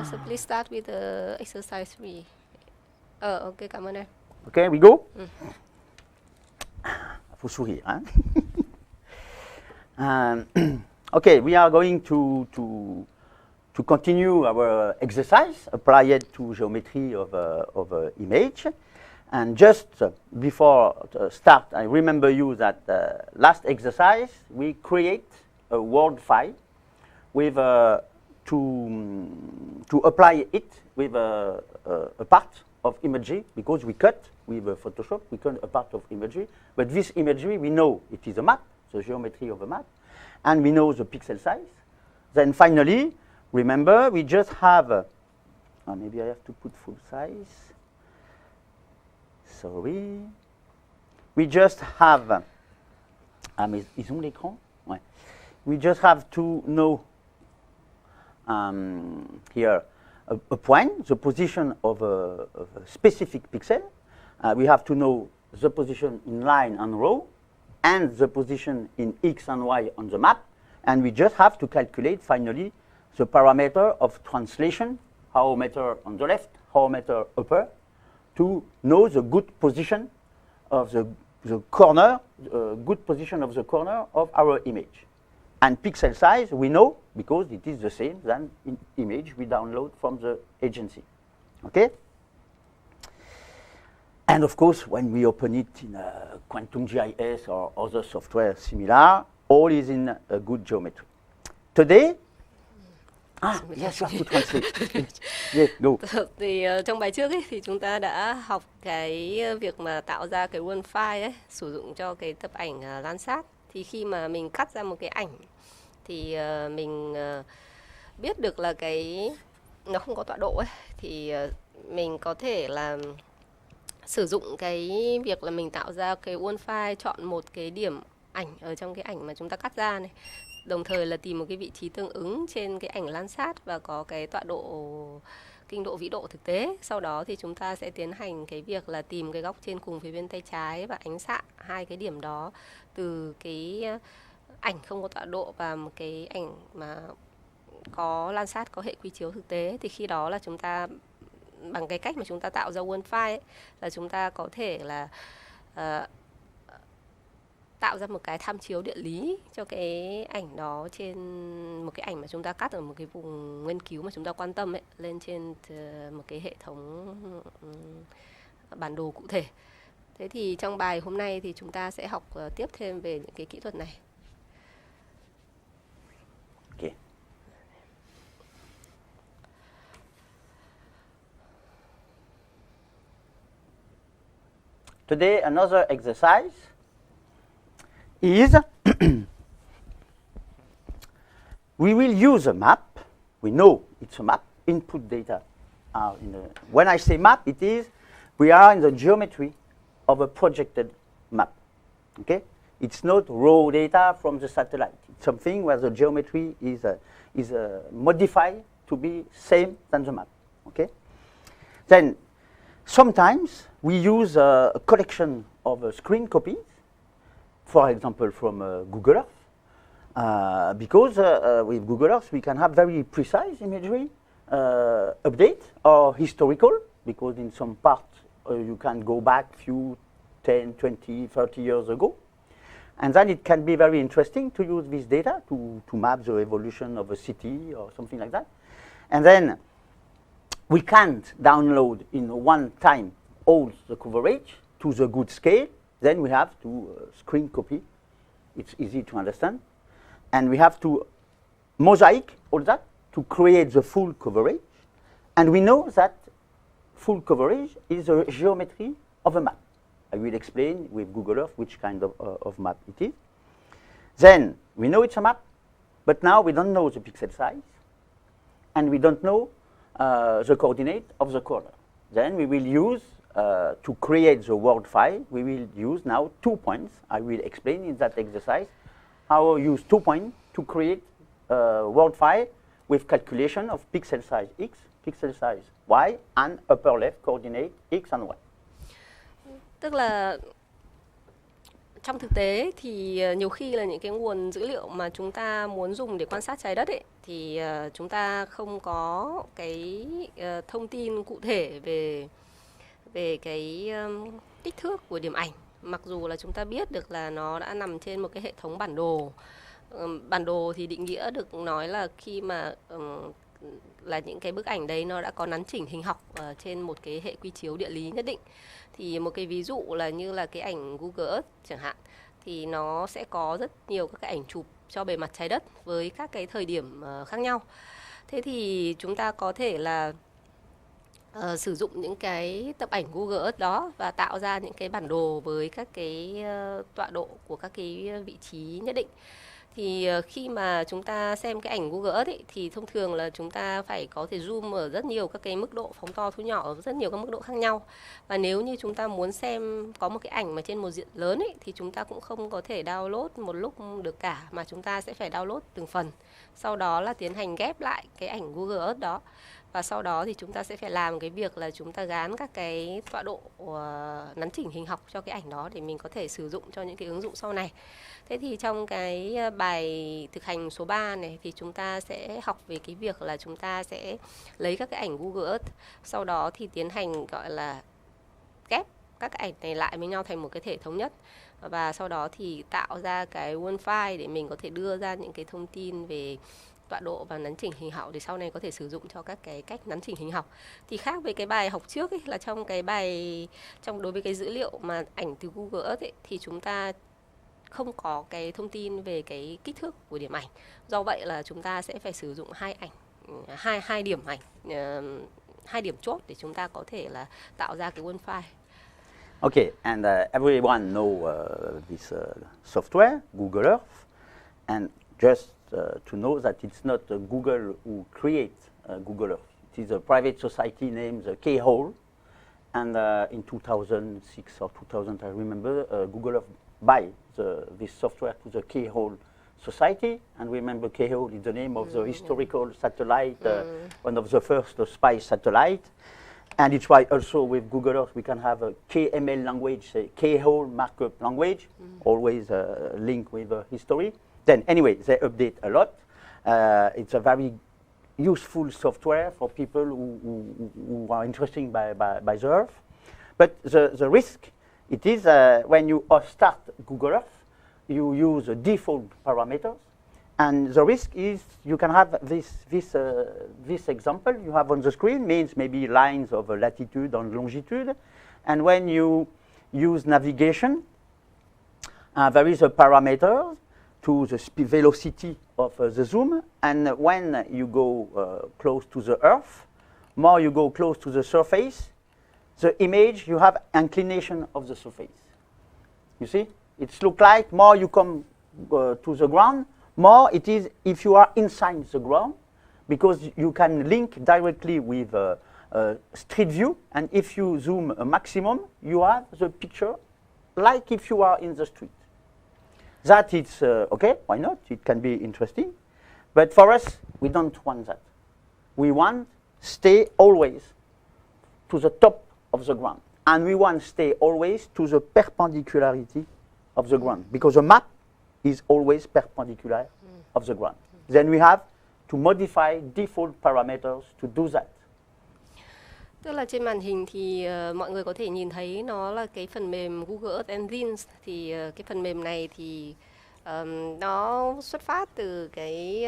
So please start with exercise 3. Ok, cảm ơn em. Okay, we go. Faut sourire, hein? Okay, we are going to continue our exercise, apply it to geometry of image. And just before start, I remember you that last exercise we create a Word file with to apply it with a part of imagery, because we cut with Photoshop, we cut a part of imagery. But this imagery, we know it is a map, the geometry of a map, and we know the pixel size. Then finally, remember, we just have, maybe I have to put full size. Sorry. We just have, mais ils ont l'écran? Ouais. We just have to know here a point, the position of a specific pixel. We have to know the position in line and row, and the position in X and Y on the map. And we just have to calculate finally the parameter of translation, hour-meter on the left, hour-meter upper, to know the good position of the corner, good position of the corner of our image. And pixel size, we know, because it is the same than in image we download from the agency. Okay? And of course, when we open it in Quantum GIS or other software similar, all is in a good geometry. Today, yes, you have to translate. Yes, go. Thì trong bài trước ấy, thì chúng ta đã học cái việc mà tạo ra cái one file ấy, sử dụng cho cái tập ảnh Landsat. Thì khi mà mình cắt ra một cái ảnh thì mình biết được là cái nó không có tọa độ ấy, thì mình có thể là sử dụng cái việc là mình tạo ra cái one file, chọn một cái điểm ảnh ở trong cái ảnh mà chúng ta cắt ra này, đồng thời là tìm một cái vị trí tương ứng trên cái ảnh Landsat và có cái tọa độ, kinh độ, vĩ độ thực tế. Sau đó thì chúng ta sẽ tiến hành cái việc là tìm cái góc trên cùng phía bên tay trái và ánh xạ hai cái điểm đó từ cái ảnh không có tọa độ và một cái ảnh mà có Landsat, có hệ quy chiếu thực tế. Thì khi đó là chúng ta, bằng cái cách mà chúng ta tạo ra one file ấy, là chúng ta có thể là tạo ra một cái tham chiếu địa lý cho cái ảnh đó trên một cái ảnh mà chúng ta cắt ở một cái vùng nghiên cứu mà chúng ta quan tâm ấy, lên trên một cái hệ thống bản đồ cụ thể. Thế thì trong bài hôm nay thì chúng ta sẽ học tiếp thêm về những cái kỹ thuật này. Okay. Today, another exercise is we will use a map. We know it's a map. Input data are in the. When I say map, it is we are in the geometry of a projected map. Okay, it's not raw data from the satellite. It's something where the geometry is modified to be same than the map. Okay, then sometimes we use a collection of screen copies. For example, from Google Earth, because with Google Earth we can have very precise imagery update or historical, because in some parts you can go back few 10, 20, 30 years ago. And then it can be very interesting to use this data to map the evolution of a city or something like that. And then we can't download in one time all the coverage to the good scale. Then we have to screen copy. It's easy to understand. And we have to mosaic all that to create the full coverage. And we know that full coverage is a geometry of a map. I will explain with Google Earth which kind of map it is. Then we know it's a map, but now we don't know the pixel size, and we don't know the coordinate of the corner. Then we will use to create the Word file, we will use now 2 points. I will explain in that exercise how I use 2 points to create a Word file with calculation of pixel size X, pixel size Y, and upper left coordinate X and Y. Tức là Trong thực tế thì nhiều khi là những cái nguồn dữ liệu mà chúng ta muốn dùng để quan sát trái đất ấy, thì chúng ta không có cái thông tin cụ thể về về cái kích thước của điểm ảnh, mặc dù là chúng ta biết được là nó đã nằm trên một cái hệ thống bản đồ. Bản đồ thì định nghĩa được nói là khi mà là những cái bức ảnh đấy nó đã có nắn chỉnh hình học trên một cái hệ quy chiếu địa lý nhất định. Thì một cái ví dụ là như là cái ảnh Google Earth chẳng hạn, thì nó sẽ có rất nhiều các cái ảnh chụp cho bề mặt trái đất với các cái thời điểm khác nhau. Thế thì chúng ta có thể là sử dụng những cái tập ảnh Google Earth đó và tạo ra những cái bản đồ với các cái tọa độ của các cái vị trí nhất định. Thì khi mà chúng ta xem cái ảnh Google Earth ấy, thì thông thường là chúng ta phải có thể zoom ở rất nhiều các cái mức độ phóng to thu nhỏ ở rất nhiều các mức độ khác nhau. Và nếu như chúng ta muốn xem có một cái ảnh mà trên một diện lớn ấy, thì chúng ta cũng không có thể download một lúc được cả, mà chúng ta sẽ phải download từng phần. Sau đó là tiến hành ghép lại cái ảnh Google Earth đó. Và sau đó thì chúng ta sẽ phải làm cái việc là chúng ta gán các cái tọa độ nắn chỉnh hình học cho cái ảnh đó để mình có thể sử dụng cho những cái ứng dụng sau này. Thế thì trong cái bài thực hành số 3 này thì chúng ta sẽ học về cái việc là chúng ta sẽ lấy các cái ảnh Google Earth, sau đó thì tiến hành gọi là ghép các cái ảnh này lại với nhau thành một cái thể thống nhất. Và sau đó thì tạo ra cái one file để mình có thể đưa ra những cái thông tin về tọa độ và nắn chỉnh hình học để sau này có thể sử dụng cho các cái cách nắn chỉnh hình học. Thì khác với cái bài học trước ấy, là trong cái bài đối với cái dữ liệu mà ảnh từ Google Earth ấy, thì chúng ta không có cái thông tin về cái kích thước của điểm ảnh. Do vậy là chúng ta sẽ phải sử dụng hai điểm ảnh, hai điểm chốt để chúng ta có thể là tạo ra cái one file. Okay, and everyone know this software, Google Earth, and just to know that it's not Google who creates Google Earth. It is a private society named K-Hole, and in 2006 or 2000, I remember, Google Earth buy this software to the K-Hole society, and remember K-Hole is the name of the historical satellite, one of the first spy satellite. And it's why also with Google Earth we can have a KML language, say K-hole markup language, always linked with history. Then anyway, they update a lot. It's a very useful software for people who are interested by the Earth. But the risk, it is when you start Google Earth, you use the default parameters. And the risk is you can have this example you have on the screen, means maybe lines of latitude and longitude. And when you use navigation, there is a parameter to the velocity of the zoom. And when you go close to the Earth, more you go close to the surface, the image, you have inclination of the surface. You see? It looks like more you come to the ground, more it is if you are inside the ground, because you can link directly with street view, and if you zoom a maximum, you have the picture like if you are in the street. That is okay, why not? It can be interesting. But for us, we don't want that. We want stay always to the top of the ground. And we want stay always to the perpendicularity of the ground, because the map is always perpendicular of the ground. Then we have to modify default parameters to do that. Tức là trên màn hình thì mọi người có thể nhìn thấy nó là cái phần mềm Google Earth Engine. Thì cái phần mềm này thì nó xuất phát từ cái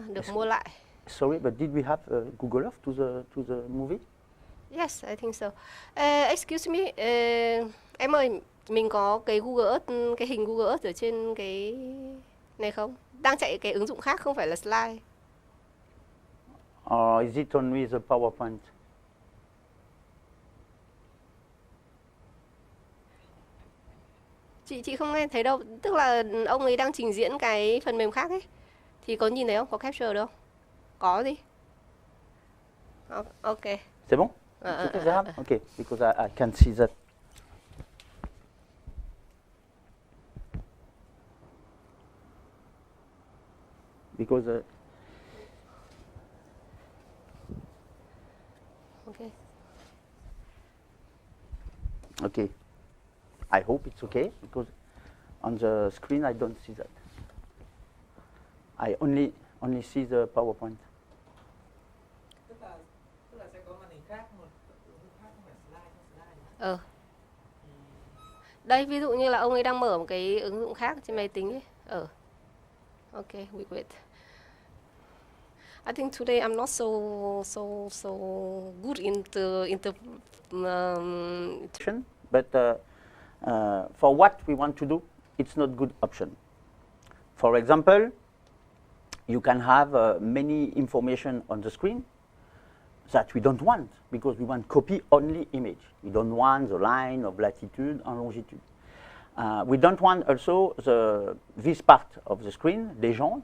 được mua lại. Sorry, but did we have Google Earth to the movie? Yes, I think so. Excuse me, em ơi, mình có cái Google Earth, cái hình Google Earth ở trên cái này không? Đang chạy cái ứng dụng khác, không phải là slide. Or is it only the PowerPoint? Chị không nghe thấy đâu. Tức là ông ấy đang trình diễn cái phần mềm khác ấy. Thì có nhìn thấy không? Có capture được không? Có gì? Ok. C'est bon? Okay, because I can see that. Because Okay. okay, I hope it's okay, because On the screen, I don't see that. I only see the PowerPoint. Tức là sẽ có màn hình khác, một ứng dụng khác không phải slide trong slide. Ờ. Đây ví dụ như là ông ấy đang mở một cái ứng dụng khác trên máy tính ấy. Ok, we wait. I think today I'm not so good into but for what we want to do, it's not good option. For example, you can have many information on the screen that we don't want because we want copy only image. We don't want the line of latitude and longitude. We don't want also this part of the screen, legend,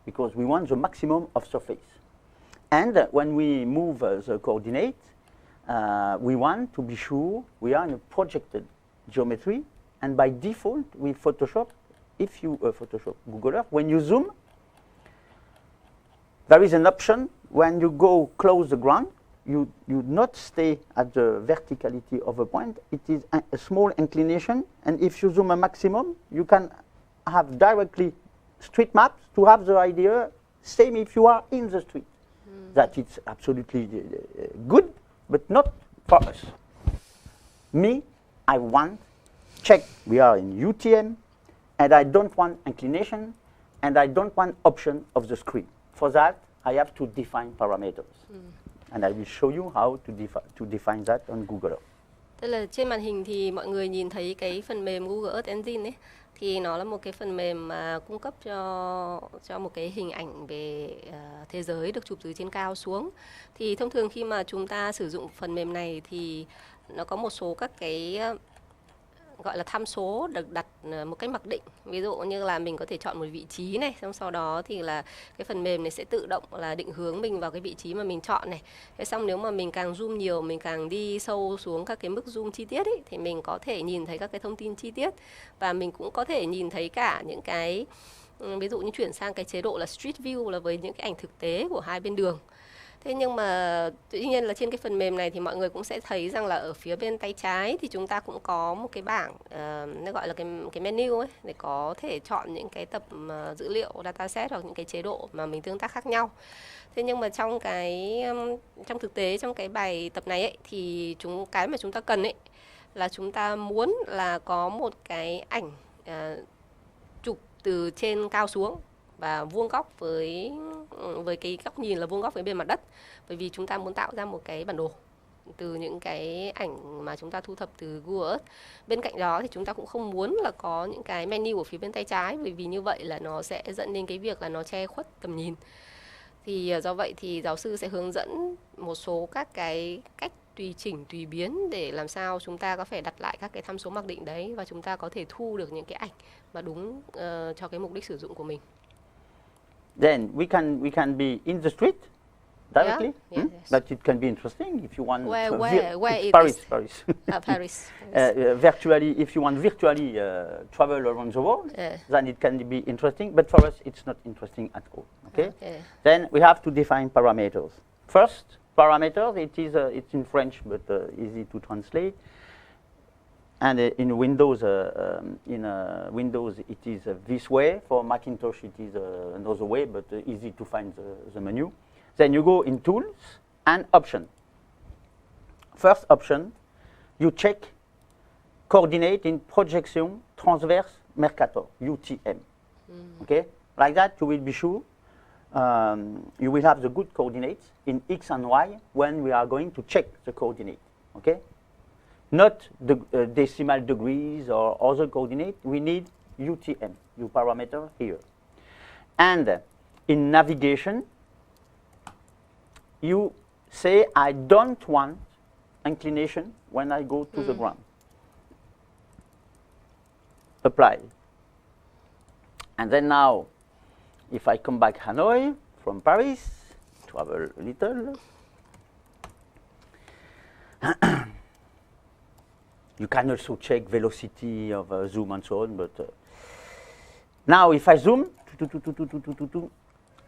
because we want the maximum of surface. And when we move the coordinate, we want to be sure we are in a projected geometry. And by default, with Photoshop, if you Photoshop Google Earth, when you zoom, there is an option when you go close the ground, you not stay at the verticality of a point. It is a small inclination, and if you zoom a maximum, you can have directly street maps to have the idea, same if you are in the street. That it's absolutely good, but not for us. Me, I want, check, we are in UTM, and I don't want inclination, and I don't want option of the screen. For that, I have to define parameters. And I will show you how to define that on Google Earth. Tức là trên màn hình thì mọi người nhìn thấy cái phần mềm Google Earth Engine ấy, thì nó là một cái phần mềm mà cung cấp cho một cái hình ảnh về thế giới được chụp từ trên cao xuống. Thì thông thường khi mà chúng ta sử dụng phần mềm này thì nó có một số các cái gọi là tham số được đặt một cách mặc định. Ví dụ như là mình có thể chọn một vị trí này, xong sau đó thì là cái phần mềm này sẽ tự động là định hướng mình vào cái vị trí mà mình chọn này. Thế xong nếu mà mình càng zoom nhiều, mình càng đi sâu xuống các cái mức zoom chi tiết ấy, thì mình có thể nhìn thấy các cái thông tin chi tiết. Và mình cũng có thể nhìn thấy cả những cái, ví dụ như chuyển sang cái chế độ là Street View là với những cái ảnh thực tế của hai bên đường. Thế nhưng mà tuy nhiên là trên cái phần mềm này thì mọi người cũng sẽ thấy rằng là ở phía bên tay trái thì chúng ta cũng có một cái bảng nó gọi là cái menu ấy, để có thể chọn những cái tập dữ liệu dataset hoặc những cái chế độ mà mình tương tác khác nhau. Thế nhưng mà trong thực tế trong cái bài tập này ấy, thì cái mà chúng ta cần ấy là chúng ta muốn là có một cái ảnh chụp từ trên cao xuống và vuông góc với cái góc nhìn là vuông góc với bề mặt đất, bởi vì chúng ta muốn tạo ra một cái bản đồ từ những cái ảnh mà chúng ta thu thập từ Google Earth. Bên cạnh đó thì chúng ta cũng không muốn là có những cái menu ở phía bên tay trái, bởi vì như vậy là nó sẽ dẫn đến cái việc là nó che khuất tầm nhìn. Thì do vậy thì giáo sư sẽ hướng dẫn một số các cái cách tùy chỉnh, tùy biến để làm sao chúng ta có thể đặt lại các cái tham số mặc định đấy và chúng ta có thể thu được những cái ảnh mà đúng cho cái mục đích sử dụng của mình. Then we can be in the street directly, yes. But it can be interesting if you want. Where is Paris, this? Paris. Paris. Virtually, if you want virtually travel around the world, then it can be interesting. But for us, it's not interesting at all. Okay. Then we have to define parameters. First, parameters. It's in French, but easy to translate. And in Windows, Windows it is this way. For Macintosh, it is another way, but easy to find the menu. Then you go in Tools and Option. First option, you check Coordinate in Projection Transverse Mercator, UTM. Okay, like that you will be sure you will have the good coordinates in X and Y when we are going to check the coordinate. Okay. Not the decimal degrees or other coordinate. We need UTM, U parameter here. And in navigation, you say I don't want inclination when I go to the ground. Apply. And then now, if I come back Hanoi from Paris, travel a little. You can also check velocity of zoom and so on, but now if I zoom,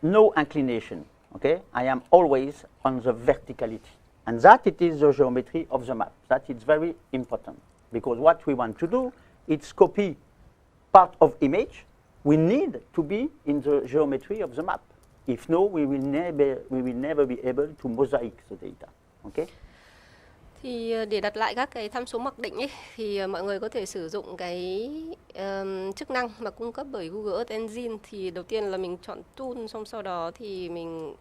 no inclination, okay? I am always on the verticality. And that it is the geometry of the map. That is very important, because what we want to do is copy part of image, we need to be in the geometry of the map. If no, we will never be able to mosaic the data. Okay? Thì để đặt lại các cái tham số mặc định ấy, thì mọi người có thể sử dụng cái chức năng mà cung cấp bởi Google Earth Engine. Thì đầu tiên là mình chọn tool, xong sau đó thì mình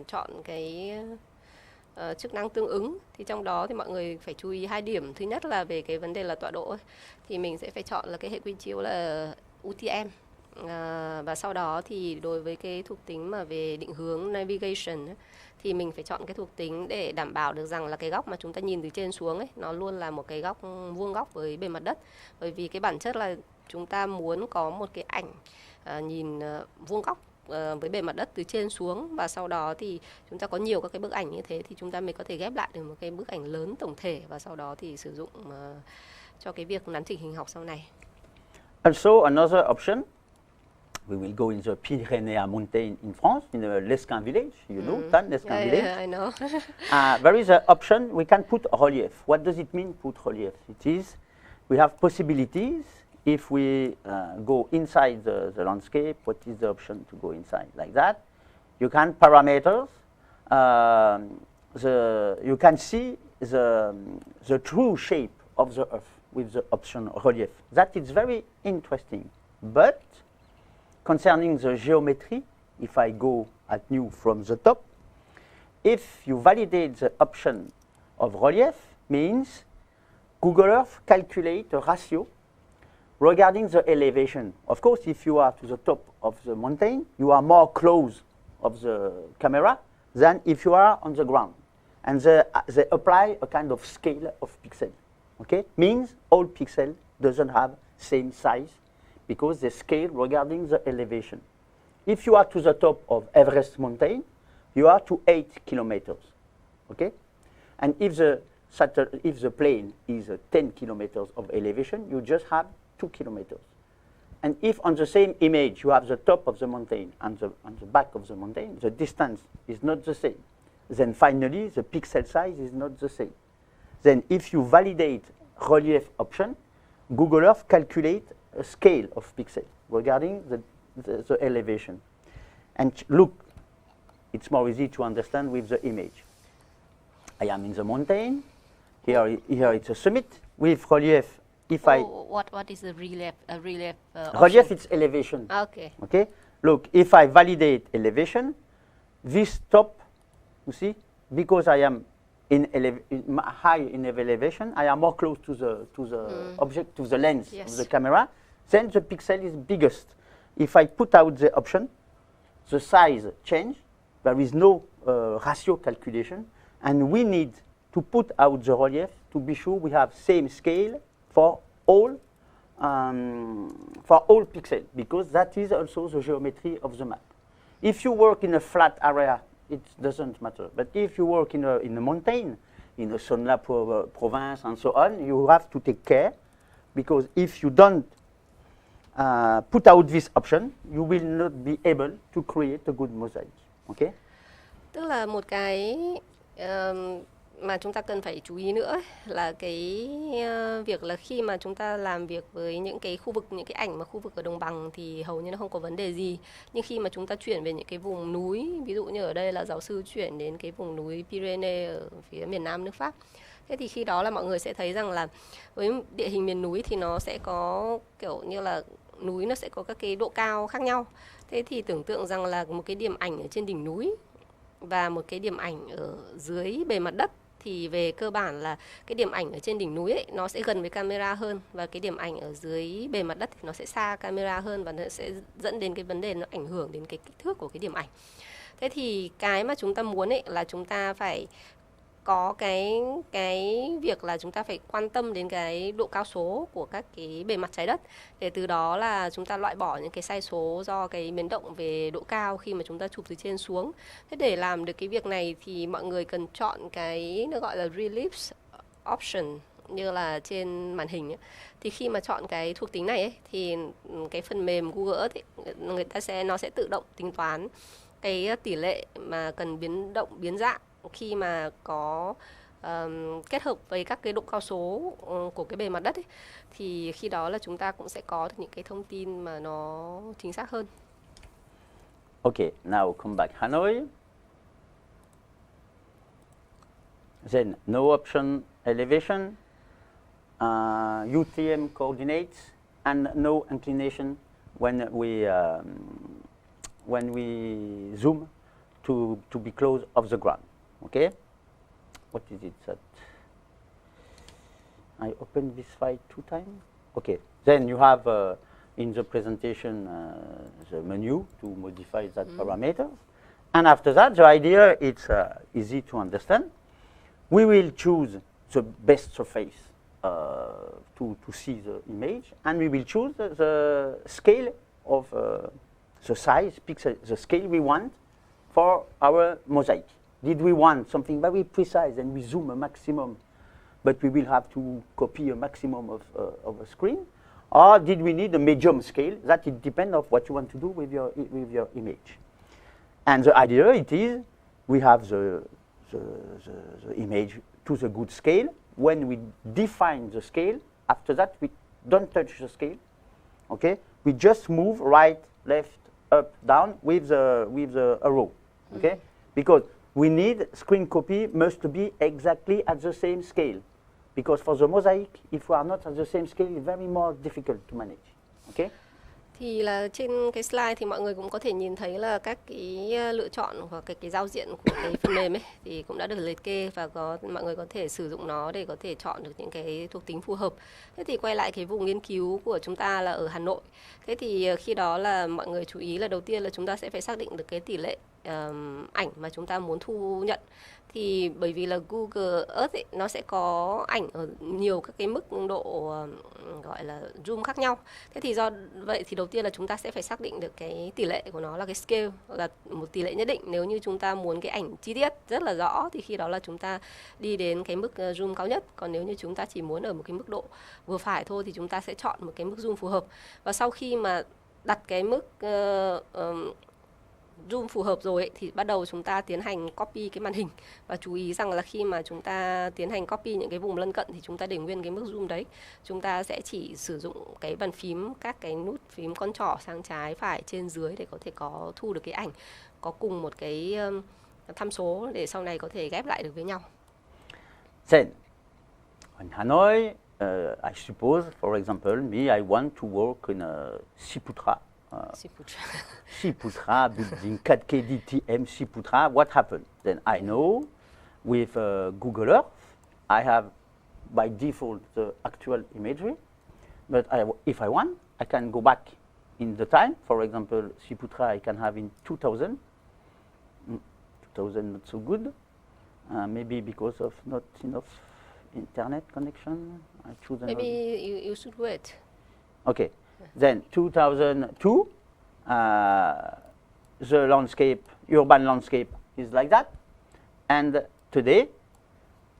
chọn cái chức năng tương ứng. Thì trong đó thì mọi người phải chú ý 2 điểm. Thứ nhất là về cái vấn đề là tọa độ ấy. Thì mình sẽ phải chọn là cái hệ quy chiếu là UTM. Và sau đó thì đối với cái thuộc tính mà về định hướng navigation ấy, thì mình phải chọn cái thuộc tính để đảm bảo được rằng là cái góc mà chúng ta nhìn từ trên xuống ấy, nó luôn là một cái góc vuông góc với bề mặt đất. Bởi vì cái bản chất là chúng ta muốn có một cái ảnh nhìn vuông góc với bề mặt đất từ trên xuống, và sau đó thì chúng ta có nhiều các cái bức ảnh như thế thì chúng ta mới có thể ghép lại được một cái bức ảnh lớn tổng thể, và sau đó thì sử dụng cho cái việc nắn chỉnh hình học sau này. Also, another option, we will go in the Pyrenees mountain in France, in the Lesquin village. You know, Lesquin village. Yeah, I know. There is an option, we can put relief. What does it mean, put relief? It is, we have possibilities. If we go inside the landscape, what is the option to go inside? Like that. You can parameters. You can see the true shape of the Earth with the option relief. That is very interesting. But concerning the geometry, if I go at new from the top, if you validate the option of relief, means Google Earth calculate a ratio regarding the elevation. Of course, if you are to the top of the mountain, you are more close of the camera than if you are on the ground. And they apply a kind of scale of pixel. Okay? Means all pixel doesn't have same size because they scale regarding the elevation. If you are to the top of Everest mountain, you are to 8 kilometers. Okay? And if the plane is 10 kilometers of elevation, you just have 2 kilometers. And if on the same image you have the top of the mountain and the back of the mountain, the distance is not the same. Then finally, the pixel size is not the same. Then if you validate relief option, Google Earth calculate a scale of pixels regarding the elevation. And look, it's more easy to understand with the image. I am in the mountain. Here it's a summit with relief. What is the relief? Relief, Option? it's elevation. Okay. Okay. Look, if I validate elevation, this top, you see, because I am high in elevation, I am more close to the object, to the lens of the camera. Then the pixel is biggest. If I put out the option, the size change. There is no ratio calculation, and we need to put out the relief to be sure we have same scale for all pixels, because that is also the geometry of the map. If you work in a flat area, it doesn't matter. But if you work in a mountain, in a Sonla province and so on, you have to take care, because if you don't put out this option, you will not be able to create a good mosaic. Okay? Tức là một cái mà chúng ta cần phải chú ý nữa ấy, là cái việc là khi mà chúng ta làm việc với những cái khu vực, những cái ảnh mà khu vực ở đồng bằng thì hầu như nó không có vấn đề gì. Nhưng khi mà chúng ta chuyển về những cái vùng núi, ví dụ như ở đây là giáo sư chuyển đến cái vùng núi Pyrenees ở phía miền Nam nước Pháp. Thế thì khi đó là mọi người sẽ thấy rằng là với địa hình miền núi thì nó sẽ có kiểu như là núi nó sẽ có các cái độ cao khác nhau. Thế thì tưởng tượng rằng là một cái điểm ảnh ở trên đỉnh núi và một cái điểm ảnh ở dưới bề mặt đất, thì về cơ bản là cái điểm ảnh ở trên đỉnh núi ấy, nó sẽ gần với camera hơn, và cái điểm ảnh ở dưới bề mặt đất thì nó sẽ xa camera hơn, và nó sẽ dẫn đến cái vấn đề nó ảnh hưởng đến cái kích thước của cái điểm ảnh. Thế thì cái mà chúng ta muốn ấy là chúng ta phải có cái việc là chúng ta phải quan tâm đến cái độ cao số của các cái bề mặt trái đất, để từ đó là chúng ta loại bỏ những cái sai số do cái biến động về độ cao khi mà chúng ta chụp từ trên xuống. Thế để làm được cái việc này thì mọi người cần chọn cái nó gọi là relief option như là trên màn hình ấy. Thì khi mà chọn cái thuộc tính này ấy, thì cái phần mềm Google Earth ấy, nó sẽ tự động tính toán cái tỷ lệ mà cần biến động biến dạng khi mà có kết hợp với các cái độ cao số của cái bề mặt đất ấy, thì khi đó là chúng ta cũng sẽ có được những cái thông tin mà nó chính xác hơn. Okay, now come back Hanoi. Then no option elevation, UTM coordinates, and no inclination when we zoom to be close of the ground. Okay, what is it that I opened this file 2 times? Okay, then you have in the presentation the menu to modify that parameter, and after that the idea it's easy to understand. We will choose the best surface to see the image, and we will choose the scale of the size, pixel, the scale we want for our mosaic. Did we want something very precise and we zoom a maximum, but we will have to copy a maximum of a screen? Or did we need a medium scale? That it depends on what you want to do with your image. And the idea it is we have the image to the good scale. When we define the scale, after that we don't touch the scale. Okay, we just move right, left, up, down with the arrow. Okay, because we need screen copy must be exactly at the same scale. Because for the mosaic, if we are not at the same scale, it's very more difficult to manage. Okay. Thì là trên cái slide thì mọi người cũng có thể nhìn thấy là các cái lựa chọn hoặc cái giao diện của cái phần mềm ấy thì cũng đã được liệt kê, và mọi người có thể sử dụng nó để có thể chọn được những cái thuộc tính phù hợp. Thế thì quay lại cái vùng nghiên cứu của chúng ta là ở Hà Nội. Thế thì khi đó là mọi người chú ý là đầu tiên là chúng ta sẽ phải xác định được cái tỷ lệ ảnh mà chúng ta muốn thu nhận. Thì bởi vì là Google Earth ấy, nó sẽ có ảnh ở nhiều các cái mức độ gọi là zoom khác nhau. Thế thì do vậy thì đầu tiên là chúng ta sẽ phải xác định được cái tỷ lệ của nó là cái scale, là một tỷ lệ nhất định. Nếu như chúng ta muốn cái ảnh chi tiết rất là rõ thì khi đó là chúng ta đi đến cái mức zoom cao nhất. Còn nếu như chúng ta chỉ muốn ở một cái mức độ vừa phải thôi thì chúng ta sẽ chọn một cái mức zoom phù hợp. Và sau khi mà đặt cái mức zoom phù hợp rồi ấy, thì bắt đầu chúng ta tiến hành copy cái màn hình. Và chú ý rằng là khi mà chúng ta tiến hành copy những cái vùng lân cận thì chúng ta để nguyên cái mức zoom đấy. Chúng ta sẽ chỉ sử dụng cái bàn phím, các cái nút phím con trỏ sang trái, phải, trên, dưới để có thể có thu được cái ảnh có cùng một cái tham số để sau này có thể ghép lại được với nhau. Then, in Hanoi, I suppose, for example, me, I want to work in Siputra. Siputra building 4K DTM Siputra. What happened? Then I know with Google Earth, I have by default the actual imagery, but if I want, I can go back in the time. For example, Siputra I can have in 2000. 2000 not so good. Maybe because of not enough internet connection. I choose another. Maybe you should wait. Okay. Then 2002, the landscape, urban landscape is like that. And today,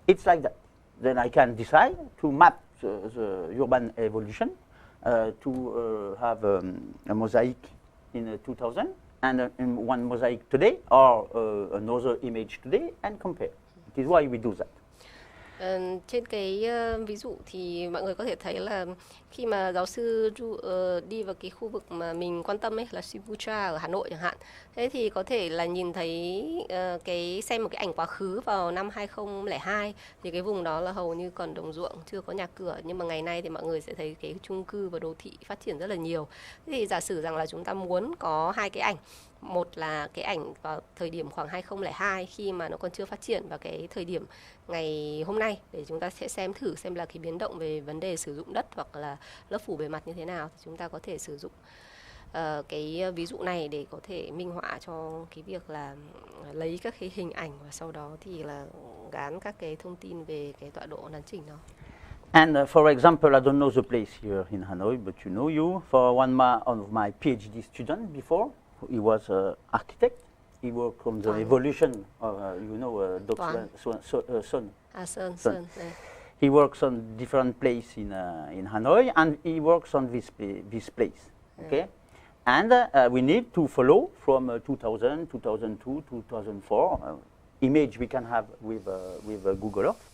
it's like that. Then I can decide to map the urban evolution, to have a mosaic in 2000 and one mosaic today, or another image today, and compare. It is why we do that. Trên cái ví dụ thì mọi người có thể thấy là khi mà giáo sư đi vào cái khu vực mà mình quan tâm ấy là Siputra ở Hà Nội chẳng hạn, thế thì có thể là nhìn thấy xem một cái ảnh quá khứ vào năm 2002 thì cái vùng đó là hầu như còn đồng ruộng, chưa có nhà cửa, nhưng mà ngày nay thì mọi người sẽ thấy cái chung cư và đô thị phát triển rất là nhiều. Thế thì giả sử rằng là chúng ta muốn có hai cái ảnh, một là cái ảnh vào thời điểm khoảng 2002 khi mà nó còn chưa phát triển, và cái thời điểm ngày hôm nay để chúng ta sẽ xem thử xem là cái biến động về vấn đề sử dụng đất hoặc là lớp phủ bề mặt như thế nào, thì chúng ta có thể sử dụng cái ví dụ này để có thể minh họa cho cái việc là lấy các cái hình ảnh và sau đó thì là gán các cái thông tin về cái tọa độ nắn chỉnh đó. And for example, I don't know the place here in Hanoi, but you know you. For one of my PhD students before, he was an architect. He worked on the evolution of, Dr. Son. Son. He works on different places in Hanoi, and he works on this place. Okay, and we need to follow from 2000, 2002, 2004 image we can have with Google Earth,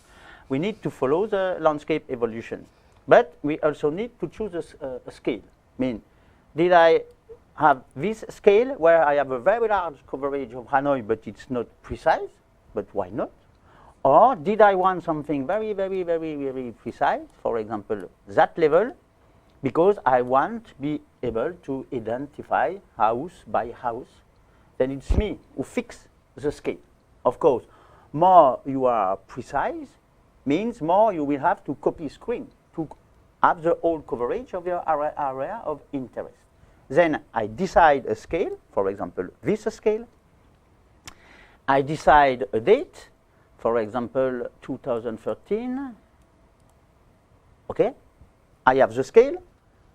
we need to follow the landscape evolution. But we also need to choose a scale. I mean, did I have this scale where I have a very large coverage of Hanoi, but it's not precise? But why not? Or did I want something very, very, very, very precise? For example, that level, because I want to be able to identify house by house. Then it's me who fix the scale. Of course, more you are precise means more you will have to copy screen to have the whole coverage of your area of interest. Then I decide a scale, for example, this scale. I decide a date, for example, 2013. Okay, I have the scale,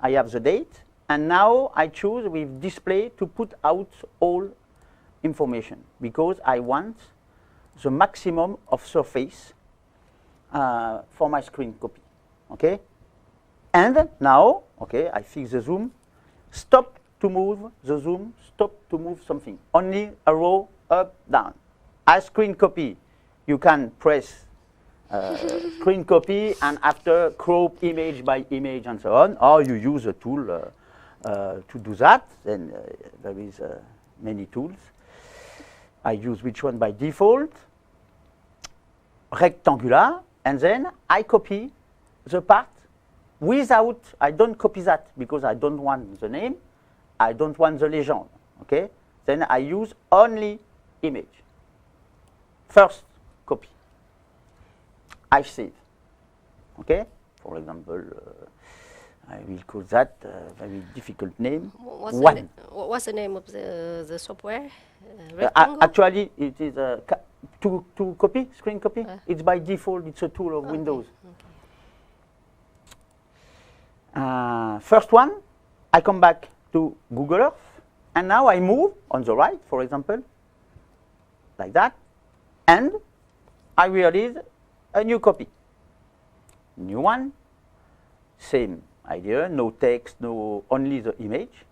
I have the date, and now I choose with display to put out all information because I want the maximum of surface for my screen copy. Okay, and now, okay, I fix the zoom. Stop to move the zoom. Stop to move something. Only arrow up, down. As screen copy, you can press screen copy and after crop image by image and so on, or you use a tool to do that. Then there is many tools. I use which one by default? Rectangular, and then I copy the part without, I don't copy that because I don't want the name, I don't want the legend, okay? Then I use only image. First copy. I save, okay? For example, I will call that a very difficult name. What's the name of the software? Actually, it is to copy, screen copy. It's by default, it's a tool of Windows. Okay. First one, I come back to Google Earth, and now I move on the right, for example, like that, and I realize a new copy. New one, same idea, no text, no, only the image.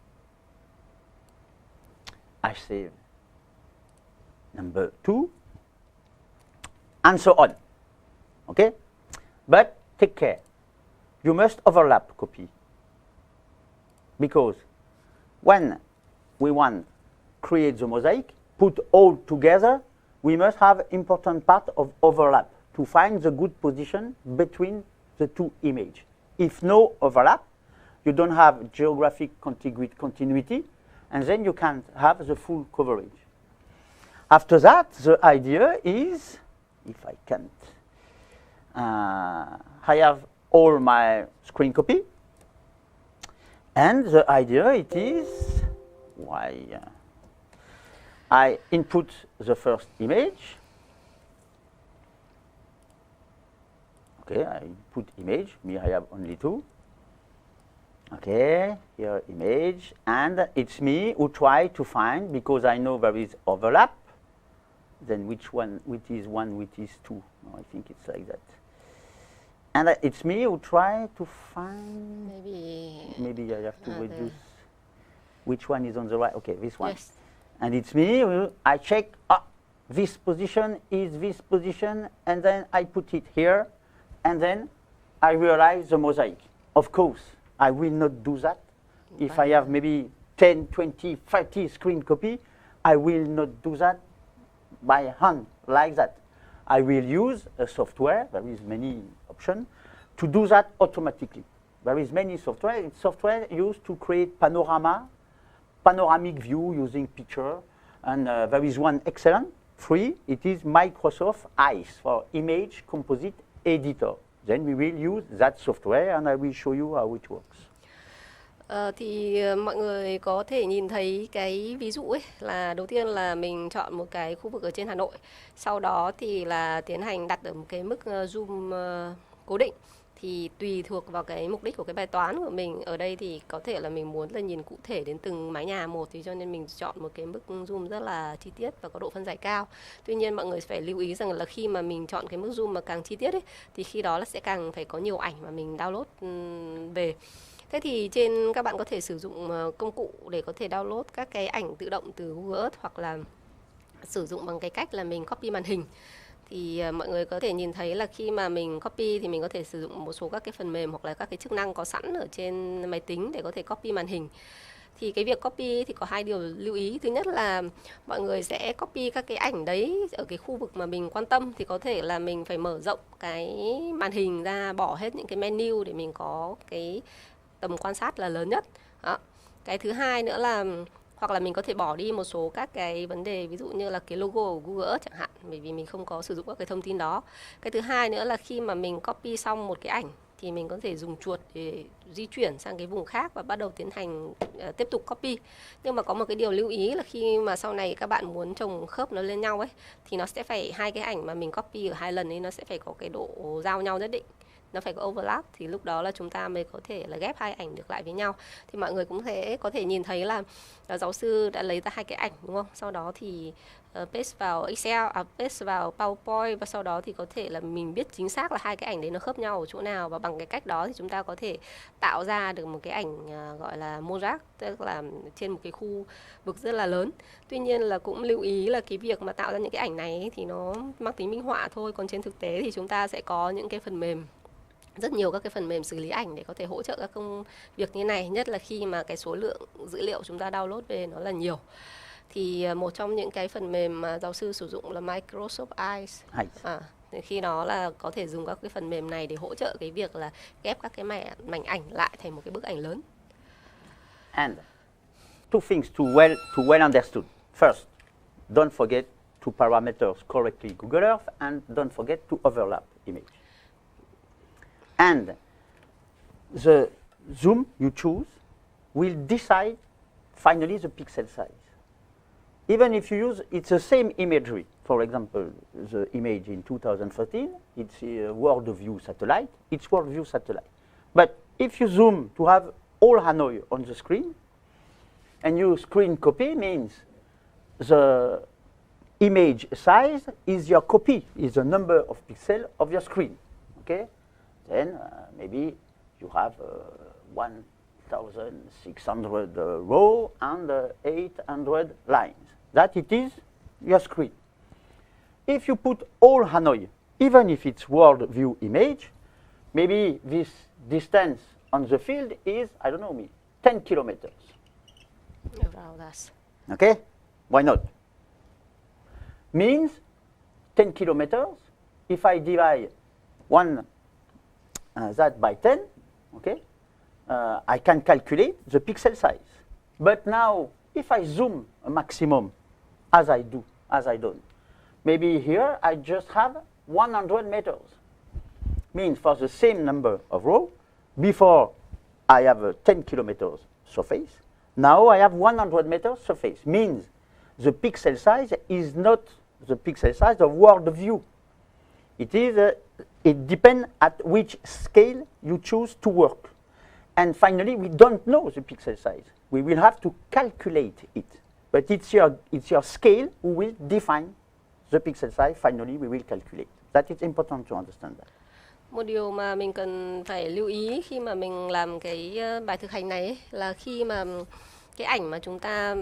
I save number 2, and so on. Okay? But take care. You must overlap copy. Because when we want to create the mosaic, put all together, we must have important part of overlap to find the good position between the two images. If no overlap, you don't have geographic continuity, and then you can't have the full coverage. After that, the idea is, if I can't, I have all my screen copy, and the idea it is, I input the first image. Okay, I input image, me I have only 2. Okay, here image, and it's me who try to find, because I know there is overlap, then which is 1, which is 2. No, I think it's like that. And it's me who try to find, maybe I have to reduce which one is on the right. Okay, this one. Yes. And it's me who I check, this position is this position, and then I put it here, and then I realize the mosaic. Of course, I will not do that. If I have maybe 10, 20, 30 screen copy, I will not do that by hand like that. I will use a software, there is many options, to do that automatically. There is many software. It's software used to create panoramic view using picture. And there is one excellent, free. It is Microsoft ICE for Image Composite Editor. Then we will use that software and I will show you how it works. Thì mọi người có thể nhìn thấy cái ví dụ ấy là đầu tiên là mình chọn một cái khu vực ở trên Hà Nội, sau đó thì là tiến hành đặt ở một cái mức zoom cố định. Thì tùy thuộc vào cái mục đích của cái bài toán của mình, ở đây thì có thể là mình muốn là nhìn cụ thể đến từng mái nhà một, thì cho nên mình chọn một cái mức zoom rất là chi tiết và có độ phân giải cao. Tuy nhiên mọi người phải lưu ý rằng là khi mà mình chọn cái mức zoom mà càng chi tiết ấy, thì khi đó là sẽ càng phải có nhiều ảnh mà mình download về. Thế thì các bạn có thể sử dụng công cụ để có thể download các cái ảnh tự động từ Google Earth hoặc là sử dụng bằng cái cách là mình copy màn hình. Thì mọi người có thể nhìn thấy là khi mà mình copy thì mình có thể sử dụng một số các cái phần mềm hoặc là các cái chức năng có sẵn ở trên máy tính để có thể copy màn hình. Thì cái việc copy thì có hai điều lưu ý. Thứ nhất là mọi người sẽ copy các cái ảnh đấy ở cái khu vực mà mình quan tâm, thì có thể là mình phải mở rộng cái màn hình ra, bỏ hết những cái menu để mình có cái tầm quan sát là lớn nhất. Đó. Cái thứ hai nữa là hoặc là mình có thể bỏ đi một số các cái vấn đề, ví dụ như là cái logo của Google Earth chẳng hạn, bởi vì mình không có sử dụng các cái thông tin đó. Cái thứ hai nữa là khi mà mình copy xong một cái ảnh thì mình có thể dùng chuột để di chuyển sang cái vùng khác và bắt đầu tiến hành tiếp tục copy. Nhưng mà có một cái điều lưu ý là khi mà sau này các bạn muốn chồng khớp nó lên nhau ấy, thì nó sẽ phải, hai cái ảnh mà mình copy ở hai lần ấy nó sẽ phải có cái độ giao nhau nhất định, nó phải có overlap, thì lúc đó là chúng ta mới có thể là ghép hai ảnh được lại với nhau. Thì mọi người cũng có thể nhìn thấy là giáo sư đã lấy ra hai cái ảnh, đúng không? Sau đó thì paste vào Excel, paste vào PowerPoint, và sau đó thì có thể là mình biết chính xác là hai cái ảnh đấy nó khớp nhau ở chỗ nào, và bằng cái cách đó thì chúng ta có thể tạo ra được một cái ảnh gọi là mosaic, tức là trên một cái khu vực rất là lớn. Tuy nhiên là cũng lưu ý là cái việc mà tạo ra những cái ảnh này thì nó mang tính minh họa thôi, còn trên thực tế thì chúng ta sẽ có những cái phần mềm, rất nhiều các cái phần mềm xử lý ảnh để có thể hỗ trợ các công việc như này, nhất là khi mà cái số lượng dữ liệu chúng ta download về nó là nhiều. Thì một trong những cái phần mềm mà giáo sư sử dụng là Microsoft Eyes. Thì khi đó là có thể dùng các cái phần mềm này để hỗ trợ cái việc là ghép các cái mảnh ảnh lại thành một cái bức ảnh lớn. And two things to well understood. First, don't forget to parameters correctly Google Earth, and don't forget to overlap image. And the zoom you choose will decide finally the pixel size. Even if you use, it's the same imagery. For example, the image in 2013, it's a world view satellite. It's world view satellite. But if you zoom to have all Hanoi on the screen, and you screen copy, means the image size is your copy, is the number of pixels of your screen. Okay? Then maybe you have 1,600 row and 800 lines. That it is your screen. If you put all Hanoi, even if it's world view image, maybe this distance on the field is, I don't know, 10 kilometers. Around us. Okay? Why not? Means 10 kilometers. If I divide that by 10, okay, I can calculate the pixel size. But now, if I zoom a maximum, as I don't, maybe here I just have 100 meters. Means for the same number of rows, before I have a 10 kilometers surface, now I have 100 meters surface. Means the pixel size is not the pixel size of world view. It depends at which scale you choose to work. And finally, we don't know the pixel size. We will have to calculate it. But it's your scale who will define the pixel size. Finally, we will calculate. That is important to understand that. Một điều mà mình cần phải lưu ý khi mà mình làm cái bài thực hành này ấy, là khi mà cái ảnh mà chúng ta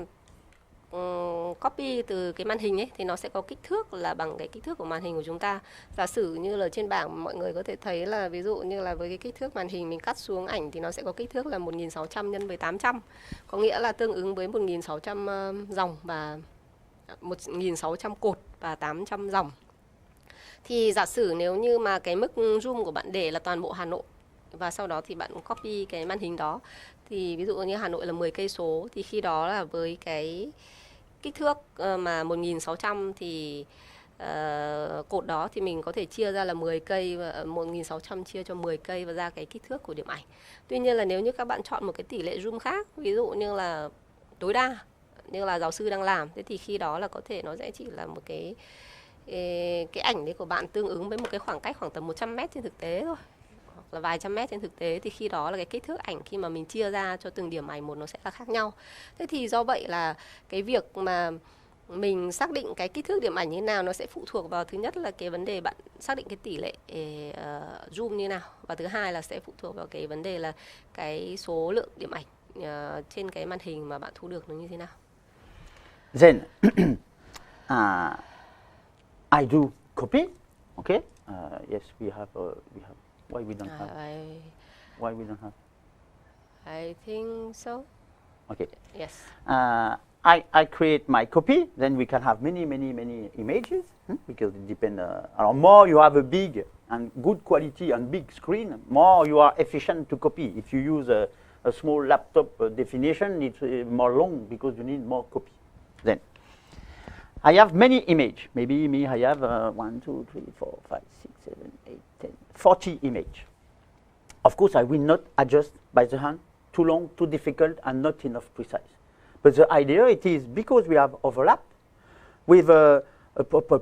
copy từ cái màn hình ấy thì nó sẽ có kích thước là bằng cái kích thước của màn hình của chúng ta. Giả sử như là trên bảng mọi người có thể thấy là ví dụ như là với cái kích thước màn hình mình cắt xuống ảnh thì nó sẽ có kích thước là 1600 nhân với 800. Có nghĩa là tương ứng với 1600 dòng và 1600 cột và 800 dòng. Thì giả sử nếu như mà cái mức zoom của bạn để là toàn bộ Hà Nội và sau đó thì bạn copy cái màn hình đó, thì ví dụ như Hà Nội là 10 cây số, thì khi đó là với cái kích thước mà 1600 thì cột đó thì mình có thể chia ra là 10 cây, và 1600 chia cho 10 cây và ra cái kích thước của điểm ảnh. Tuy nhiên là nếu như các bạn chọn một cái tỷ lệ zoom khác, ví dụ như là tối đa như là giáo sư đang làm, thế thì khi đó là có thể nó sẽ chỉ là một cái ảnh đấy của bạn tương ứng với một cái khoảng cách khoảng tầm 100 mét trên thực tế thôi, hoặc là vài trăm mét trên thực tế, thì khi đó là cái kích thước ảnh khi mà mình chia ra cho từng điểm ảnh một nó sẽ là khác nhau. Thế thì do vậy là cái việc mà mình xác định cái kích thước điểm ảnh như thế nào nó sẽ phụ thuộc vào, thứ nhất là cái vấn đề bạn xác định cái tỷ lệ zoom như nào, và thứ hai là sẽ phụ thuộc vào cái vấn đề là cái số lượng điểm ảnh trên cái màn hình mà bạn thu được nó như thế nào. Then I do copy. Okay. Yes, we have. Why we don't have? Why we don't have? I think so. Okay. Yes. I create my copy. Then we can have many images because it depends. More you have a big and good quality and big screen, more you are efficient to copy. If you use a small laptop definition, it's more long because you need more copy. Then I have many image. Maybe me, I have 1, 2, 3, 4, 5, 6, 7, 8, 10, 40 image. Of course, I will not adjust by the hand. Too long, too difficult, and not enough precise. But the idea it is because we have overlap with a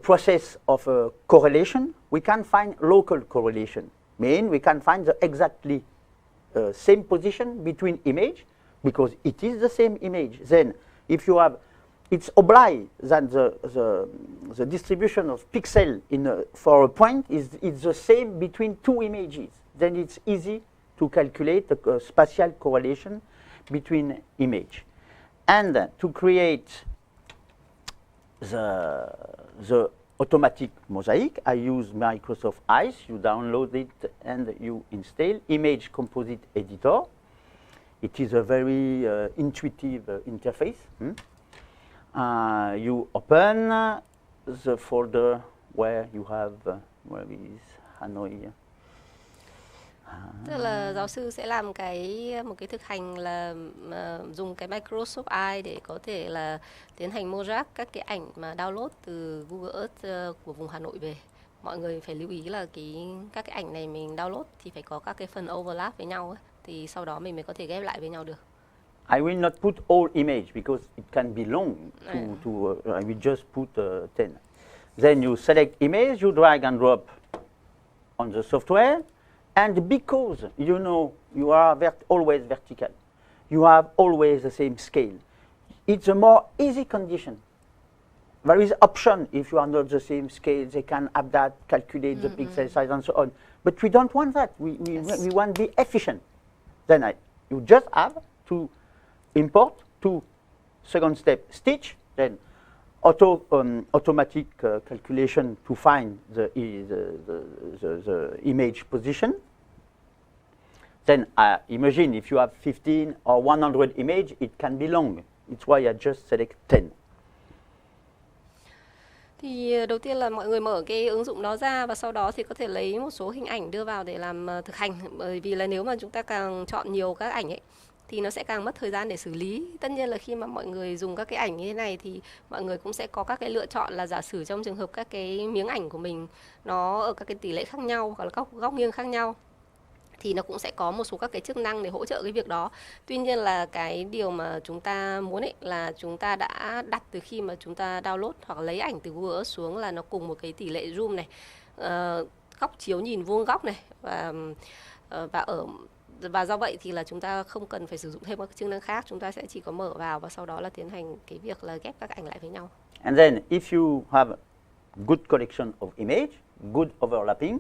process of correlation, we can find local correlation. Mean we can find the exactly same position between image because it is the same image. Then, if you have, it's obliged that the distribution of pixel for a point is the same between two images. Then it's easy to calculate the spatial correlation between image. And to create the automatic mosaic, I use Microsoft Ice. You download it and you install Image Composite Editor. It is a very intuitive interface. You open the folder where you have, where is Hanoi? Tức là giáo sư sẽ làm một cái thực hành là dùng cái Microsoft Eye để có thể là tiến hành mosaic các cái ảnh mà download từ Google Earth của vùng Hà Nội về. Mọi người phải lưu ý là các cái ảnh này mình download thì phải có các cái phần overlap với nhau ấy, thì sau đó mình mới có thể ghép lại với nhau được. I will not put all image because it can be long. I will just put 10. Then you select image, you drag and drop on the software. And because you know you are always vertical, you have always the same scale, it's a more easy condition. There is option if you are not the same scale, they can adapt, calculate the pixel size and so on. But we don't want that. We want to be efficient. Then you just have to import to second step stitch, then automatic calculation to find the image position. Then imagine if you have 15 or 100 image, it can be long. It's why I just select 10. Thì đầu tiên là mọi người mở cái ứng dụng đó ra và sau đó thì có thể lấy một số hình ảnh đưa vào để làm thực hành. Bởi vì là nếu mà chúng ta càng chọn nhiều các ảnh ấy thì nó sẽ càng mất thời gian để xử lý. Tất nhiên là khi mà mọi người dùng các cái ảnh như thế này thì mọi người cũng sẽ có các cái lựa chọn là giả sử trong trường hợp các cái miếng ảnh của mình nó ở các cái tỷ lệ khác nhau hoặc là góc nghiêng khác nhau thì nó cũng sẽ có một số các cái chức năng để hỗ trợ cái việc đó. Tuy nhiên là cái điều mà chúng ta muốn ấy là chúng ta đã đặt từ khi mà chúng ta download hoặc lấy ảnh từ Google Earth xuống là nó cùng một cái tỷ lệ zoom này, góc chiếu nhìn vuông góc này và do vậy thì là chúng ta không cần phải sử dụng thêm các chức năng khác, chúng ta sẽ chỉ có mở vào và sau đó là tiến hành cái việc là ghép các ảnh lại với nhau. And then if you have good collection of image, good overlapping,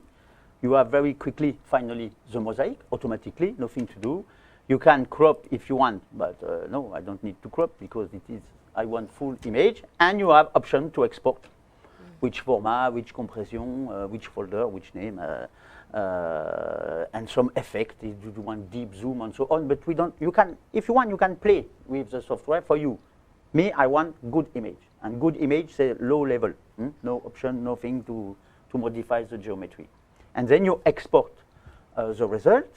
you have very quickly, finally, the mosaic automatically, nothing to do. You can crop if you want, but no, I don't need to crop because I want full image. And you have option to export, which format, which compression, which folder, which name, and some effect if you want deep zoom and so on. But we don't. You can, if you want, you can play with the software for you. Me, I want good image, and good image say low level, no option, nothing to modify the geometry. And then you export the result,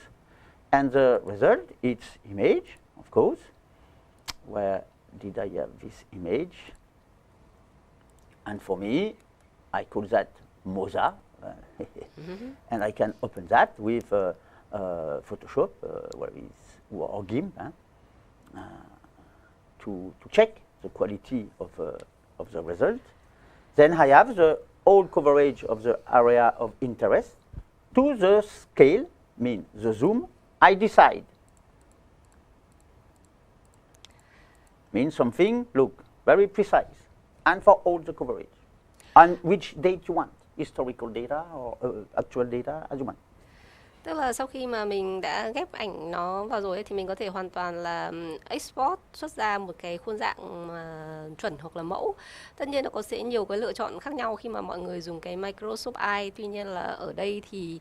and the result it's image, of course. Where did I have this image? And for me, I call that Moza, and I can open that with Photoshop, or GIMP, to check the quality of the result. Then I have the whole coverage of the area of interest. To the scale, mean the zoom, I decide. Means something, look, very precise. And for all the coverage. And which date you want, historical data or actual data, as you want. Tức là sau khi mà mình đã ghép ảnh nó vào rồi ấy, thì mình có thể hoàn toàn là export xuất ra một cái khuôn dạng chuẩn hoặc là mẫu. Tất nhiên nó có sẽ nhiều cái lựa chọn khác nhau khi mà mọi người dùng cái Microsoft Eye. Tuy nhiên là ở đây thì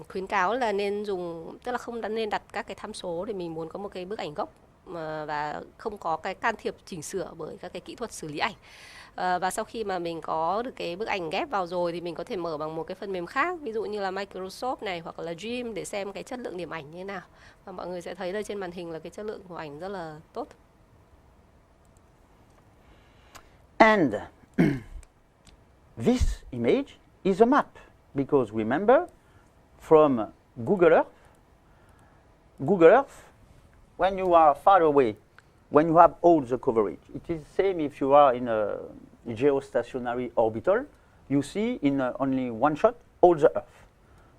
khuyến cáo là nên dùng, tức là không nên đặt các cái tham số để mình muốn có một cái bức ảnh gốc và không có cái can thiệp chỉnh sửa bởi các cái kỹ thuật xử lý ảnh. Và sau khi mà mình có được cái bức ảnh ghép vào rồi thì mình có thể mở bằng một cái phần mềm khác, ví dụ như là Microsoft này hoặc là Dream, để xem cái chất lượng điểm ảnh như thế nào. Và mọi người sẽ thấy là trên màn hình là cái chất lượng của ảnh rất là tốt. And this image is a map, because remember, from Google Earth, when you are far away, when you have all the coverage, it is the same if you are in a geostationary orbital, you see in only one shot all the Earth.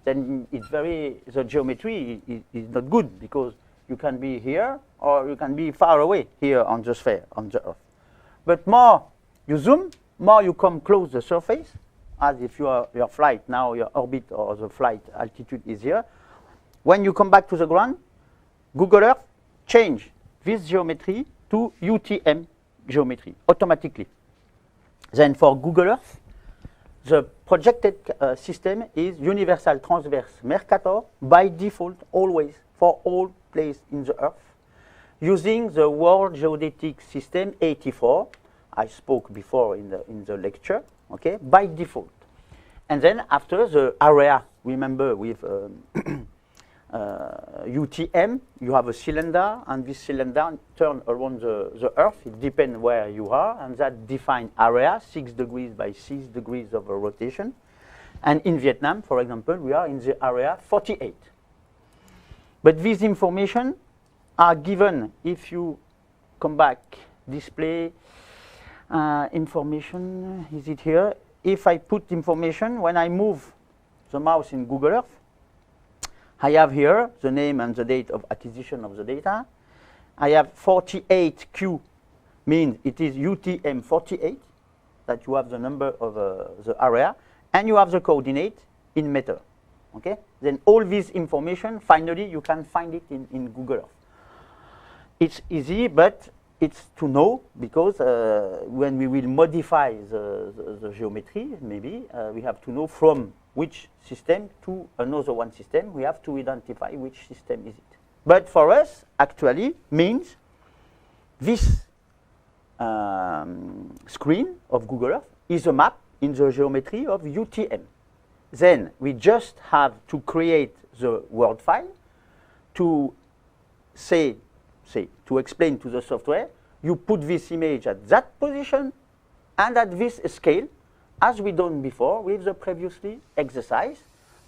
Then the geometry is not good, because you can be here or you can be far away here on the sphere, on the Earth. But more you zoom, more you come close the surface, as if your flight now, your orbit or the flight altitude is here. When you come back to the ground, Google Earth change this geometry to UTM geometry automatically. Then for Google Earth, the projected system is universal transverse Mercator by default, always, for all places in the Earth, using the World Geodetic System 84. I spoke before in the lecture, okay, by default. And then after the area, remember with UTM, you have a cylinder, and this cylinder turns around the Earth. It depends where you are, and that defines area, 6 degrees by 6 degrees of rotation. And in Vietnam, for example, we are in the area 48. But these information are given if you come back, display information, is it here? If I put information, when I move the mouse in Google Earth, I have here the name and the date of acquisition of the data. I have 48Q, means it is UTM 48, that you have the number of the area, and you have the coordinate in meter. Okay? Then all this information, finally, you can find it in Google Earth. It's easy, but it's to know, because when we will modify the geometry, maybe, we have to know from which system to another one system. We have to identify which system is it. But for us, actually, means this screen of Google Earth is a map in the geometry of UTM. Then we just have to create the Word file to to explain to the software, you put this image at that position and at this scale, as we done before with the previously exercise,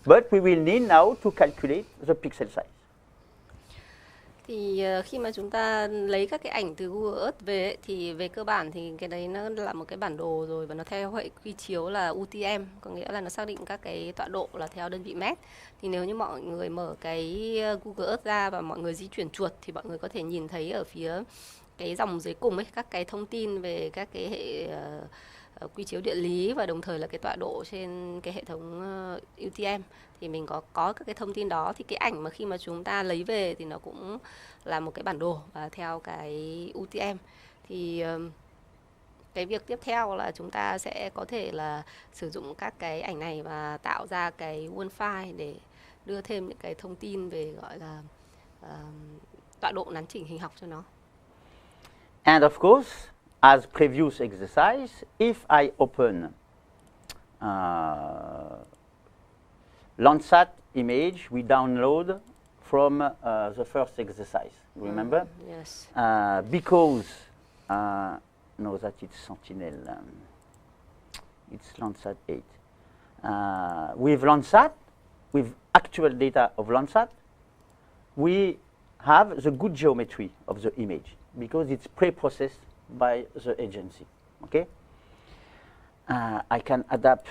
but we will need now to calculate the pixel size. Thì khi mà chúng ta lấy các cái ảnh từ Google Earth về ấy, thì về cơ bản thì cái đấy nó là một cái bản đồ rồi, và nó theo hệ quy chiếu là UTM, có nghĩa là nó xác định các cái tọa độ là theo đơn vị mét. Thì nếu như mọi người mở cái Google Earth ra và mọi người di chuyển chuột thì mọi người có thể nhìn thấy ở phía cái dòng dưới cùng ấy các cái thông tin về các cái hệ quy chiếu địa lý và đồng thời là cái tọa độ trên cái hệ thống UTM. Thì mình có các cái thông tin đó, thì cái ảnh mà khi mà chúng ta lấy về thì nó cũng là một cái bản đồ và theo cái UTM. Thì cái việc tiếp theo là chúng ta sẽ có thể là sử dụng các cái ảnh này và tạo ra cái word file để đưa thêm những cái thông tin về gọi là tọa độ nắn chỉnh hình học cho nó. And of course, as previous exercise, if I open Landsat image we download from the first exercise, remember? Yes. Because, no, that it's Sentinel, it's Landsat 8. With Landsat, with actual data of Landsat, we have the good geometry of the image, because it's pre-processed by the agency, okay? I can adapt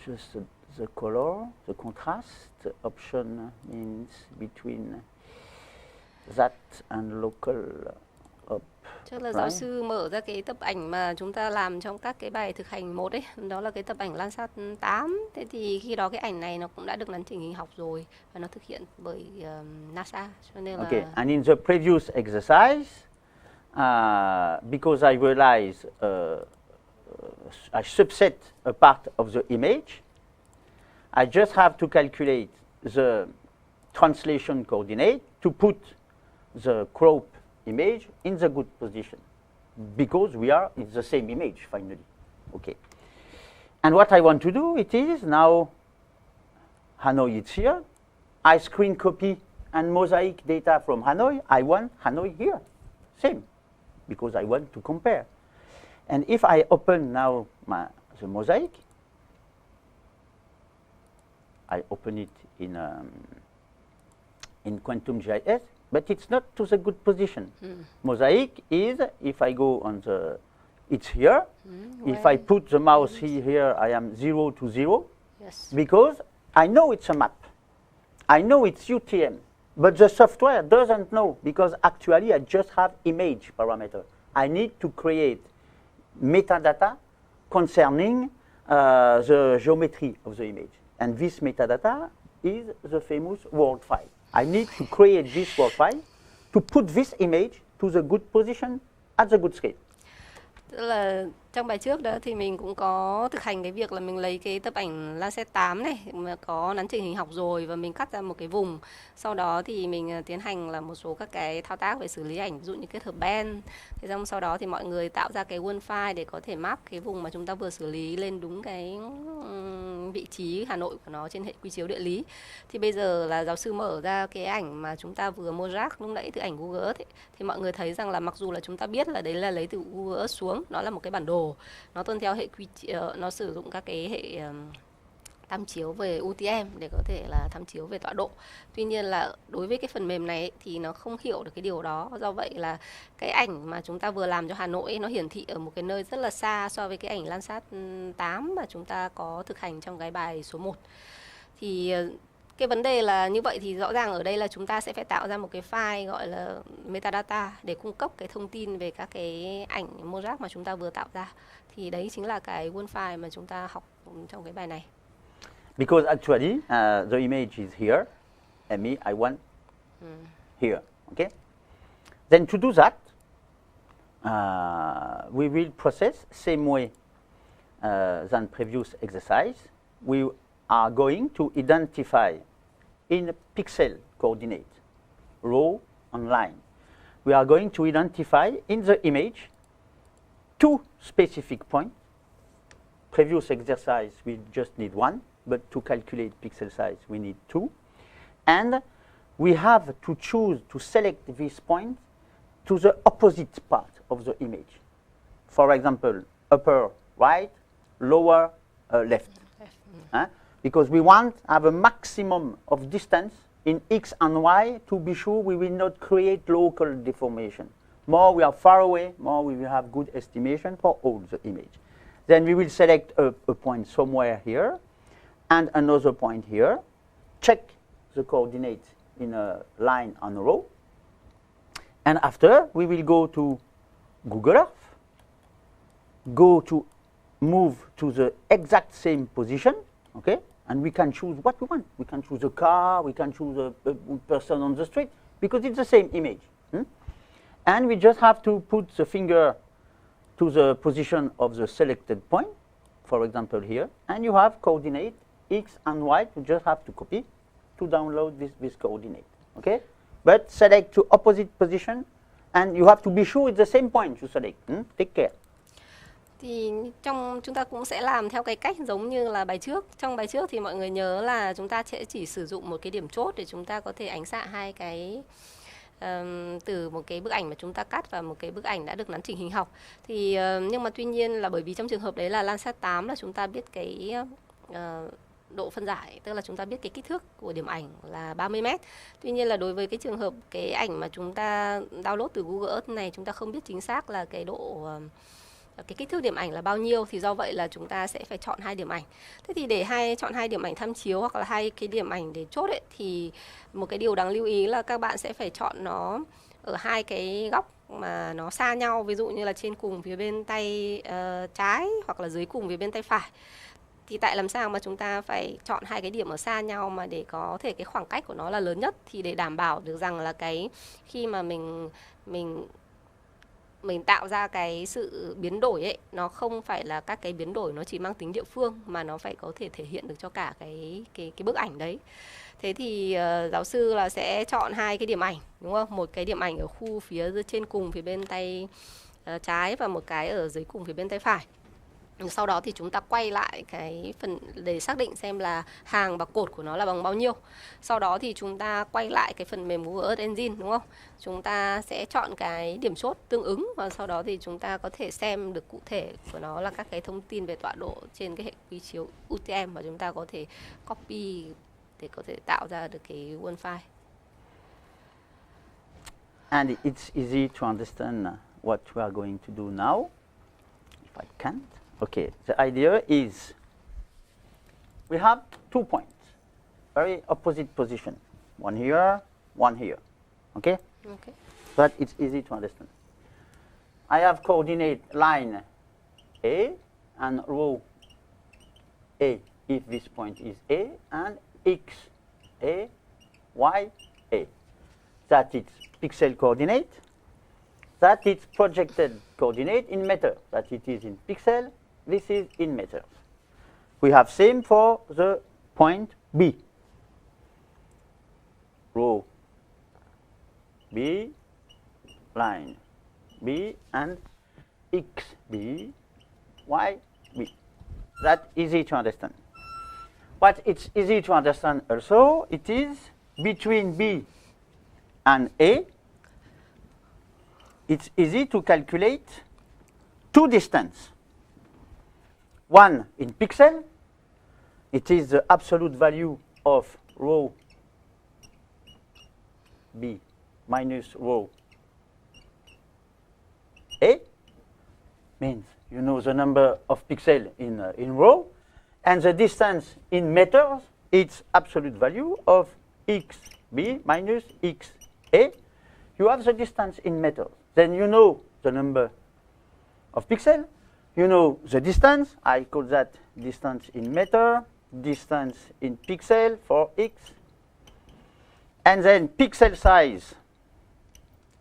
just the color, the contrast. The option means between that and local up. Chắc là giáo sư mở ra cái tập ảnh mà chúng ta làm trong các cái bài thực hành 1 ấy, đó là cái tập ảnh Landsat 8. Thế thì khi đó cái ảnh này nó cũng đã được nắn chỉnh hình học rồi và nó thực hiện bởi NASA, cho nên Okay, là and in the previous exercise, because I realized I subset a part of the image, I just have to calculate the translation coordinate to put the crop image in the good position, because it's the same image finally. Okay. And what I want to do, it is now Hanoi is here. I screen copy and mosaic data from Hanoi. I want Hanoi here. Same, because I want to compare. And if I open now the mosaic, I open it in Quantum GIS, but it's not to the good position. Mosaic is, if I go on it's here. If I put the mouse here, I am 0 to 0. yes. Because I know it's a map. I know it's UTM, but the software doesn't know, because actually I just have image parameter. I need to create metadata concerning the geometry of the image. And this metadata is the famous world file. I need to create this world file to put this image to the good position at the good scale. Tức là trong bài trước đó thì mình cũng có thực hành cái việc là mình lấy cái tập ảnh Landsat 8 này mà có nắn chỉnh hình học rồi và mình cắt ra một cái vùng. Sau đó thì mình tiến hành là một số các cái thao tác về xử lý ảnh, ví dụ như kết hợp band. Thế xong sau đó thì mọi người tạo ra cái word file để có thể map cái vùng mà chúng ta vừa xử lý lên đúng cái vị trí Hà Nội của nó trên hệ quy chiếu địa lý. Thì bây giờ là giáo sư mở ra cái ảnh mà chúng ta vừa mô rác lúc nãy từ ảnh Google Earth ấy, thì mọi người thấy rằng là mặc dù là chúng ta biết là đấy là lấy từ Google Earth xuống, nó là một cái bản đồ, nó tuân theo hệ nó sử dụng các cái hệ tham chiếu về UTM để có thể là tham chiếu về tọa độ. Tuy nhiên là đối với cái phần mềm này ấy, thì nó không hiểu được cái điều đó. Do vậy là cái ảnh mà chúng ta vừa làm cho Hà Nội ấy, nó hiển thị ở một cái nơi rất là xa so với cái ảnh Landsat 8 mà chúng ta có thực hành trong cái bài số 1. Thì cái vấn đề là như vậy thì rõ ràng ở đây là chúng ta sẽ phải tạo ra một cái file gọi là metadata để cung cấp cái thông tin về các cái ảnh mô-rác mà chúng ta vừa tạo ra. Thì đấy chính là cái word file mà chúng ta học trong cái bài này. Because actually the image is here, and me I want here. Okay. Then to do that, we will process same way than previous exercise. We are going to identify in pixel coordinate, row and line. We are going to identify in the image 2 specific points. Previous exercise we just need 1, but to calculate pixel size we need 2. And we have to choose to select this point to the opposite part of the image. For example, upper right, lower left. Because we want to have a maximum of distance in X and Y to be sure we will not create local deformation. More we are far away, more we will have good estimation for all the image. Then we will select a point somewhere here and another point here, check the coordinates in a line and a row, and after we will go to Google Earth, go to move to the exact same position, okay? And we can choose what we want. We can choose a car, we can choose a person on the street, because it's the same image. And we just have to put the finger to the position of the selected point, for example here, and you have coordinate X and Y. You just have to copy to download this coordinate, okay? But select to opposite position, and you have to be sure it's the same point you select. Take care. Thì chúng ta cũng sẽ làm theo cái cách giống như là bài trước. Trong bài trước thì mọi người nhớ là chúng ta sẽ chỉ sử dụng một cái điểm chốt để chúng ta có thể ánh xạ hai cái từ một cái bức ảnh mà chúng ta cắt và một cái bức ảnh đã được nắn chỉnh hình học. Thì nhưng mà tuy nhiên là bởi vì trong trường hợp đấy là Landsat 8 là chúng ta biết cái độ phân giải, tức là chúng ta biết cái kích thước của điểm ảnh là 30 m. Tuy nhiên là đối với cái trường hợp cái ảnh mà chúng ta download từ Google Earth này, chúng ta không biết chính xác là cái độ cái kích thước điểm ảnh là bao nhiêu, thì do vậy là chúng ta sẽ phải chọn 2 điểm ảnh. Thế thì để chọn 2 điểm ảnh tham chiếu hoặc là 2 cái điểm ảnh để chốt ấy, thì một cái điều đáng lưu ý là các bạn sẽ phải chọn nó ở hai cái góc mà nó xa nhau, ví dụ như là trên cùng phía bên tay trái hoặc là dưới cùng phía bên tay phải. Thì tại làm sao mà chúng ta phải chọn hai cái điểm ở xa nhau mà để có thể cái khoảng cách của nó là lớn nhất, thì để đảm bảo được rằng là cái khi mà mình tạo ra cái sự biến đổi ấy, nó không phải là các cái biến đổi nó chỉ mang tính địa phương, mà nó phải có thể thể hiện được cho cả cái bức ảnh đấy. Thế thì giáo sư là sẽ chọn hai cái điểm ảnh, đúng không? Một cái điểm ảnh ở khu phía trên cùng phía bên tay trái và một cái ở dưới cùng phía bên tay phải. Sau đó thì chúng ta quay lại cái phần để xác định xem là hàng và cột của nó là bằng bao nhiêu. Sau đó thì chúng ta quay lại cái phần mềm Google Earth Engine, đúng không? Chúng ta sẽ chọn cái điểm chốt tương ứng và sau đó thì chúng ta có thể xem được cụ thể của nó là các cái thông tin về tọa độ trên cái hệ quy chiếu UTM, và chúng ta có thể copy để có thể tạo ra được cái word file. And it's easy to understand what we are going to do now. If I can't. Okay, the idea is we have 2 points, very opposite position. One here, one here. Okay? Okay. But it's easy to understand. I have coordinate line A and row A if this point is A, and X A, Y A. That is pixel coordinate. That is projected coordinate in meter. That it is in pixel. This is in meters. We have same for the point B. Row B, line B, and X B, Y B. That's easy to understand. But it's easy to understand also, it is between B and A, it's easy to calculate two distance. One in pixel, it is the absolute value of row B minus row A, means you know the number of pixels in row, and the distance in meters, it's absolute value of xb minus xa. You have the distance in meters. Then you know the number of pixels. You know the distance. I call that distance in meter, distance in pixel for x. And then pixel size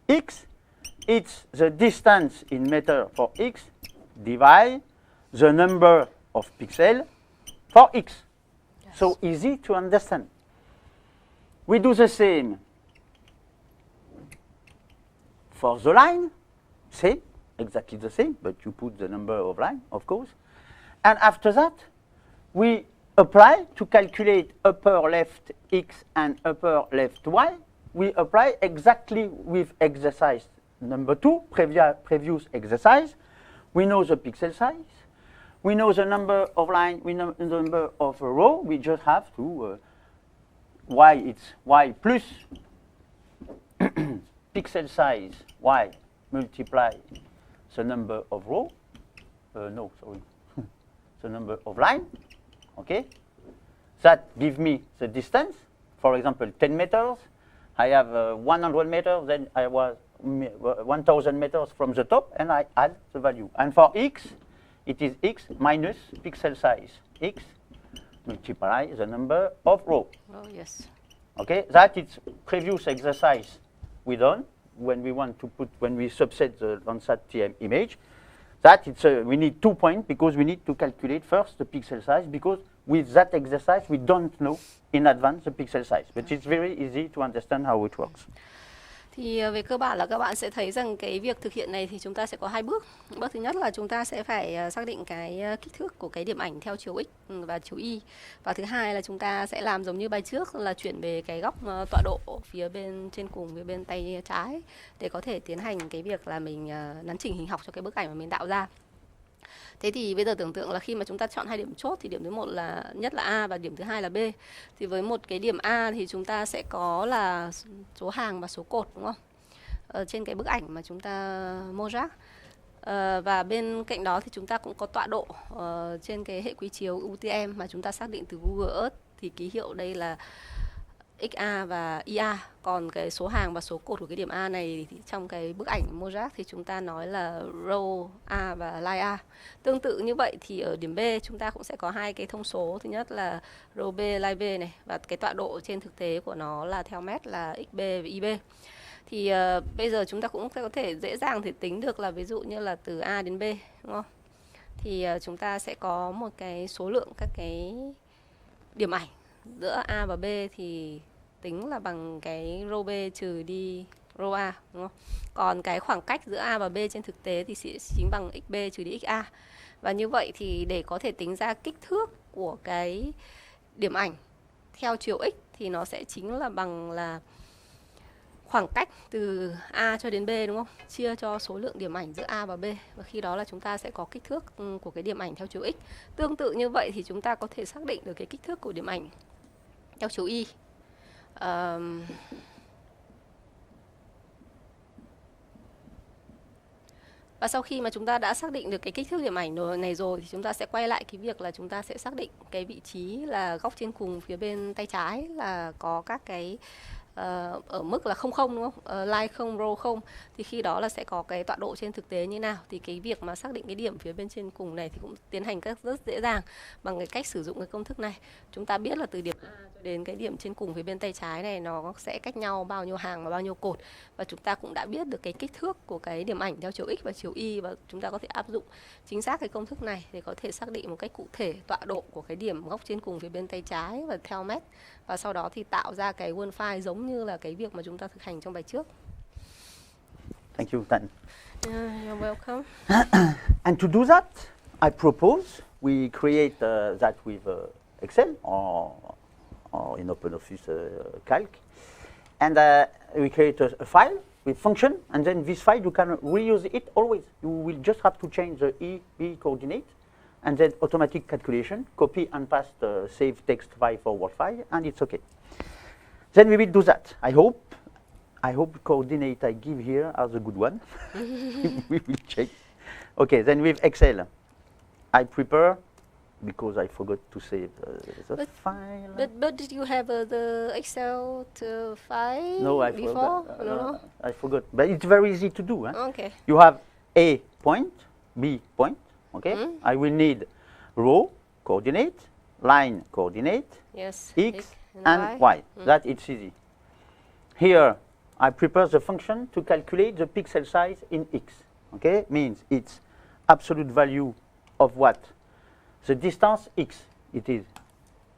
x, it's the distance in meter for x divide the number of pixels for x. Yes. So easy to understand. We do the same for the line, same, exactly the same, but you put the number of line, of course. And after that, we apply to calculate upper left x and upper left y. We apply exactly with exercise number 2, previous exercise. We know the pixel size. We know the number of line. We know the number of a row. We just have to y, it's y plus pixel size y multiply the number of row. No, sorry, the number of line. Okay, that gives me the distance. For example, 10 meters. I have 100 meters. Then I was 1,000 meters from the top, and I add the value. And for x, it is x minus pixel size x multiply the number of row. Oh yes. Okay, that is previous exercise we done when we want to put, when we subset the Landsat TM image. That it's we need 2 points because we need to calculate first the pixel size, because with that exercise we don't know in advance the pixel size, but it's very easy to understand how it works. Thì về cơ bản là các bạn sẽ thấy rằng cái việc thực hiện này thì chúng ta sẽ có hai bước. Bước thứ nhất là chúng ta sẽ phải xác định cái kích thước của cái điểm ảnh theo chiều x và chiều y. Và thứ hai là chúng ta sẽ làm giống như bài trước là chuyển về cái góc tọa độ phía bên trên cùng phía bên tay trái để có thể tiến hành cái việc là mình nắn chỉnh hình học cho cái bức ảnh mà mình tạo ra. Thế thì bây giờ tưởng tượng là khi mà chúng ta chọn hai điểm chốt thì điểm thứ một là nhất là A và điểm thứ hai là B. Thì với một cái điểm A thì chúng ta sẽ có là số hàng và số cột, đúng không? Trên cái bức ảnh mà chúng ta mô rác. Và bên cạnh đó thì chúng ta cũng có tọa độ trên cái hệ quy chiếu UTM mà chúng ta xác định từ Google Earth. Thì ký hiệu đây là XA và IA. Còn cái số hàng và số cột của cái điểm A này thì trong cái bức ảnh Mozart thì chúng ta nói là row A và line A. Tương tự như vậy thì ở điểm B chúng ta cũng sẽ có hai cái thông số. Thứ nhất là row B, line B này, và cái tọa độ trên thực tế của nó là theo mét là XB và IB. Thì bây giờ chúng ta cũng có thể dễ dàng thể tính được là ví dụ như là từ A đến B, đúng không? Thì chúng ta sẽ có một cái số lượng các cái điểm ảnh giữa A và B thì tính là bằng cái row B trừ đi row A, đúng không? Còn cái khoảng cách giữa A và B trên thực tế thì sẽ chính bằng XB trừ đi XA. Và như vậy thì để có thể tính ra kích thước của cái điểm ảnh theo chiều x thì nó sẽ chính là bằng là khoảng cách từ A cho đến B, đúng không? Chia cho số lượng điểm ảnh giữa A và B. Và khi đó là chúng ta sẽ có kích thước của cái điểm ảnh theo chiều x. Tương tự như vậy thì chúng ta có thể xác định được cái kích thước của điểm ảnh theo chiều y. Và sau khi mà chúng ta đã xác định được cái kích thước điểm ảnh này rồi thì chúng ta sẽ quay lại cái việc là chúng ta sẽ xác định cái vị trí là góc trên cùng phía bên tay trái là có các cái ở mức là 00, đúng không? Line 0, row 0. Thì khi đó là sẽ có cái tọa độ trên thực tế như nào. Thì cái việc mà xác định cái điểm phía bên trên cùng này thì cũng tiến hành rất dễ dàng bằng cái cách sử dụng cái công thức này. Chúng ta biết là từ điểm A cho đến cái điểm trên cùng phía bên tay trái này nó sẽ cách nhau bao nhiêu hàng và bao nhiêu cột. Và chúng ta cũng đã biết được cái kích thước của cái điểm ảnh theo chiều x và chiều y, và chúng ta có thể áp dụng chính xác cái công thức này để có thể xác định một cách cụ thể tọa độ của cái điểm góc trên cùng phía bên tay trái và theo mét. Và sau đó thì tạo ra cái word file giống như là cái việc mà chúng ta thực hành trong bài trước. Thank you, Tan. You're welcome. And to do that, I propose we create that with Excel or in OpenOffice Calc. And we create a file with function, and then this file you can reuse it always. You will just have to change the E, B coordinate, and then automatic calculation, copy and paste the save text file for Word file, and it's okay. Then we will do that. I hope the coordinate I give here are the good one. We will check. Okay, then with Excel, I prepare, because I forgot to save the file. But did you have the Excel file No, I before? forgot. No? I forgot. But it's very easy to do. Okay. You have A point, B point. Okay. I will need row coordinate, line coordinate, Yes. X and Y. That it's easy. Here, I prepare the function to calculate the pixel size in X. Okay, means it's absolute value of what? The distance X, it is.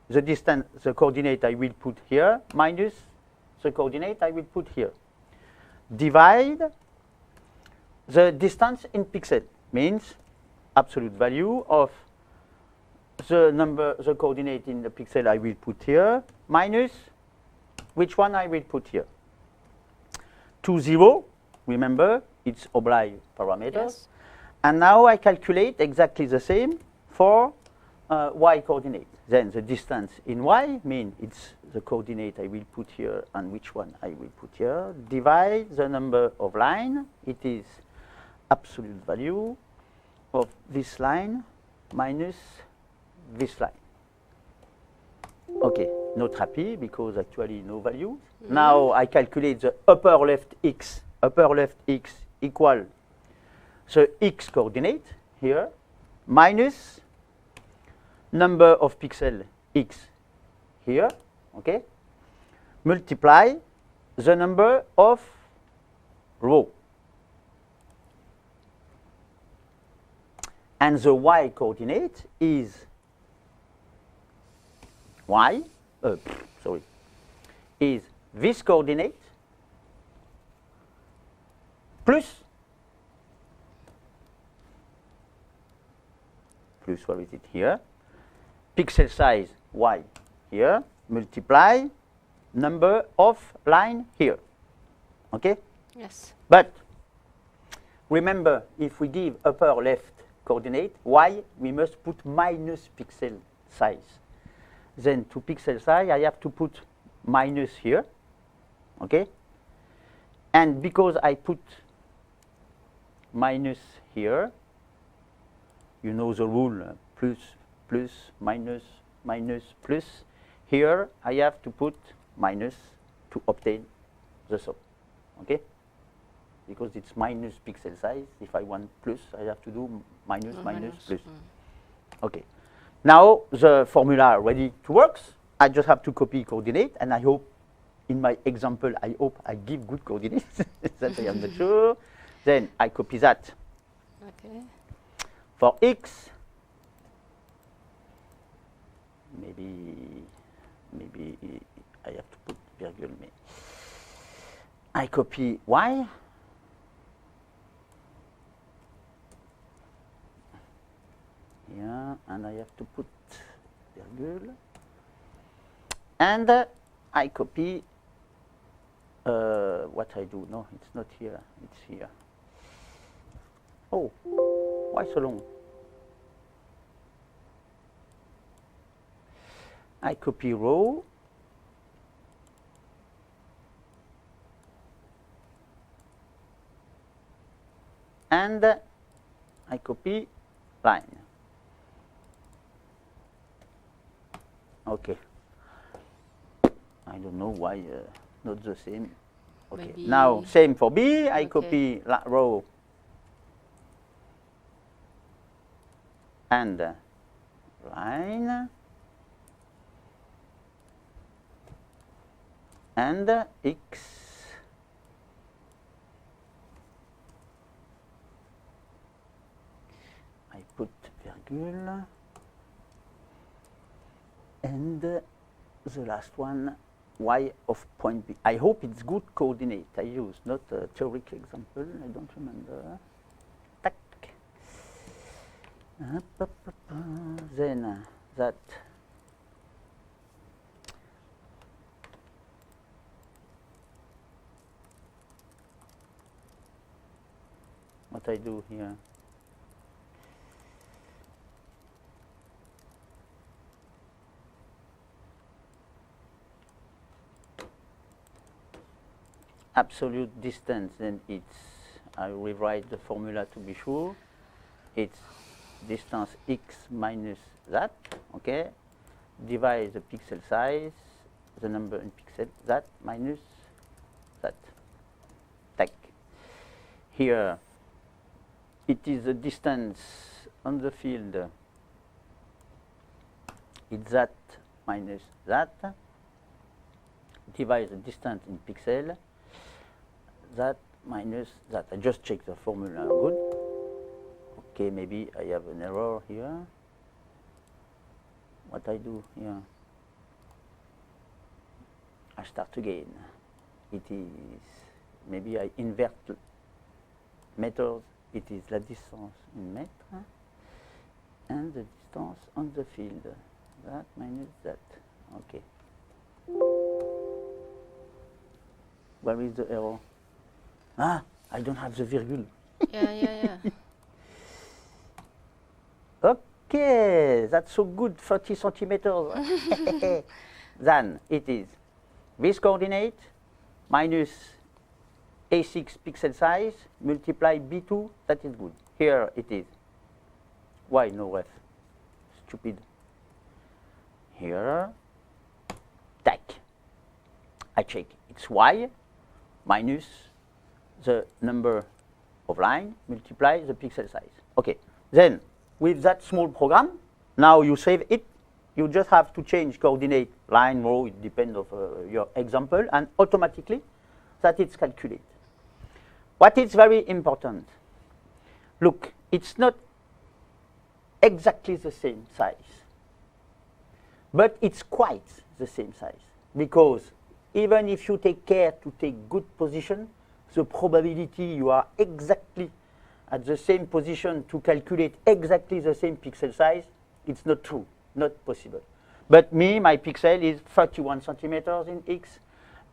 The distance, the coordinate I will put here, minus the coordinate I will put here. Divide the distance in pixel, means absolute value of the number, the coordinate in the pixel I will put here, minus which one I will put here. 2, 0, remember, it's oblige parameters. Yes. And now I calculate exactly the same for y coordinate. Then the distance in y means it's the coordinate I will put here and which one I will put here. Divide the number of line. It is absolute value of this line minus this line. Okay, not happy because actually no value. Now I calculate the upper left x equal the x coordinate here minus number of pixel x here, okay, multiply the number of row. And the y coordinate is is this coordinate plus where is it here? Pixel size y here, multiply number of line here. Okay? Yes. But remember, if we give upper left coordinate y, we must put minus pixel size. Then to pixel size, I have to put minus here. Okay? And because I put minus here, you know the rule, plus, plus, minus, minus, plus. Here I have to put minus to obtain the sum. Okay? Because it's minus pixel size. If I want plus, I have to do minus, minus, plus. Okay. Now the formula ready to work. I just have to copy coordinate, and I hope in my example, I hope I give good coordinates. That I am not sure. Then I copy that. Okay. For x, maybe I have to put virgule. I copy y. Yeah, and I have to put virgule. And I copy what I do. No, it's not here. It's here. Oh, why so long? I copy row. And I copy line. Okay. I don't know why not the same. Okay. Maybe Now same for B. I okay. copy row and line and x. I put virgule and the last one y of point B. I hope it's good coordinate I use, not a theoretical example. I don't remember. Tac. Then that what I do here. Absolute distance, then it's, I rewrite the formula to be sure. It's distance x minus that, okay? Divide the pixel size, the number in pixel, that minus that. Tac. Here, it is the distance on the field. It's that minus that. Divide the distance in pixel. That minus that. I just check the formula. Good. Okay, maybe I have an error here. What I do here? I start again. It is, maybe I invert meters. It is la distance in mètres and the distance on the field. That minus that. Okay. Where is the error? Ah, I don't have the virgule. Yeah. Okay, that's so good, 30 centimeters. Then it is this coordinate minus A6 pixel size multiply B2, that is good. Here it is. Why no ref? Stupid. Here, tac. I check. It's Y minus the number of line multiply the pixel size. Okay. Then with that small program, now you save it. You just have to change coordinate line, row, it depends on your example, and automatically that it's calculated. What is very important, look, it's not exactly the same size, but it's quite the same size, because even if you take care to take good position, the probability you are exactly at the same position to calculate exactly the same pixel size, it's not true, not possible. But me, my pixel is 31 centimeters in X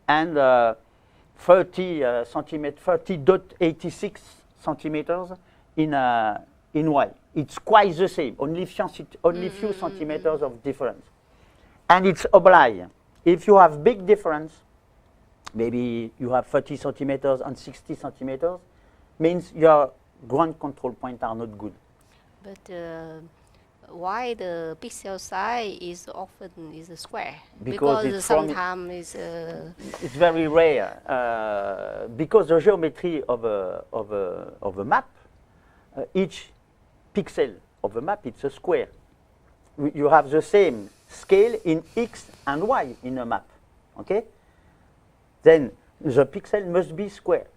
and 30.86 centimeters in Y. It's quite the same, only few centimeters of difference. And it's obliged. If you have big difference, maybe you have 30 centimeters and 60 centimeters, means your ground control points are not good. But why the pixel size is often is a square? Because it's sometimes it's it's very rare because the geometry of a map, each pixel of a map, it's a square. You have the same scale in x and y in a map, okay? Then the pixel must be square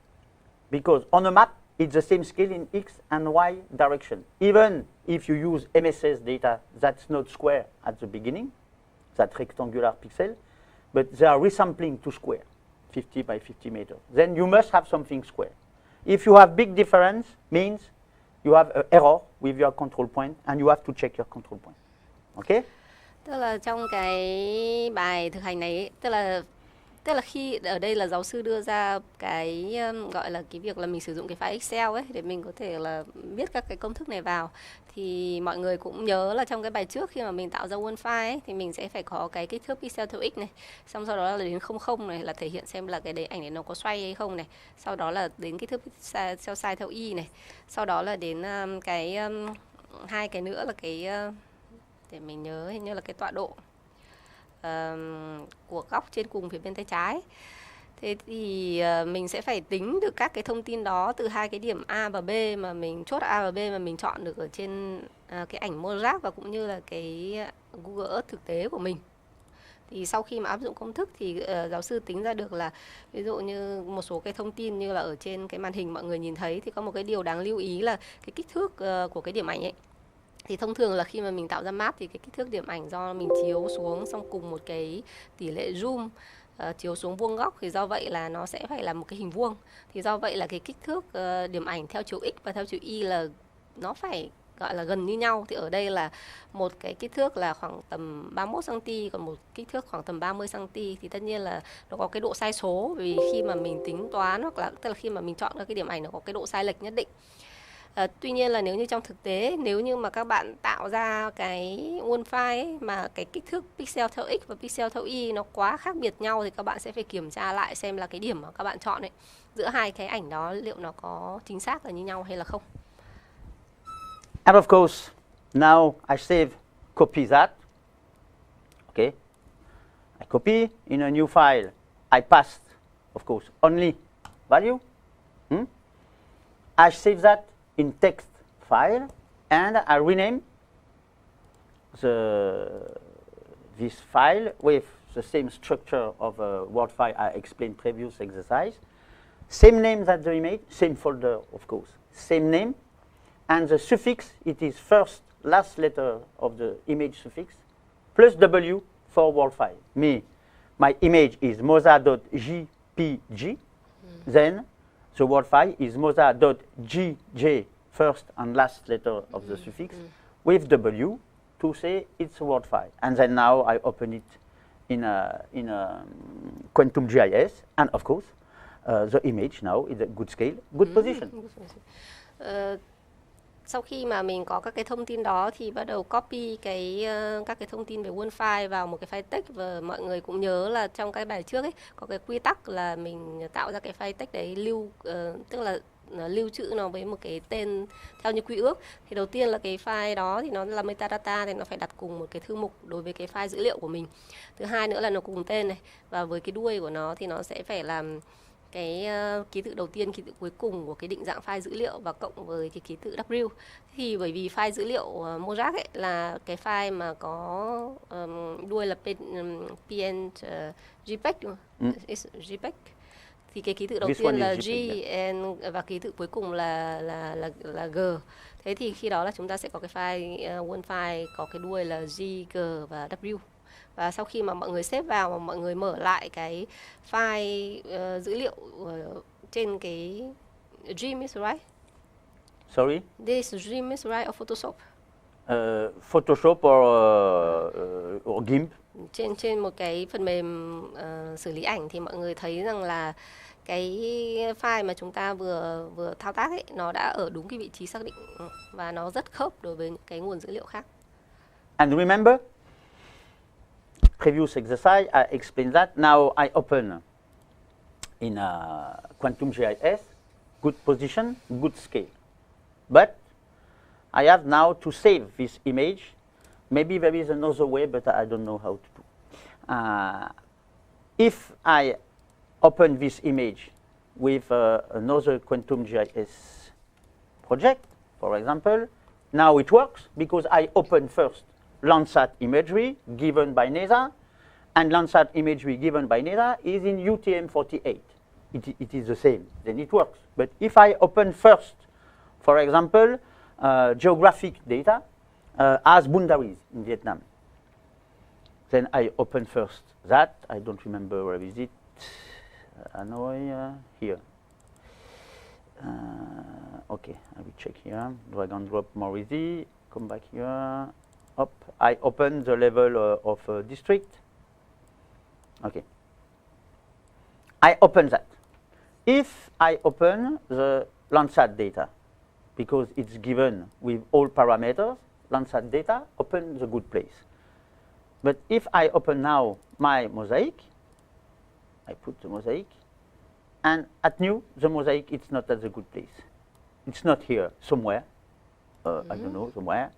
because on a map it's the same scale in x and y direction. Even if you use MSS data, that's not square at the beginning, that rectangular pixel, but they are resampling to square, 50 by 50 meters. Then you must have something square. If you have big difference, means you have an error with your control point and you have to check your control point. Okay? Tức là trong cái bài thực hành này ấy, tức là khi ở đây là giáo sư đưa ra cái gọi là cái việc là mình sử dụng cái file Excel ấy để mình có thể là viết các cái công thức này vào, thì mọi người cũng nhớ là trong cái bài trước khi mà mình tạo ra one file ấy, thì mình sẽ phải có cái kích thước pixel theo x này, xong sau đó là đến 00 này là thể hiện xem là cái ảnh này nó có xoay hay không này, sau đó là đến kích thước pixel size theo y này, sau đó là đến cái hai cái nữa là cái để mình nhớ hình như là cái tọa độ của góc trên cùng phía bên tay trái. Thế thì mình sẽ phải tính được các cái thông tin đó từ hai cái điểm A và B mà mình chốt A và B mà mình chọn được ở trên cái ảnh Mozart và cũng như là cái Google Earth thực tế của mình. Thì sau khi mà áp dụng công thức thì giáo sư tính ra được là ví dụ như một số cái thông tin như là ở trên cái màn hình mọi người nhìn thấy, thì có một cái điều đáng lưu ý là cái kích thước của cái điểm ảnh ấy. Thì thông thường là khi mà mình tạo ra map thì cái kích thước điểm ảnh do mình chiếu xuống xong cùng một cái tỷ lệ zoom chiếu xuống vuông góc, thì do vậy là nó sẽ phải là một cái hình vuông. Thì do vậy là cái kích thước điểm ảnh theo chiều x và theo chiều y là nó phải gọi là gần như nhau. Thì ở đây là một cái kích thước là khoảng tầm 31 cm, còn một kích thước khoảng tầm 30 cm. Thì tất nhiên là nó có cái độ sai số, vì khi mà mình tính toán hoặc là tức là khi mà mình chọn ra cái điểm ảnh nó có cái độ sai lệch nhất định. Tuy nhiên là nếu như trong thực tế, nếu như mà các bạn tạo ra cái one file ấy, mà cái kích thước pixel theo x và pixel theo y nó quá khác biệt nhau, thì các bạn sẽ phải kiểm tra lại xem là cái điểm mà các bạn chọn ấy, giữa hai cái ảnh đó liệu nó có chính xác là như nhau hay là không. And of course, now I save, copy that. Okay, I copy in a new file. I passed, of course, only value. I save that in text file, and I rename this file with the same structure of a Word file I explained previous exercise. Same name as the image, same folder, of course, same name, and the suffix, it is first last letter of the image suffix plus W for Word file. My image is moza.jpg, then the Word file is moza.gj, first and last letter of the suffix, with W to say it's a Word file. And then now I open it in a Quantum GIS, and of course, the image now is a good scale, good position. Sau khi mà mình có các cái thông tin đó thì bắt đầu copy các cái thông tin về one file vào một cái file text. Và mọi người cũng nhớ là trong cái bài trước ấy có cái quy tắc là mình tạo ra cái file text đấy tức là lưu trữ nó với một cái tên theo như quy ước. Thì đầu tiên là cái file đó thì nó là metadata, thì nó phải đặt cùng một cái thư mục đối với cái file dữ liệu của mình. Thứ hai nữa là nó cùng tên này, và với cái đuôi của nó thì nó sẽ phải làm cái ký tự đầu tiên, ký tự cuối cùng của cái định dạng file dữ liệu và cộng với cái ký tự W. Thì bởi vì file dữ liệu Mozart ấy là cái file mà có đuôi là PNG JPEG, JPEG. Thì cái ký tự đầu tiên là G và ký tự cuối cùng là G. Thế thì khi đó là chúng ta sẽ có cái file one file có cái đuôi là G, G và W. Và sau khi mà mọi người xếp vào và mọi người mở lại cái file dữ liệu trên cái Dream is right? Sorry? This Dream is right or Photoshop? Photoshop or GIMP. Trên một cái phần mềm xử lý ảnh thì mọi người thấy rằng là cái file mà chúng ta vừa thao tác ấy nó đã ở đúng cái vị trí xác định và nó rất khớp đối với những cái nguồn dữ liệu khác. And remember, previous exercise, I explained that. Now I open in Quantum GIS, good position, good scale. But I have now to save this image maybe there is another way, but I don't know how to do. If I open this image with another Quantum GIS project, for example, now it works because I open first Landsat imagery given by NASA, and Landsat imagery given by NASA is in UTM-48. It is the same, then it works. But if I open first, for example, geographic data as boundaries in Vietnam, then I open first that. I don't remember where is it. Hanoi, here. Okay, I will check here. Drag and drop more easy. Come back here. Up. I open the level of district. Okay. I open that. If I open the Landsat data, because it's given with all parameters, Landsat data, open the good place. But if I open now my mosaic, I put the mosaic, and at new, the mosaic, it's not at the good place. It's not here, somewhere. I don't know, somewhere.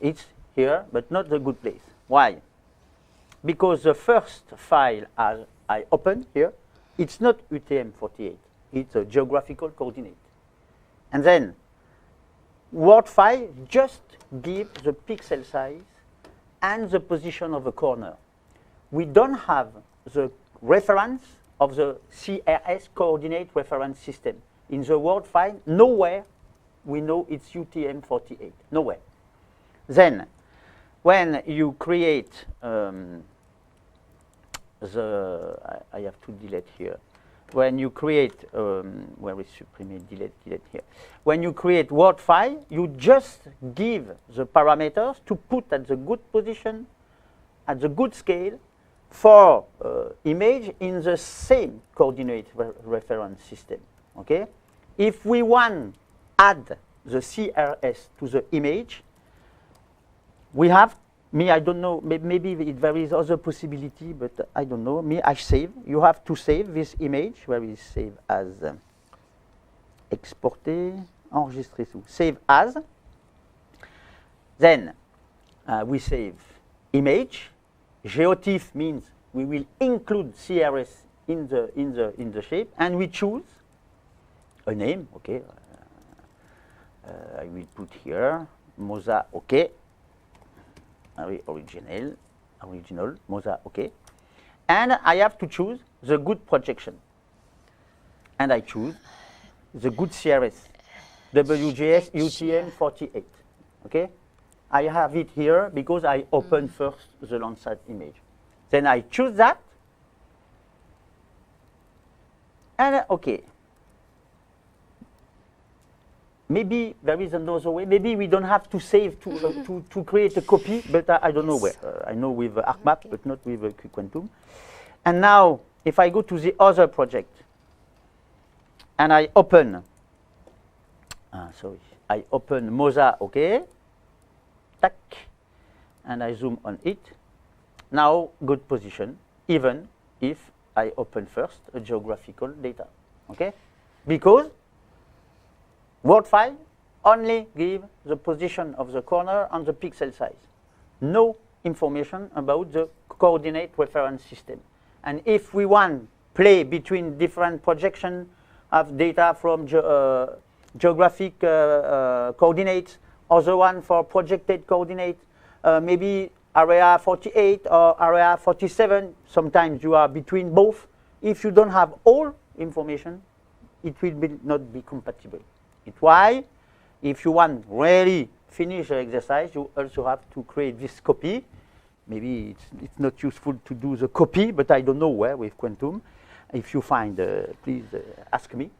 It's here, but not the good place. Why? Because the first file as I open here, it's not UTM-48. It's a geographical coordinate. And then, word file just gives the pixel size and the position of the corner. We don't have the reference of the CRS coordinate reference system. In the word file, nowhere we know it's UTM-48. Nowhere. Then, when you create I have to delete here. When you create, where is supprime, delete here. When you create word file, you just give the parameters to put at the good position, at the good scale, for image in the same coordinate reference system. Okay? If we want to add the CRS to the image, we have, I don't know, maybe there is other possibility, but I don't know. I save. You have to save this image, where is save as, exporter, enregistrer sous, save as. Then we save image. Geotiff means we will include CRS in the shape, and we choose a name. Okay, I will put here Moza. Okay. Original, Moza, okay. And I have to choose the good projection. And I choose the good CRS, WGS UTM-48, okay? I have it here because I open first the Landsat image. Then I choose that, and okay. Maybe there is another way. Maybe we don't have to save to create a copy, but I don't know where. I know with ArcMap, okay, but not with QQuantum. And now, if I go to the other project, and I open, I open Moza, okay, tack, and I zoom on it. Now, good position, even if I open first a geographical data, okay? Because word file only give the position of the corner and the pixel size. No information about the coordinate reference system. And if we want play between different projection of data from geographic coordinates, other one for projected coordinate, maybe area 48 or area 47, sometimes you are between both. If you don't have all information, it will not be compatible. It's why, if you want really finish the exercise, you also have to create this copy. Maybe it's not useful to do the copy, but I don't know where with Quantum. If you find, please ask me.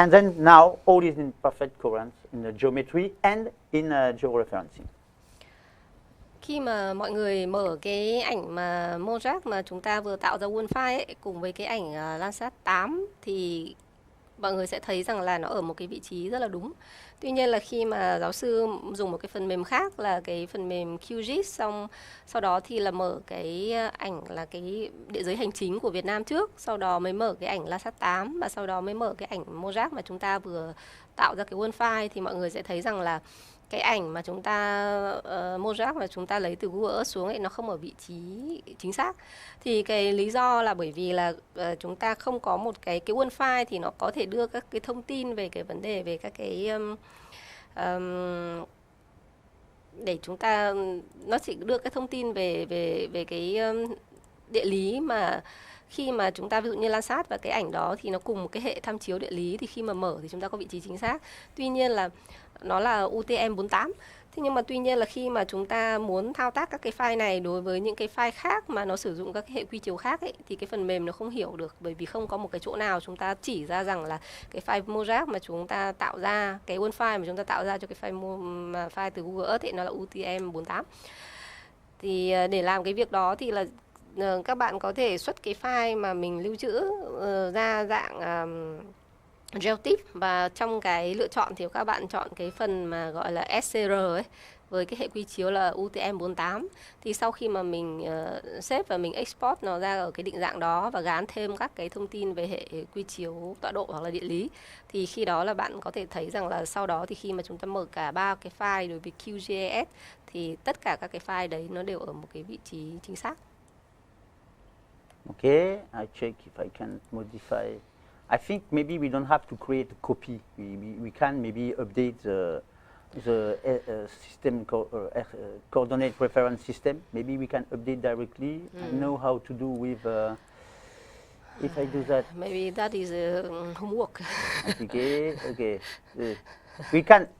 And then now, all is in perfect coherence in the geometry and in georeferencing. Khi mà mọi người mở cái ảnh mà Mojang mà chúng ta vừa tạo ra one file ấy, cùng với cái ảnh Landsat 8 thì mọi người sẽ thấy rằng là nó ở một cái vị trí rất là đúng. Tuy nhiên là khi mà giáo sư dùng một cái phần mềm khác là cái phần mềm QGIS, xong sau đó thì là mở cái ảnh là cái địa giới hành chính của Việt Nam trước, sau đó mới mở cái ảnh Landsat 8 và sau đó mới mở cái ảnh Mojang mà chúng ta vừa tạo ra cái one file, thì mọi người sẽ thấy rằng là cái ảnh mà chúng ta mojap mà chúng ta lấy từ Google Earth xuống ấy, nó không ở vị trí chính xác. Thì cái lý do là bởi vì là chúng ta không có một cái one file thì nó có thể đưa các cái thông tin về cái vấn đề về các cái để chúng ta, nó chỉ đưa cái thông tin về cái địa lý mà khi mà chúng ta ví dụ như Landsat và cái ảnh đó thì nó cùng một cái hệ tham chiếu địa lý, thì khi mà mở thì chúng ta có vị trí chính xác. Tuy nhiên là nó là UTM 48. Thế nhưng mà tuy nhiên là khi mà chúng ta muốn thao tác các cái file này đối với những cái file khác mà nó sử dụng các cái hệ quy chiếu khác ấy, thì cái phần mềm nó không hiểu được, bởi vì không có một cái chỗ nào chúng ta chỉ ra rằng là cái file mojap mà chúng ta tạo ra, cái one file mà chúng ta tạo ra cho cái file từ Google Earth ấy, nó là UTM 48. Thì để làm cái việc đó thì là các bạn có thể xuất cái file mà mình lưu trữ ra dạng GeoTip, và trong cái lựa chọn thì các bạn chọn cái phần mà gọi là SCR ấy, với cái hệ quy chiếu là UTM 48. Thì sau khi mà mình save và mình export nó ra ở cái định dạng đó và gán thêm các cái thông tin về hệ quy chiếu tọa độ hoặc là địa lý, thì khi đó là bạn có thể thấy rằng là sau đó thì khi mà chúng ta mở cả ba cái file đối với QGIS thì tất cả các cái file đấy nó đều ở một cái vị trí chính xác. Okay, I check if I can modify. I think maybe we don't have to create a copy. We can maybe update the system coordinate reference system. Maybe we can update directly. I know how to do with. If I do that, Maybe that is homework. okay.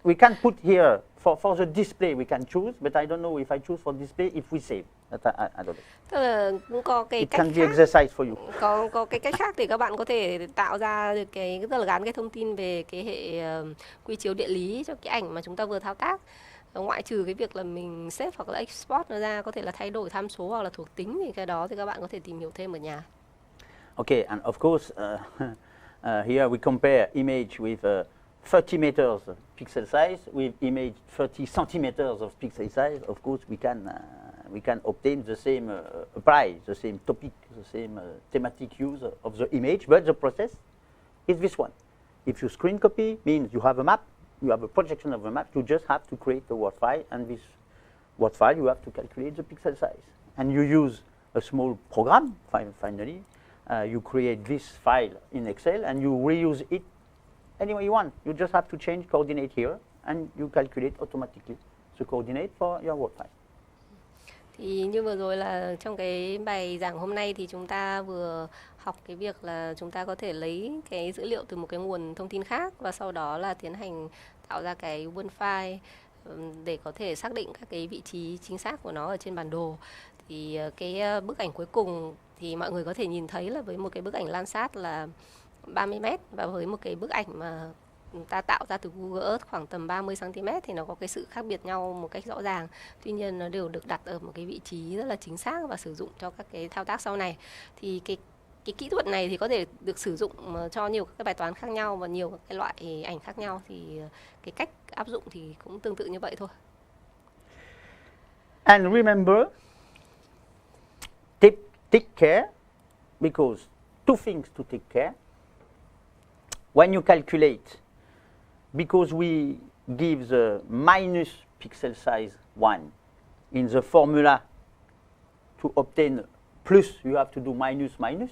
We can put here for the display. We can choose, but I don't know if I choose for display if we save. That I don't know. Tức là cũng có cái It cách can be khác. exercise for you. Có cái cách khác để các bạn có thể tạo ra được cái, tức là gắn cái thông tin về cái hệ quy chiếu địa lý cho cái ảnh mà chúng ta vừa thao tác. Ngoại trừ cái việc là mình save hoặc là export nó ra, có thể là thay đổi tham số hoặc là thuộc tính, thì cái đó thì các bạn có thể tìm hiểu thêm ở nhà. Okay, and of course, here we compare image with 30 meters pixel size with image 30 centimeters of pixel size. Of course, we can obtain the same price, the same topic, the same thematic use of the image, but the process is this one. If you screen copy, means you have a map, you have a projection of a map, you just have to create a Word file, and this Word file you have to calculate the pixel size. And you use a small program, finally. You create this file in Excel and you reuse it any way you want. You just have to change coordinate here and you calculate automatically the coordinate for your Word file. Thì như vừa rồi là trong cái bài giảng hôm nay thì chúng ta vừa học cái việc là chúng ta có thể lấy cái dữ liệu từ một cái nguồn thông tin khác và sau đó là tiến hành tạo ra cái one file để có thể xác định các cái vị trí chính xác của nó ở trên bản đồ. Thì cái bức ảnh cuối cùng thì mọi người có thể nhìn thấy là với một cái bức ảnh Landsat là 30 m và với một cái bức ảnh mà ta tạo ra từ Google Earth khoảng tầm 30 cm thì nó có cái sự khác biệt nhau một cách rõ ràng. Tuy nhiên nó đều được đặt ở một cái vị trí rất là chính xác và sử dụng cho các cái thao tác sau này. Thì cái kỹ thuật này thì có thể được sử dụng cho nhiều các bài toán khác nhau và nhiều các cái loại ảnh khác nhau, thì cái cách áp dụng thì cũng tương tự như vậy thôi. And remember, take care, because two things to take care. When you calculate, because we give the minus pixel size 1 in the formula to obtain plus, you have to do minus.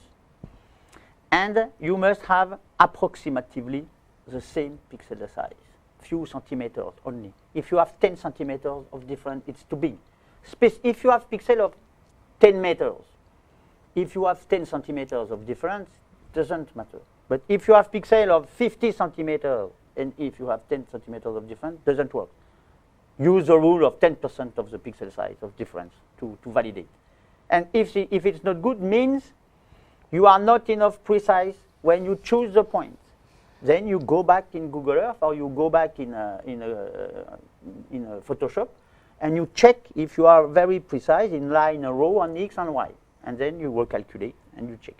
And you must have approximately the same pixel size, few centimeters only. If you have 10 centimeters of difference, it's too big. If you have pixel of 10 meters, if you have 10 centimeters of difference, doesn't matter. But if you have pixel of 50 centimeters, and if you have 10 centimeters of difference, doesn't work. Use the rule of 10% of the pixel size of difference to validate. And if it's not good, means you are not enough precise when you choose the point. Then you go back in Google Earth or you go back in Photoshop, and you check if you are very precise in line, a row, on X and Y. And then you will calculate and you check.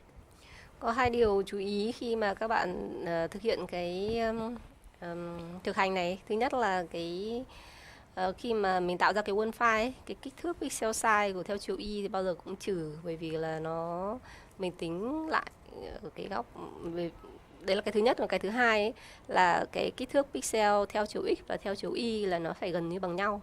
Có hai điều chú ý khi mà các bạn thực hiện cái thực hành này. Thứ nhất là cái khi mà mình tạo ra cái one file ấy, cái kích thước pixel size của theo chiều y thì bao giờ cũng trừ, bởi vì là mình tính lại ở cái góc đấy là cái thứ nhất. Và cái thứ hai ấy, là cái kích thước pixel theo chiều x và theo chiều y là nó phải gần như bằng nhau.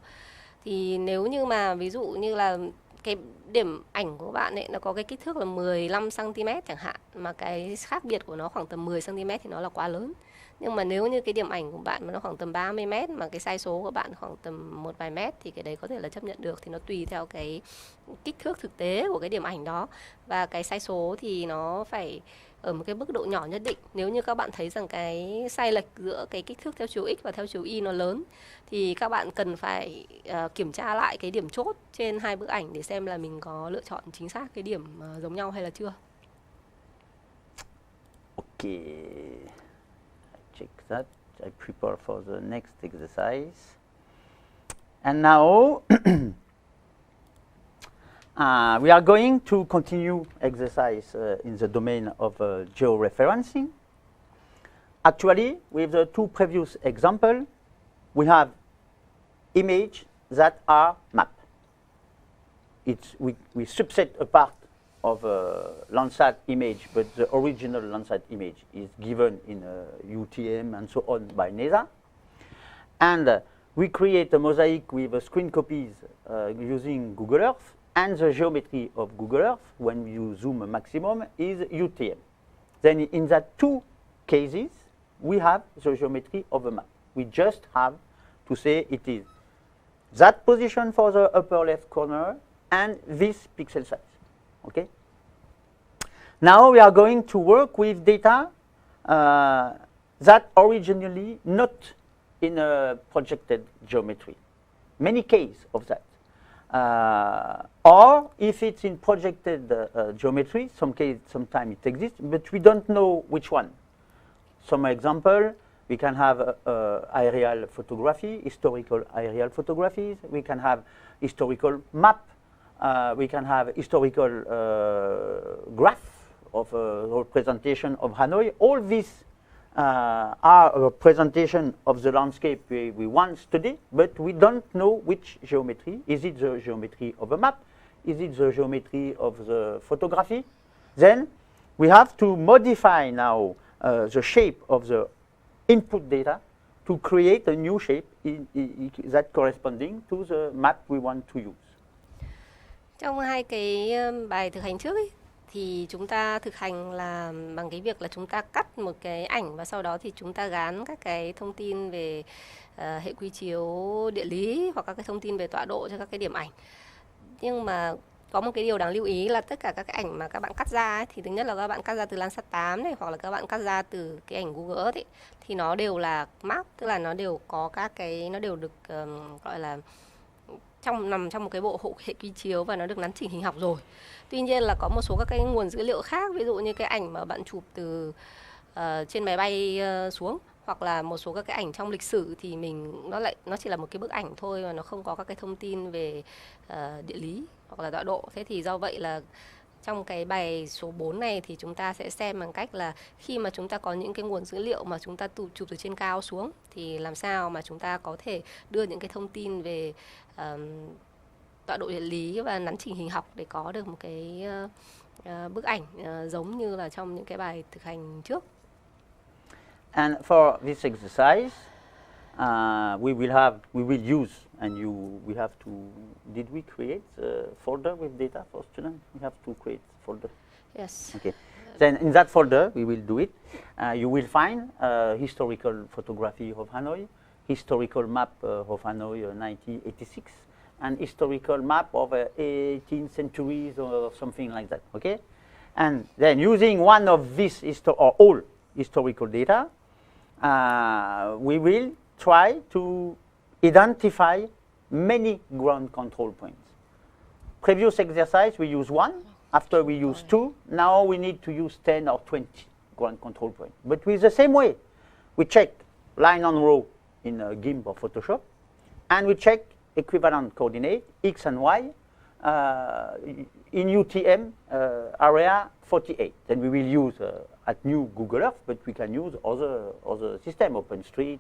Thì nếu như mà ví dụ như là cái điểm ảnh của bạn ấy nó có cái kích thước là 15 cm chẳng hạn, mà cái khác biệt của nó khoảng tầm 10 cm thì nó là quá lớn. Nhưng mà nếu như cái điểm ảnh của bạn mà nó khoảng tầm 30 m mà cái size số của bạn khoảng tầm một vài mét thì cái đấy có thể là chấp nhận được. Thì nó tùy theo cái kích thước thực tế của cái điểm ảnh đó, và cái size số thì nó phải ở một cái mức độ nhỏ nhất định. Nếu như các bạn thấy rằng cái sai lệch giữa cái kích thước theo chiều x và theo chiều y nó lớn thì các bạn cần phải kiểm tra lại cái điểm chốt trên hai bức ảnh để xem là mình có lựa chọn chính xác cái điểm giống nhau hay là chưa. Okay, I check that. I prepare for the next exercise. And now we are going to continue exercise in the domain of georeferencing. Actually, with the two previous examples, we have images that are mapped. We subset a part of a Landsat image, but the original Landsat image is given in UTM and so on by NASA. And we create a mosaic with screen copies using Google Earth, and the geometry of Google Earth, when you zoom a maximum, is UTM. Then in that two cases, we have the geometry of a map. We just have to say it is that position for the upper left corner and this pixel size. Okay? Now we are going to work with data that originally not in a projected geometry. Many cases of that. Or if it's in projected geometry, sometimes it exists, but we don't know which one. Some example, we can have aerial photography, historical aerial photographies. We can have historical map. We can have historical graph of representation of Hanoi. All these are a presentation of the landscape we want to study, but we don't know which geometry. Is it the geometry of a map? Is it the geometry of the photography? Then we have to modify now the shape of the input data to create a new shape that corresponding to the map we want to use. Trong hai cái bài thực hành trước ấy, thì chúng ta thực hành là bằng cái việc là chúng ta cắt một cái ảnh và sau đó thì chúng ta gán các cái thông tin về hệ quy chiếu địa lý hoặc các cái thông tin về tọa độ cho các cái điểm ảnh. Nhưng mà có một cái điều đáng lưu ý là tất cả các cái ảnh mà các bạn cắt ra ấy, thì thứ nhất là các bạn cắt ra từ Landsat 8 này, hoặc là các bạn cắt ra từ cái ảnh Google Earth ấy, thì nó đều là map, tức là nó đều có các cái, nó đều được gọi là nằm trong một cái bộ hệ quy chiếu và nó được nắn chỉnh hình học rồi. Tuy nhiên là có một số các cái nguồn dữ liệu khác, ví dụ như cái ảnh mà bạn chụp từ trên máy bay xuống, hoặc là một số các cái ảnh trong lịch sử thì nó chỉ là một cái bức ảnh thôi và nó không có các cái thông tin về địa lý hoặc là tọa độ. Thế thì do vậy là trong cái bài số 4 này thì chúng ta sẽ xem bằng cách là khi mà chúng ta có những cái nguồn dữ liệu mà chúng ta chụp từ trên cao xuống thì làm sao mà chúng ta có thể đưa những cái thông tin về tọa độ địa lý và nắn chỉnh hình học để có được một cái bức ảnh giống như là trong những cái bài thực hành trước. And for this exercise, we will use, and we have to. Did we create a folder with data for students? We have to create a folder. Yes. Okay. Then in that folder, we will do it. You will find historical photography of Hanoi, historical map of Hanoi 1986, and historical map of 18th centuries or something like that. Okay. And then using one of these or all historical data, we will try to identify many ground control points. Previous exercise, we use one. After we use 2, now we need to use 10 or 20 ground control points. But with the same way, we check line on row in GIMP or Photoshop, and we check equivalent coordinate, X and Y, in UTM area 48. Then we will use at new Google Earth, but we can use other system, OpenStreet,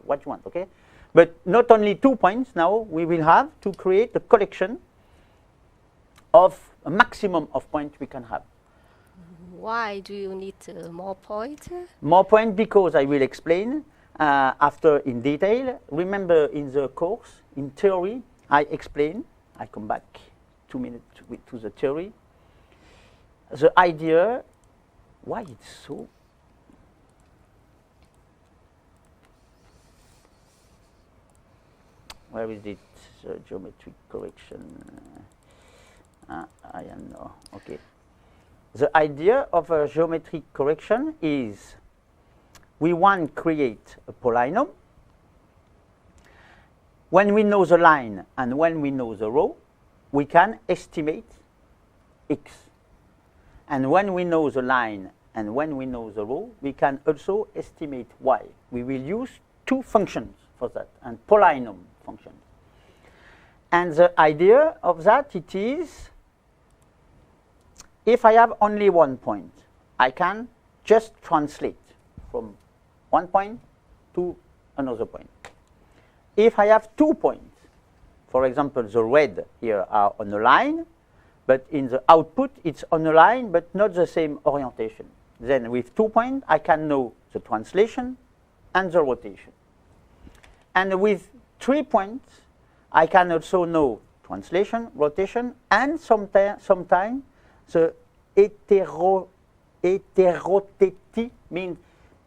what you want, okay? But not only 2 points now, we will have to create a collection of a maximum of points we can have. why do you need more points? More point because I will explain after in detail. Remember in the course, in theory, I explain. I come back 2 minutes to the theory. The idea, why it's so. Where is it? The geometric correction. I am no. Okay. The idea of a geometric correction is we want to create a polynomial. When we know the line and when we know the row, we can estimate x. And when we know the line and when we know the row, we can also estimate y. We will use two functions for that, and polynomial functions. And the idea of that, it is, if I have only 1 point, I can just translate from 1 point to another point. If I have 2 points, for example, the red here are on a line, but in the output it's on a line, but not the same orientation. Then with 2 points, I can know the translation and the rotation. And with 3 points, I can also know translation, rotation, and sometimes the heteroteity means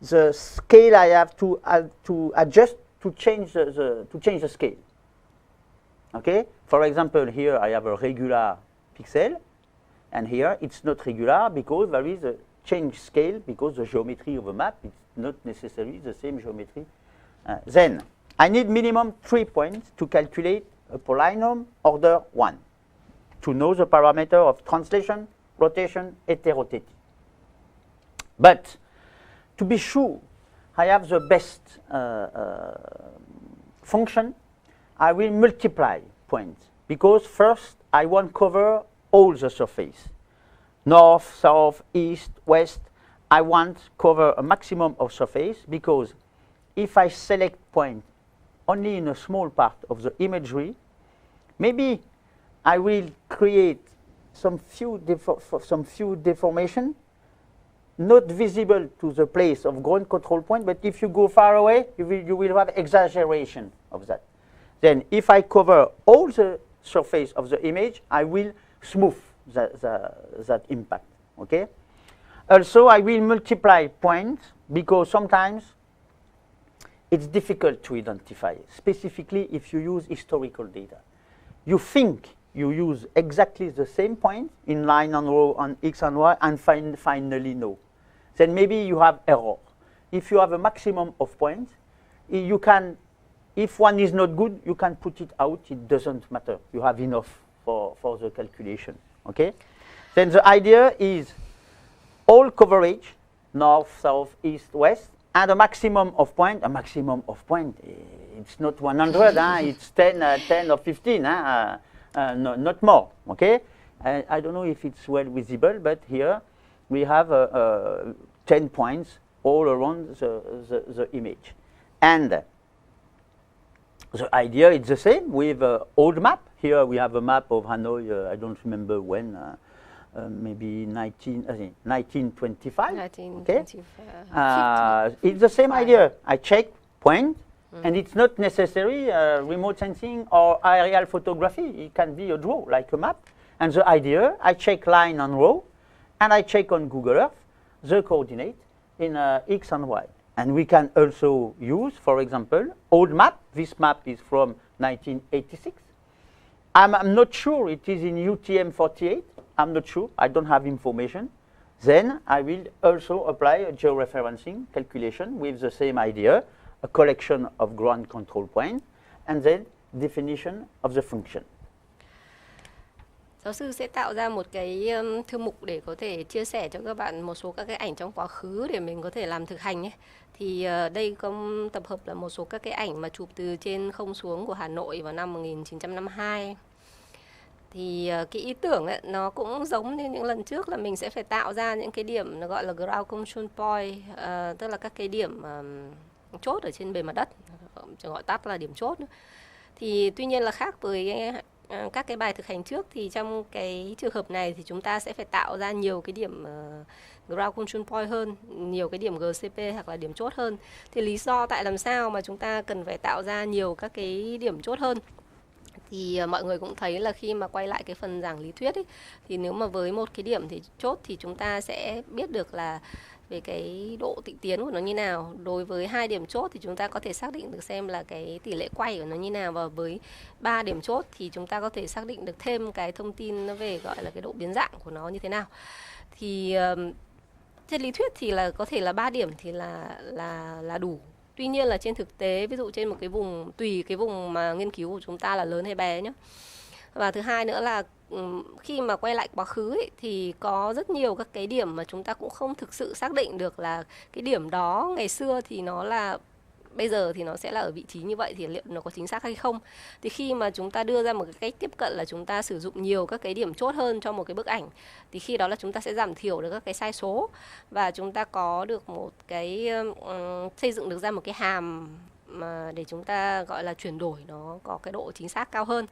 the scale I have to adjust to change the scale. Okay. For example, here I have a regular pixel, and here it's not regular because there is a change scale because the geometry of a map is not necessarily the same geometry. Then I need minimum 3 points to calculate a polynomial order 1 to know the parameter of translation, rotation, heteroteity. But to be sure I have the best function, I will multiply points because first I want to cover all the surface. North, south, east, west. I want to cover a maximum of surface because if I select point only in a small part of the imagery, maybe I will create some few deformation not visible to the place of ground control point, but if you go far away, you will have exaggeration of that. Then if I cover all the surface of the image, I will smooth that impact. Okay. Also, I will multiply points because sometimes it's difficult to identify, specifically if you use historical data. You think you use exactly the same point in line and row on X and Y and finally no. Then maybe you have error. If you have a maximum of points, you can, if one is not good, you can put it out. It doesn't matter. You have enough for the calculation. Okay? Then the idea is all coverage, north, south, east, west, and a maximum of point. A maximum of point, it's not 100, it's 10 or 15, no, not more. Okay? I don't know if it's well visible, but here we have 10 points all around the image. And the idea is the same with old map. Here we have a map of Hanoi, I don't remember when, maybe 1925. 1925. It's the same idea. I check point, and it's not necessary remote sensing or aerial photography. It can be a draw, like a map. And the idea, I check line and row, and I check on Google Earth the coordinate in X and Y. And we can also use, for example, old map. This map is from 1986. I'm not sure it is in UTM 48. I'm not sure. I don't have information. Then I will also apply a georeferencing calculation with the same idea, a collection of ground control points, and then definition of the function. Giáo sư sẽ tạo ra một cái thư mục để có thể chia sẻ cho các bạn một số các cái ảnh trong quá khứ để mình có thể làm thực hành ấy. Thì đây có tập hợp là một số các cái ảnh mà chụp từ trên không xuống của Hà Nội vào năm 1952. Thì cái ý tưởng ấy, nó cũng giống như những lần trước là mình sẽ phải tạo ra những cái điểm nó gọi là ground control point, tức là các cái điểm chốt ở trên bề mặt đất, gọi tắt là điểm chốt. Thì tuy nhiên là khác với các cái bài thực hành trước thì trong cái trường hợp này thì chúng ta sẽ phải tạo ra nhiều cái điểm ground control point hơn, nhiều cái điểm GCP hoặc là điểm chốt hơn. Thì lý do tại làm sao mà chúng ta cần phải tạo ra nhiều các cái điểm chốt hơn thì mọi người cũng thấy là khi mà quay lại cái phần giảng lý thuyết ấy, thì nếu mà với một cái điểm thì chốt thì chúng ta sẽ biết được là về cái độ tịnh tiến của nó như nào. Đối với 2 điểm chốt thì chúng ta có thể xác định được xem là cái tỷ lệ quay của nó như nào, và với 3 điểm chốt thì chúng ta có thể xác định được thêm cái thông tin nó về gọi là cái độ biến dạng của nó như thế nào. Thì trên lý thuyết thì là có thể là 3 điểm thì là đủ. Tuy nhiên là trên thực tế, ví dụ trên một cái vùng, tùy cái vùng mà nghiên cứu của chúng ta là lớn hay bé nhé. Và thứ hai nữa là khi mà quay lại quá khứ ấy, thì có rất nhiều các cái điểm mà chúng ta cũng không thực sự xác định được là cái điểm đó ngày xưa thì nó là, bây giờ thì nó sẽ là ở vị trí như vậy, thì liệu nó có chính xác hay không. Thì khi mà chúng ta đưa ra một cái cách tiếp cận là chúng ta sử dụng nhiều các cái điểm chốt hơn cho một cái bức ảnh, thì khi đó là chúng ta sẽ giảm thiểu được các cái sai số, và chúng ta có được một cái xây dựng được ra một cái hàm mà để chúng ta gọi là chuyển đổi nó có cái độ chính xác cao hơn.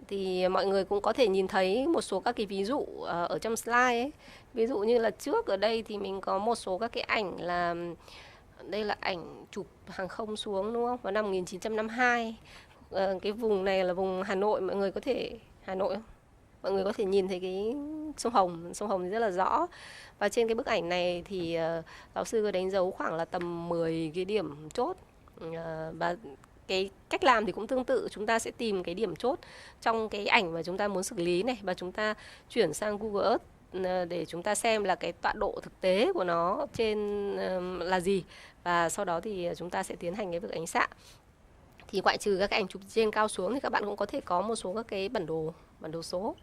Thì mọi người cũng có thể nhìn thấy một số các cái ví dụ ở trong slide ấy. Ví dụ như là trước ở đây thì mình có một số các cái ảnh là, đây là ảnh chụp hàng không xuống đúng không? Vào năm 1952. Cái vùng này là vùng Hà Nội, mọi người có thể, Hà Nội không? Mọi người có thể nhìn thấy cái sông Hồng thì rất là rõ. Và trên cái bức ảnh này thì giáo sư có đánh dấu khoảng là tầm 10 cái điểm chốt. Và cái cách làm thì cũng tương tự, chúng ta sẽ tìm cái điểm chốt trong cái ảnh mà chúng ta muốn xử lý này, và chúng ta chuyển sang Google Earth để chúng ta xem là cái tọa độ thực tế của nó trên là gì, và sau đó thì chúng ta sẽ tiến hành cái việc ánh xạ. Thì ngoại trừ các cái ảnh chụp trên cao xuống thì các bạn cũng có thể có một số các cái bản đồ số.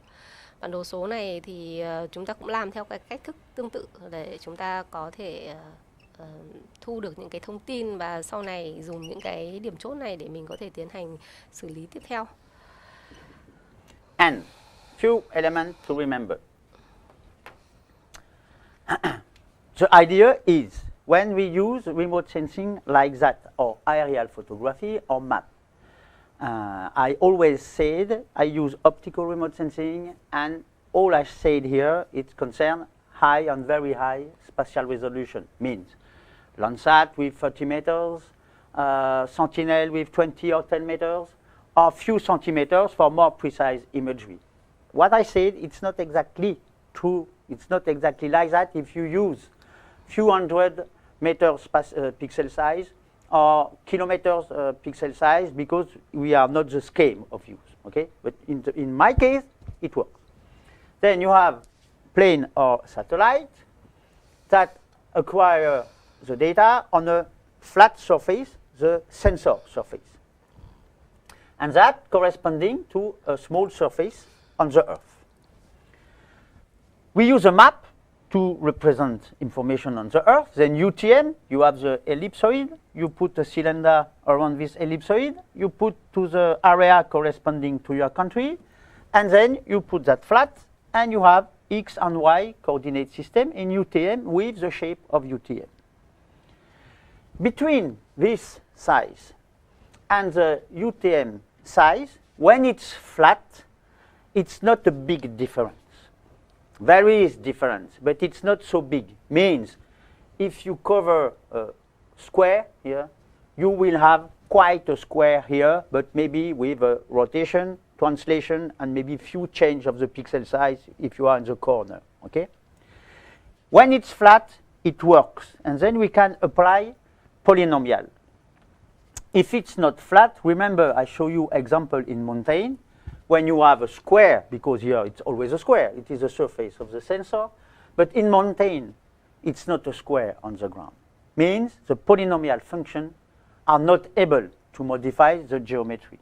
Bản đồ số này thì chúng ta cũng làm theo cái cách thức tương tự để chúng ta có thể thu được những cái thông tin, và sau này dùng những cái điểm chốt này để mình có thể tiến hành xử lý tiếp theo. And few elements to remember. The idea is when we use remote sensing like that, or aerial photography or map, I always said I use optical remote sensing, and all I said here it concerns high and very high spatial resolution, means Landsat with 30 meters, Sentinel with 20 or 10 meters, or few centimeters for more precise imagery. What I said, it's not exactly true. It's not exactly like that if you use few hundred meters pixel size or kilometers pixel size, because we are not the scale of use, okay? But in my case, it works. Then you have plane or satellite that acquire the data on a flat surface, the sensor surface. And that corresponding to a small surface on the Earth. We use a map to represent information on the Earth. Then UTM, you have the ellipsoid, you put a cylinder around this ellipsoid, you put to the area corresponding to your country, and then you put that flat, and you have X and Y coordinate system in UTM with the shape of UTM. Between this size and the UTM size, when it's flat, it's not a big difference. There is difference, but it's not so big. Means if you cover a square here, you will have quite a square here, but maybe with a rotation, translation, and maybe few change of the pixel size if you are in the corner, okay? When it's flat, it works, and then we can apply polynomial. If it's not flat, remember I show you example in mountain, when you have a square, because here it's always a square, it is the surface of the sensor, but in mountain, it's not a square on the ground. Means the polynomial function are not able to modify the geometry.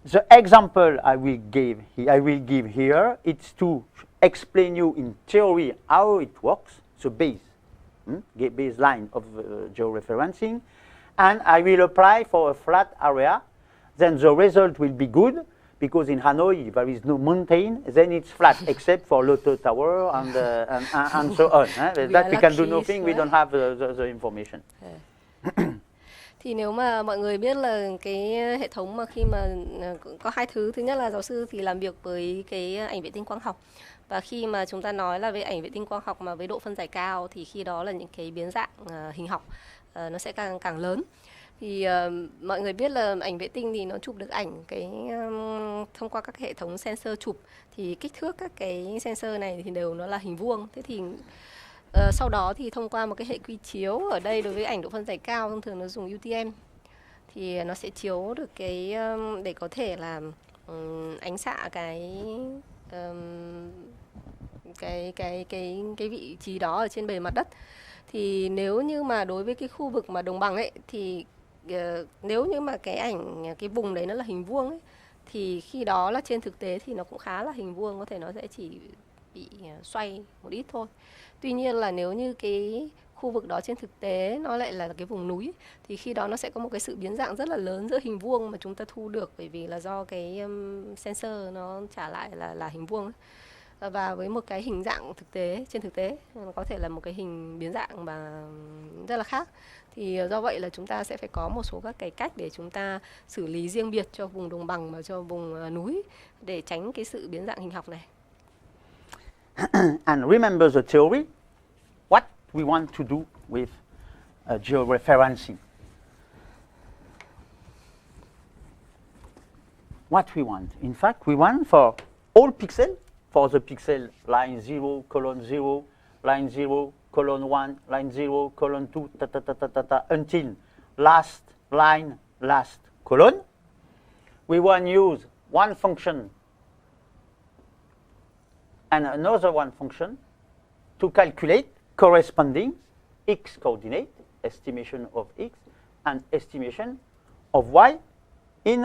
The example I will give here, it's to explain you in theory how it works, the baseline of georeferencing, and I will apply for a flat area. Then the result will be good, because in Hanoi there is no mountain, then it's flat except for Lotte Tower and so on. That we can do nothing, we don't have the information. Thì nếu mà mọi người biết là cái hệ thống mà khi mà có hai thứ, thứ nhất là giáo sư thì làm việc với cái ảnh vệ tinh quang học, và khi mà chúng ta nói là với ảnh vệ tinh quang học mà với độ phân giải cao thì khi đó là những cái biến dạng hình học nó sẽ càng lớn. Thì mọi người biết là ảnh vệ tinh thì nó chụp được ảnh thông qua các hệ thống sensor chụp, thì kích thước các cái sensor này thì đều nó là hình vuông. Thế thì sau đó thì thông qua một cái hệ quy chiếu, ở đây đối với ảnh độ phân giải cao thông thường nó dùng UTM, thì nó sẽ chiếu được cái để có thể là ánh xạ cái vị trí đó ở trên bề mặt đất. Thì nếu như mà đối với cái khu vực mà đồng bằng ấy thì nếu như mà cái vùng đấy nó là hình vuông ấy, thì khi đó là trên thực tế thì nó cũng khá là hình vuông, có thể nó sẽ chỉ bị xoay một ít thôi. Tuy nhiên là nếu như cái khu vực đó trên thực tế nó lại là cái vùng núi, thì khi đó nó sẽ có một cái sự biến dạng rất là lớn giữa hình vuông mà chúng ta thu được, bởi vì là do cái sensor nó trả lại là hình vuông ấy. Và với một cái hình dạng trên thực tế có thể là một cái hình biến dạng mà rất là khác. Thì do vậy là chúng ta sẽ phải có một số các cái cách để chúng ta xử lý riêng biệt cho vùng đồng bằng và cho vùng núi để tránh cái sự biến dạng hình học này. And remember the theory, what we want to do with georeferencing. What we want? In fact, we want for all pixels, for the pixel line 0, colon 0, line 0, colon 1, line 0, colon 2, until last line, last colon. We want to use one function and another one function to calculate corresponding x coordinate, estimation of x, and estimation of y in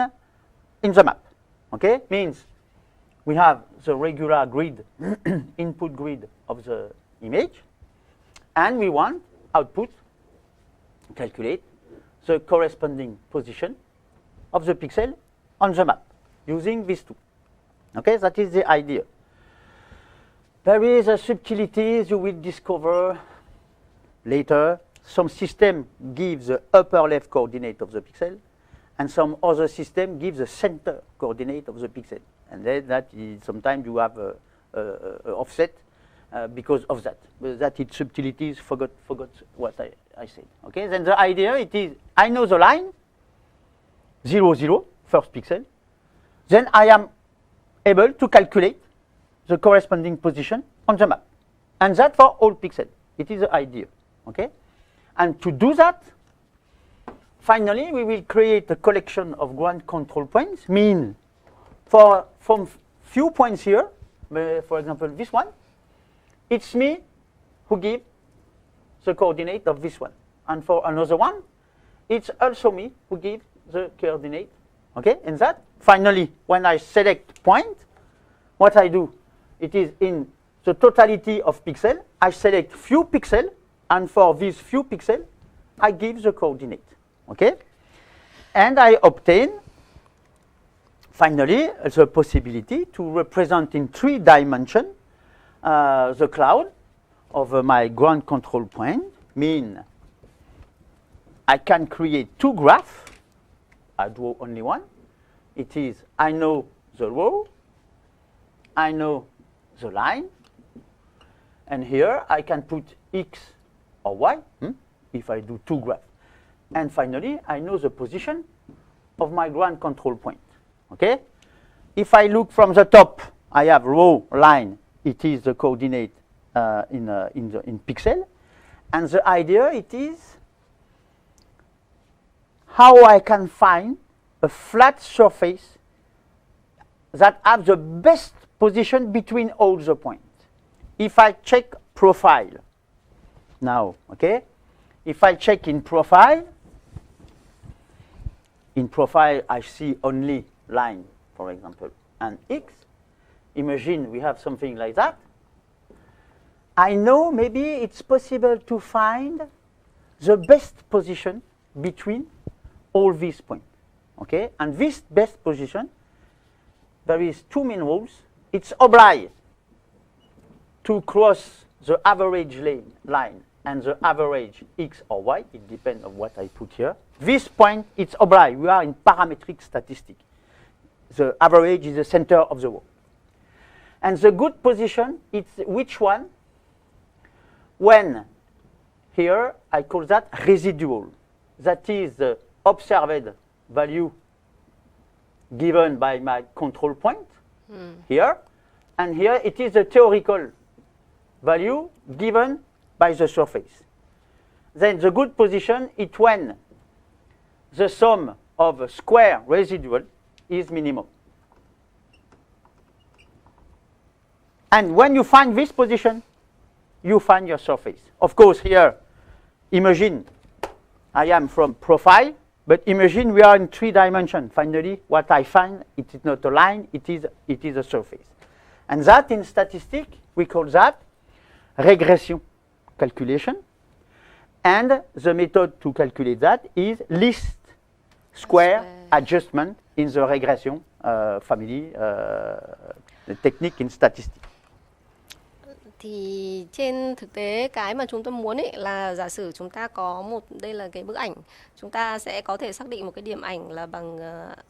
the map. Okay, means we have the regular grid, input grid of the image, and we want output calculate the corresponding position of the pixel on the map using these two. Okay, that is the idea. There is a subtleties you will discover later. Some system gives the upper left coordinate of the pixel, and some other system gives the center coordinate of the pixel. And then that is sometimes you have a offset because of that. But that is subtleties. Forgot what I said. Okay. Then the idea it is I know the line 0, 0, first pixel. Then I am able to calculate the corresponding position on the map, and that for all pixels. It is the idea. Okay. And to do that, finally, we will create a collection of ground control points. Mean from few points here, for example, this one, it's me who give the coordinate of this one. And for another one, it's also me who give the coordinate. Okay, and that finally, when I select point, what I do, it is in the totality of pixels, I select few pixels, and for these few pixels, I give the coordinate. Okay, and I obtain finally the possibility to represent in 3 dimensions the cloud of my ground control point. Mean I can create 2 graphs. I draw only one. It is I know the row, I know the line, and here I can put x or y if I do 2 graphs. And finally, I know the position of my ground control point. Okay? If I look from the top, I have row, line. It is the coordinate in pixel. And the idea it is how I can find a flat surface that have the best position between all the points. If I check profile now, okay? If I check in profile I see only line, for example, and x. Imagine we have something like that. I know maybe it's possible to find the best position between all these points. Okay? And this best position, there is 2 main rules. It's obliged to cross the average line and the average x or y, it depends on what I put here. This point, it's obliged. We are in parametric statistics. The average is the center of the row. And the good position, it's which one? When here, I call that residual. That is the observed value given by my control point here. And here, it is the theoretical value given by the surface. Then the good position is when the sum of square residual is minimum. And when you find this position, you find your surface. Of course, here, imagine I am from profile, but imagine we are in 3 dimensions. Finally, what I find, it is not a line, it is a surface. And that in statistics, we call that regression calculation. And the method to calculate that is least square adjustment in the regression family, the technique in statistics. Thì trên thực tế cái mà chúng tôi muốn ấy là giả sử chúng ta có đây là cái bức ảnh, chúng ta sẽ có thể xác định một cái điểm ảnh là bằng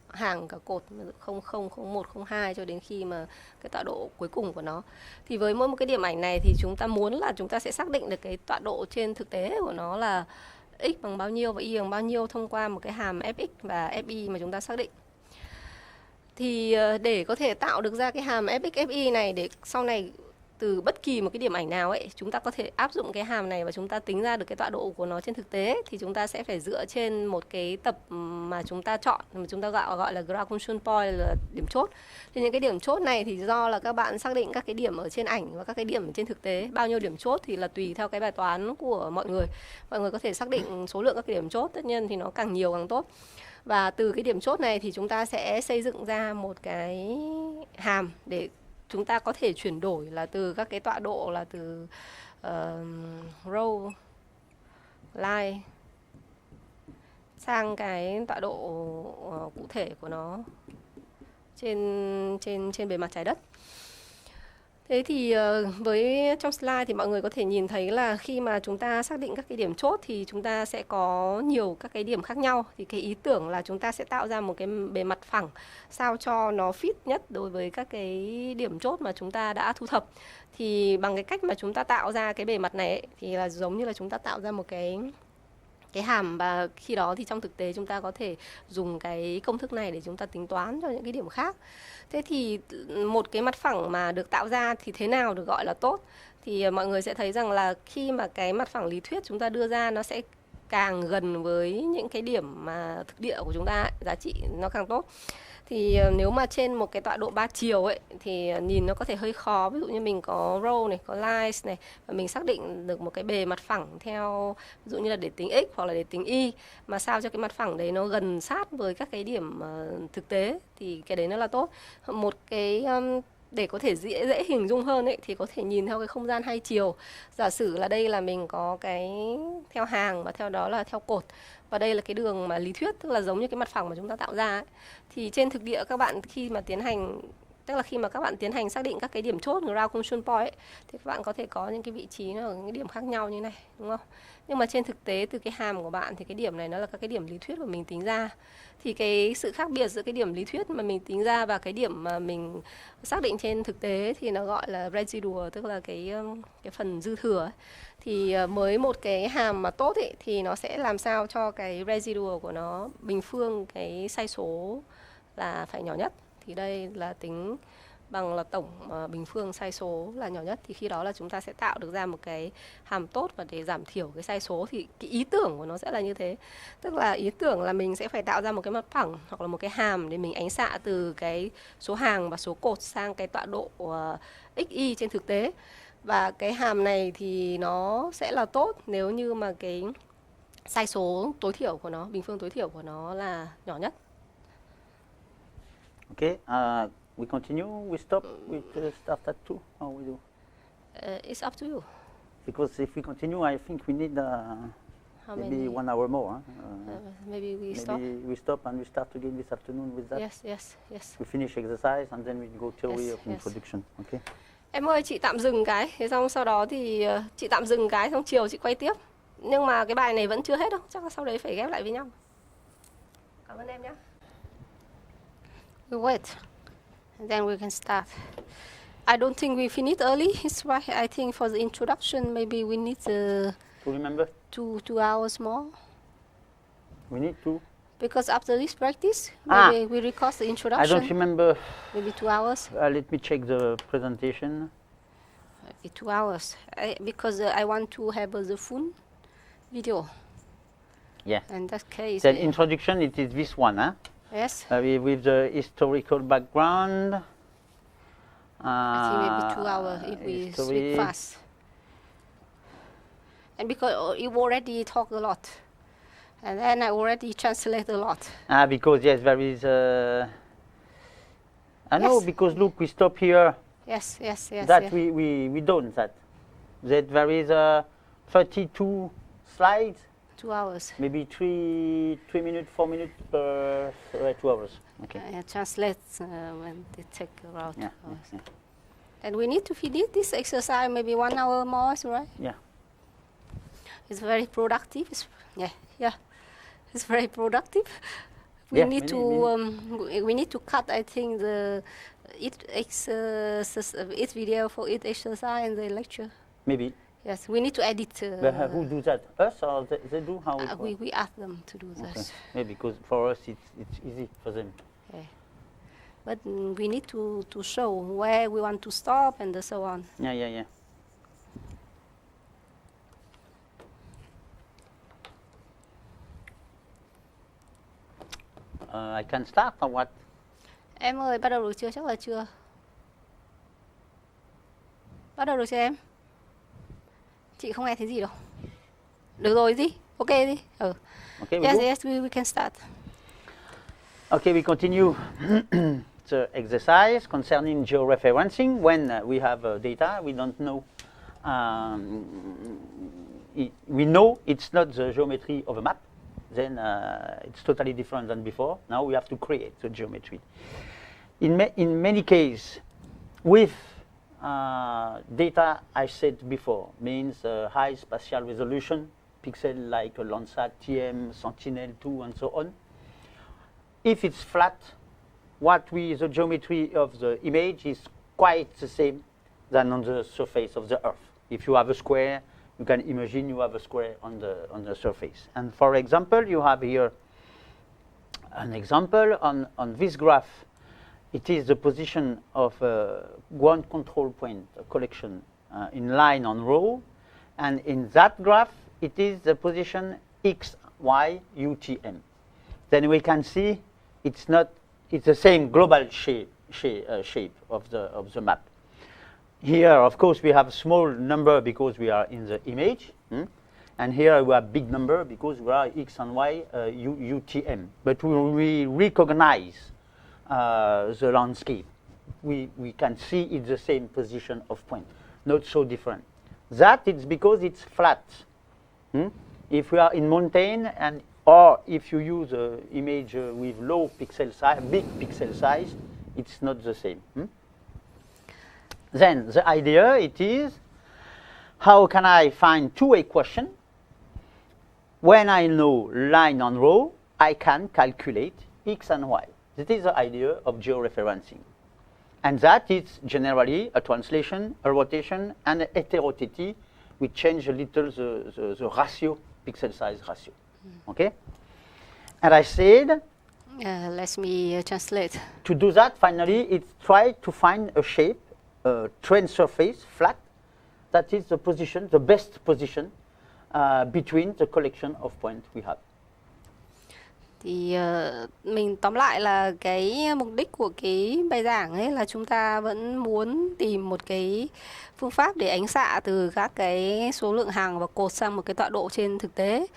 hàng cả cột 00, 01, 02 cho đến khi mà cái tọa độ cuối cùng của nó. Thì với mỗi một cái điểm ảnh này thì chúng ta muốn là chúng ta sẽ xác định được cái tọa độ trên thực tế của nó là x bằng bao nhiêu và y bằng bao nhiêu thông qua một cái hàm fx và fi mà chúng ta xác định. Thì để có thể tạo được ra cái hàm fx, fi này để sau này từ bất kỳ một cái điểm ảnh nào ấy, chúng ta có thể áp dụng cái hàm này và chúng ta tính ra được cái tọa độ của nó trên thực tế, thì chúng ta sẽ phải dựa trên một cái tập mà chúng ta chọn, mà chúng ta gọi là ground control point, là điểm chốt. Thì những cái điểm chốt này thì do là các bạn xác định các cái điểm ở trên ảnh và các cái điểm ở trên thực tế. Bao nhiêu điểm chốt thì là tùy theo cái bài toán của mọi người. Mọi người có thể xác định số lượng các cái điểm chốt, tất nhiên thì nó càng nhiều càng tốt. Và từ cái điểm chốt này thì chúng ta sẽ xây dựng ra một cái hàm để chúng ta có thể chuyển đổi là từ các cái tọa độ là từ row, line sang cái tọa độ cụ thể của nó trên bề mặt trái đất. Thế thì với trong slide thì mọi người có thể nhìn thấy là khi mà chúng ta xác định các cái điểm chốt thì chúng ta sẽ có nhiều các cái điểm khác nhau. Thì cái ý tưởng là chúng ta sẽ tạo ra một cái bề mặt phẳng sao cho nó fit nhất đối với các cái điểm chốt mà chúng ta đã thu thập. Thì bằng cái cách mà chúng ta tạo ra cái bề mặt này ấy, thì là giống như là chúng ta tạo ra một cái hàm, và khi đó thì trong thực tế chúng ta có thể dùng cái công thức này để chúng ta tính toán cho những cái điểm khác. Thế thì một cái mặt phẳng mà được tạo ra thì thế nào được gọi là tốt? Thì mọi người sẽ thấy rằng là khi mà cái mặt phẳng lý thuyết chúng ta đưa ra nó sẽ càng gần với những cái điểm mà thực địa của chúng ta, giá trị nó càng tốt. Thì nếu mà trên một cái tọa độ 3 chiều ấy thì nhìn nó có thể hơi khó. Ví dụ như mình có row này, có lines này, và mình xác định được một cái bề mặt phẳng theo ví dụ như là để tính x hoặc là để tính y, mà sao cho cái mặt phẳng đấy nó gần sát với các cái điểm thực tế, thì cái đấy nó là tốt. Một cái để có thể dễ hình dung hơn ấy, thì có thể nhìn theo cái không gian 2 chiều. Giả sử là đây là mình có cái theo hàng và theo đó là theo cột, và đây là cái đường mà lý thuyết, tức là giống như cái mặt phẳng mà chúng ta tạo ra ấy. Thì trên thực địa các bạn khi mà tiến hành, tức là khi mà các bạn tiến hành xác định các cái điểm chốt ground control point ấy, thì các bạn có thể có những cái vị trí nó ở những cái điểm khác nhau như này, đúng không? Nhưng mà trên thực tế từ cái hàm của bạn thì cái điểm này nó là các cái điểm lý thuyết mà mình tính ra. Thì cái sự khác biệt giữa cái điểm lý thuyết mà mình tính ra và cái điểm mà mình xác định trên thực tế thì nó gọi là residual, tức là cái phần dư thừa ấy. Thì mới một cái hàm mà tốt ấy, thì nó sẽ làm sao cho cái residual của nó bình phương cái sai số là phải nhỏ nhất. Thì đây là tính bằng là tổng bình phương sai số là nhỏ nhất. Thì khi đó là chúng ta sẽ tạo được ra một cái hàm tốt, và để giảm thiểu cái sai số thì cái ý tưởng của nó sẽ là như thế. Tức là ý tưởng là mình sẽ phải tạo ra một cái mặt phẳng hoặc là một cái hàm để mình ánh xạ từ cái số hàng và số cột sang cái tọa độ xy trên thực tế. Và cái hàm này thì nó sẽ là tốt nếu như mà cái sai số tối thiểu của nó, bình phương tối thiểu của nó là nhỏ nhất. Okay, we continue, we stop with stuff that too, how we do? It's up to you. Because if we continue, I think we need maybe 1 hour more. Maybe we stop. Maybe we stop and we start again this afternoon with that. Yes. We finish exercise and then we go theory Yes, of introduction, okay? Em ơi, chị tạm dừng cái, thế xong sau đó thì chị tạm dừng cái, xong chiều chị quay tiếp. Nhưng mà cái bài này vẫn chưa hết đâu, chắc là sau đấy phải ghép lại với nhau. Cảm ơn em nhé. We wait, and then we can start. I don't think we finished early. It's right. I think for the introduction, maybe we need To remember, two hours more. we need to. Because after this practice, maybe we record the I introduction. don't remember. Maybe 2 hours. Let me check the presentation. Maybe 2 hours. Because I want to have the full video. Yeah. In that case. Then introduction, it is this one, huh? Yes. With the historical background. I think maybe 2 hours if we speak fast. And because you already talk a lot. And then I already translate a lot. Because yes, there is. I know, because look, we stop here. Yes. That we don't that. That there is 32 slides. 2 hours. Maybe 3 minutes, 4 minutes per 2 hours. Okay. Translate when they take around 2 hours. Yeah. And we need to finish this exercise maybe 1 hour more, right? Yeah. It's very productive. It's very productive. We Yeah, need we need to cut. I think each video for each exercise in the lecture. Maybe. Yes, we need to edit. But who do that? Us or they do? How? We ask them to do Okay. that. Maybe because for us it's easy for them. Yeah. But we need to show where we want to stop and so on. Yeah. I can start or what? Em ơi, bắt đầu được chưa? Chắc là chưa. Bắt đầu được chưa em? Chị không nghe thấy gì đâu. Được rồi gì? Ok đi. Okay, yes, we can start. Okay, we continue the exercise concerning georeferencing. When we have data, we don't know. We know it's not the geometry of a map. Then it's totally different than before. Now we have to create the geometry. In many cases, with data I said before, means high spatial resolution, pixel like a Landsat, TM, Sentinel-2, and so on. If it's flat, the geometry of the image is quite the same than on the surface of the Earth. If you have a square, you can imagine you have a square on the surface. And for example, you have here an example on this graph. It is the position of one control point, a collection in line on row. And in that graph, it is the position X, Y, U, T, M. Then we can see it's the same global shape of the map. Here, of course, we have a small number because we are in the image. And here we have big number because we are X and Y, U, T, M. But we recognize the landscape. We can see it's the same position of point, not so different. That is because it's flat. If we are in mountain or if you use an image with low pixel size, big pixel size, it's not the same. Then the idea it is, how can I find two equations? When I know line on row, I can calculate X and Y. That is the idea of georeferencing. And that is generally a translation, a rotation, and a heterothety. We change a little the ratio, pixel size ratio. Okay? And I said, let me translate. To do that, finally, it's try to find a shape, a train surface, flat, that is the position, the best position between the collection of points we have. Thì mình tóm lại là cái mục đích của cái bài giảng ấy là chúng ta vẫn muốn tìm một cái phương pháp để ánh xạ từ các cái số lượng hàng và cột sang một cái tọa độ trên thực tế.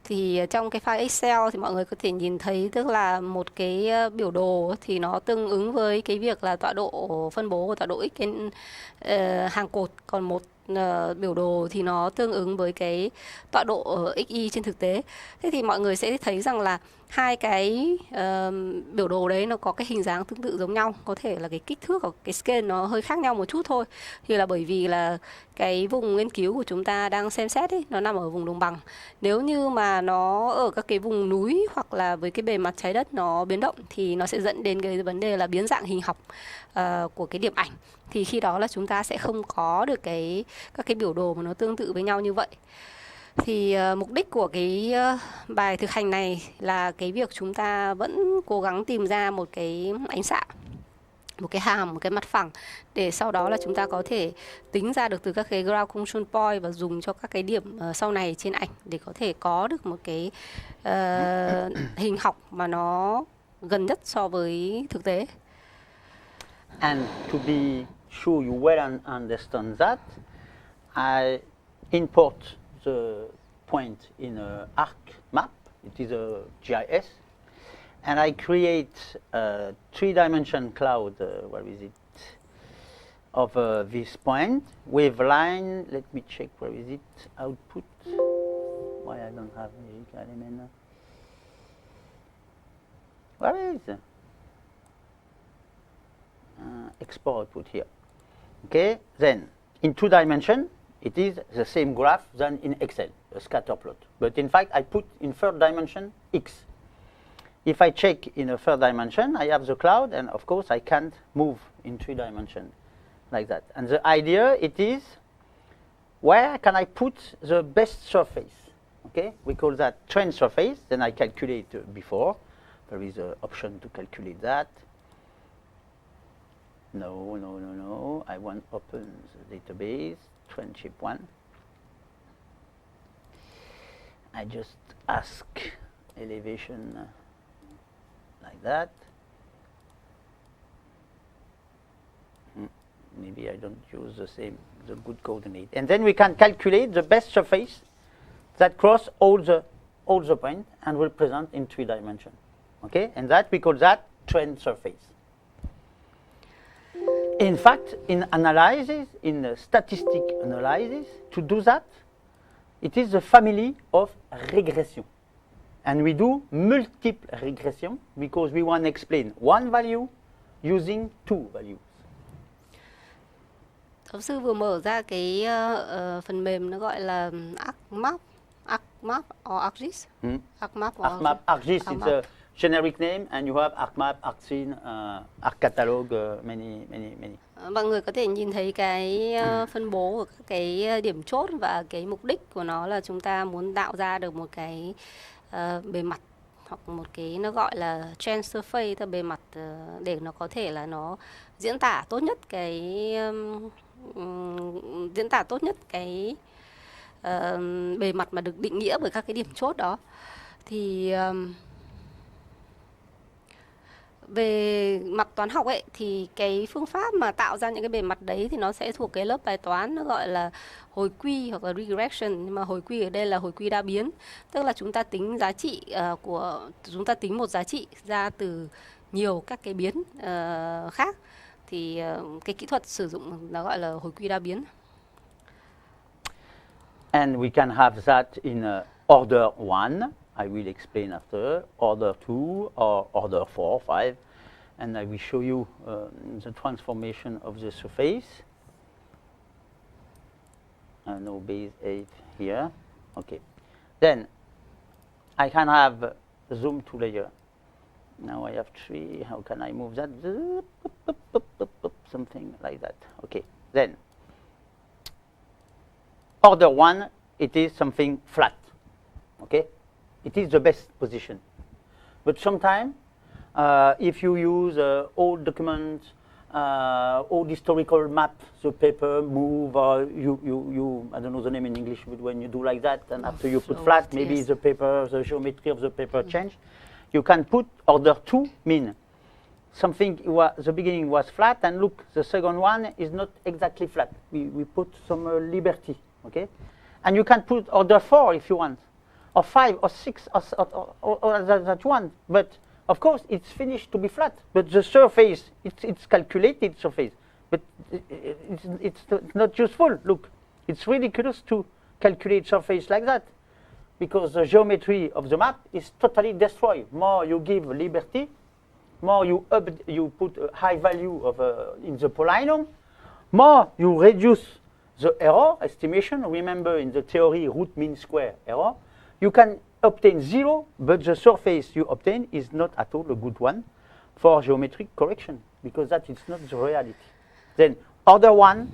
Thì trong cái file Excel thì mọi người có thể nhìn thấy, tức là một cái biểu đồ thì nó tương ứng với cái việc là tọa độ phân bố của tọa độ x hàng cột, còn một biểu đồ thì nó tương ứng với cái tọa độ xy trên thực tế. Thế thì mọi người sẽ thấy rằng là hai cái biểu đồ đấy nó có cái hình dáng tương tự giống nhau, có thể là cái kích thước hoặc cái scale nó hơi khác nhau một chút thôi. Thì là bởi vì là cái vùng nghiên cứu của chúng ta đang xem xét ấy, nó nằm ở vùng đồng bằng. Nếu như mà nó ở các cái vùng núi hoặc là với cái bề mặt trái đất nó biến động thì nó sẽ dẫn đến cái vấn đề là biến dạng hình học của cái điểm ảnh. Thì khi đó là chúng ta sẽ không có được các cái biểu đồ mà nó tương tự với nhau như vậy. Thì mục đích của cái bài thực hành này là cái việc chúng ta vẫn cố gắng tìm ra một cái ánh xạ, một cái hàm, một cái mặt phẳng, để sau đó là chúng ta có thể tính ra được từ các cái ground control point và dùng cho các cái điểm sau này trên ảnh để có thể có được một cái hình học mà nó gần nhất so với thực tế. And to be sure you well understand that, I import the point in an arc map. It is a GIS. And I create a 3-dimension cloud, where is it, of this point with line. Let me check, where is it, output. Why I don't have magic element? Where is it? Export output here. Okay, then in 2 dimension, it is the same graph than in Excel, a scatter plot. But in fact, I put in 3rd dimension X. If I check in a 3rd dimension, I have the cloud, and of course I can't move in 3 dimension like that. And the idea, it is, where can I put the best surface? Okay, we call that trend surface. Then I calculate before. There is an option to calculate that. No. I want open the database, trend shape 1. I just ask elevation like that. Maybe I don't use the good coordinate. And then we can calculate the best surface that cross all the points and will present in 3 dimension. Okay, and that we call that trend surface. In fact, in analysis, in statistic analysis, to do that, it is the family of regression. And we do multiple regression because we want to explain one value using 2 values. Giáo sư vừa mở ra cái phần mềm nó gọi là ArcMap or ArcGIS. ArcMap or ArcGIS is a generic name, and you have ArcMap, ArcScene, ArcCatalog, many. Mọi người có thể nhìn thấy cái phân bố của các cái điểm chốt, và cái mục đích của nó là chúng ta muốn tạo ra được một cái bề mặt hoặc một cái nó gọi là trend surface, tức là bề mặt để nó có thể là nó diễn tả tốt nhất cái bề mặt mà được định nghĩa bởi các cái điểm chốt đó. Thì về mặt toán học ấy thì cái phương pháp mà tạo ra những cái bề mặt đấy thì nó sẽ thuộc cái lớp bài toán nó gọi là hồi quy hoặc là regression, nhưng mà hồi quy ở đây là hồi quy đa biến, tức là chúng ta tính giá trị chúng ta tính một giá trị ra từ nhiều các cái biến khác, thì cái kỹ thuật sử dụng nó gọi là hồi quy đa biến. And we can have that in order 1. I will explain after, order 2 or order 4, 5, and I will show you the transformation of the surface. No base 8 here. Okay. Then I can have zoom to layer. Now I have 3. How can I move that? Something like that. Okay. Then order 1, it is something flat. Okay. It is the best position. But sometimes, if you use old documents, old historical map, the paper move, or you I don't know the name in English, but when you do like that, and after you put flat, maybe the paper, the geometry of the paper change. You can put order 2 mean something, the beginning was flat, and look, the second one is not exactly flat. We put some liberty, okay? And you can put order 4 if you want, or 5 or 6 or that one, but of course it's finished to be flat, but the surface, it's calculated surface, but it's not useful. Look, It's ridiculous to calculate surface like that, because the geometry of the map is totally destroyed. More you give liberty, more you put a high value of in the polynomial, more you reduce the error estimation. Remember, in the theory, root mean square error, you can obtain 0, but the surface you obtain is not at all a good one for geometric correction, because that is not the reality. Then order 1,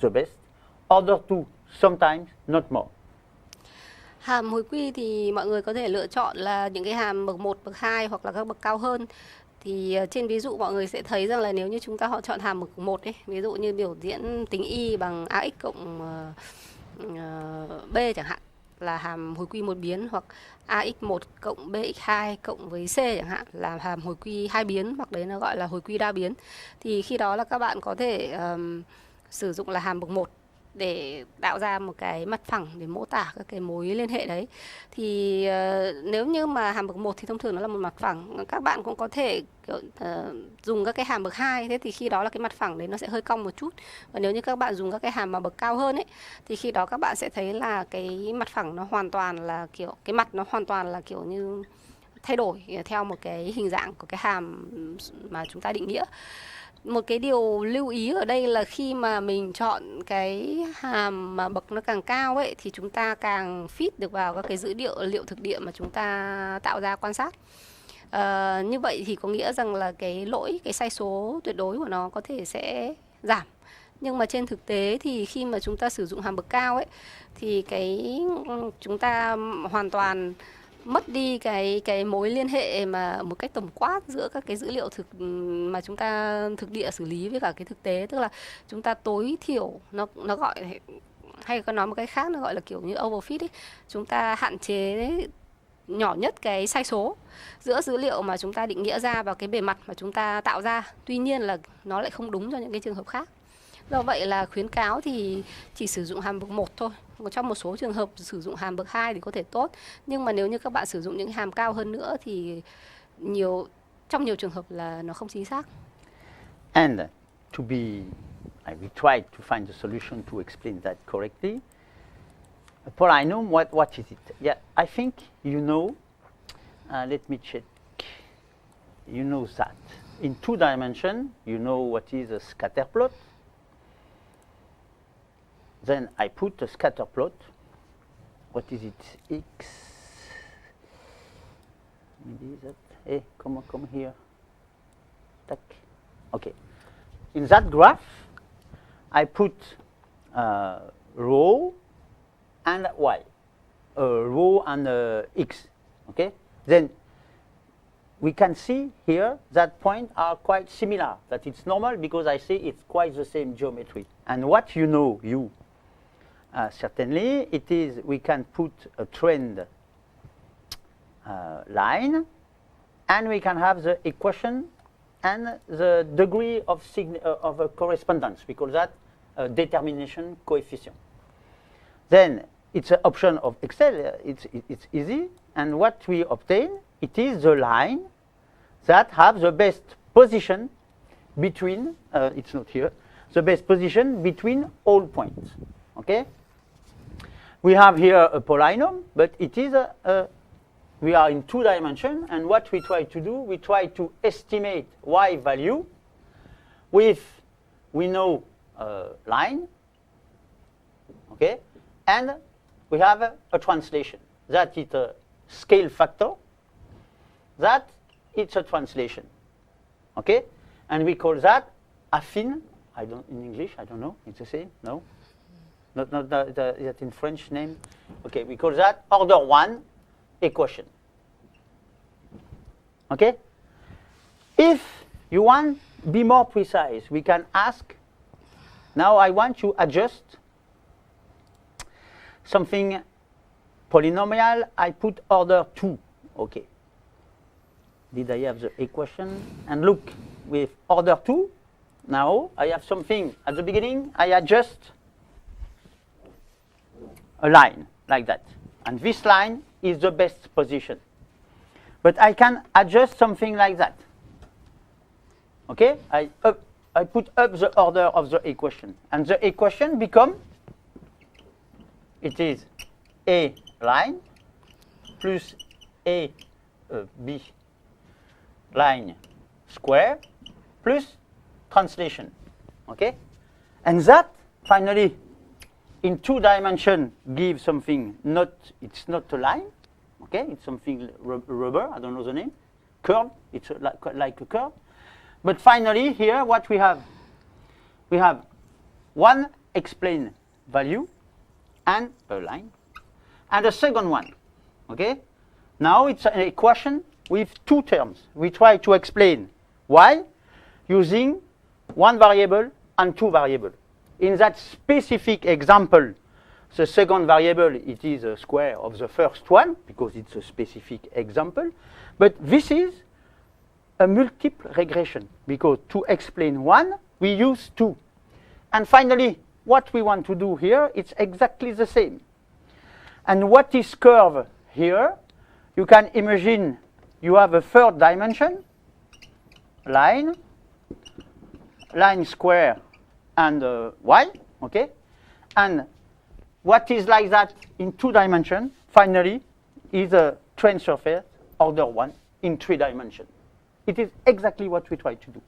the best. Order 2, sometimes, not more. Hàm hồi quy thì mọi người có thể lựa chọn là những cái hàm bậc 1, bậc 2 hoặc là các bậc cao hơn. Thì trên ví dụ mọi người sẽ thấy rằng là nếu như chúng ta họ chọn hàm bậc 1 ấy, ví dụ như biểu diễn tính y bằng ax cộng b chẳng hạn, là hàm hồi quy một biến, hoặc ax1 cộng bx2 cộng với c chẳng hạn là hàm hồi quy hai biến, hoặc đấy nó gọi là hồi quy đa biến. Thì khi đó là các bạn có thể sử dụng là hàm bậc 1 để tạo ra một cái mặt phẳng để mô tả các cái mối liên hệ đấy. Thì nếu như mà hàm bậc 1 thì thông thường nó là một mặt phẳng. Các bạn cũng có thể dùng các cái hàm bậc 2, thế thì khi đó là cái mặt phẳng đấy nó sẽ hơi cong một chút. Và nếu như các bạn dùng các cái hàm mà bậc cao hơn ấy, thì khi đó các bạn sẽ thấy là cái mặt phẳng nó hoàn toàn là kiểu, cái mặt nó hoàn toàn là kiểu như thay đổi theo một cái hình dạng của cái hàm mà chúng ta định nghĩa. Một cái điều lưu ý ở đây là khi mà mình chọn cái hàm mà bậc nó càng cao ấy, thì chúng ta càng fit được vào các cái dữ liệu thực địa mà chúng ta tạo ra quan sát. Như vậy thì có nghĩa rằng là cái sai số tuyệt đối của nó có thể sẽ giảm. Nhưng mà trên thực tế thì khi mà chúng ta sử dụng hàm bậc cao ấy, thì chúng ta hoàn toàn mất đi cái mối liên hệ mà một cách tổng quát giữa các cái dữ liệu mà chúng ta thực địa xử lý với cả cái thực tế. Tức là chúng ta tối thiểu, nó gọi, hay có nói một cách khác, nó gọi là kiểu như overfit ấy. Chúng ta hạn chế nhỏ nhất cái sai số giữa dữ liệu mà chúng ta định nghĩa ra và cái bề mặt mà chúng ta tạo ra. Tuy nhiên là nó lại không đúng cho những cái trường hợp khác. Do vậy là khuyến cáo thì chỉ sử dụng hàm bậc 1 thôi. Trong một số trường hợp sử dụng hàm bậc 2 thì có thể tốt. Nhưng mà nếu như các bạn sử dụng những hàm cao hơn nữa thì trong nhiều trường hợp là nó không chính xác. And we tried to find the solution to explain that correctly. A polynomial, what is it? Yeah, I think you know. Let me check. You know that. In 2 dimensions, you know what is a scatter plot. Then I put a scatter plot. What is it? X. Maybe that. Hey, come here. Tac. Okay. In that graph, I put row and y, row and x. Okay. Then we can see here that points are quite similar. That it's normal because I say it's quite the same geometry. And what you know, certainly, it is we can put a trend line, and we can have the equation and the degree of correspondence. We call that determination coefficient. Then it's an option of Excel. It's easy, and what we obtain, it is the line that have the best position between. It's not here. The best position between all points. Okay. We have here a polynomial, but it is we are in 2 dimensions, and what we try to do, we try to estimate y value with, we know line, okay, and we have a translation. That is a scale factor, that it's a translation, okay, and we call that affine. In English, I don't know, it's the same, no? Not that in French name. Okay, we call that order 1 equation. Okay? If you want to be more precise, we can ask, now I want to adjust something polynomial, I put order 2. Okay. Did I have the equation? And look, with order 2, now I have something at the beginning, I adjust a line like that, and this line is the best position, but I can adjust something like that. Okay, I put up the order of the equation, and the equation become it is A line plus A B line square plus translation. Okay? And that, finally, in 2 dimensions, gives something it's not a line. Okay? It's something rubber, I don't know the name. Curve, it's like a curve. But finally, here, what we have? We have one explained value and a line, and a second one. Okay? Now it's an equation with 2 terms. We try to explain why using 1 variable and 2 variables. In that specific example, the second variable, it is a square of the first one, because it's a specific example. But this is a multiple regression, because to explain 1, we use 2. And finally, what we want to do here, it's exactly the same. And what is curved here, you can imagine you have a 3rd dimension, line square, and y, okay? And what is like that in 2 dimensions, finally, is a train surface, order 1, in 3 dimensions. It is exactly what we try to do.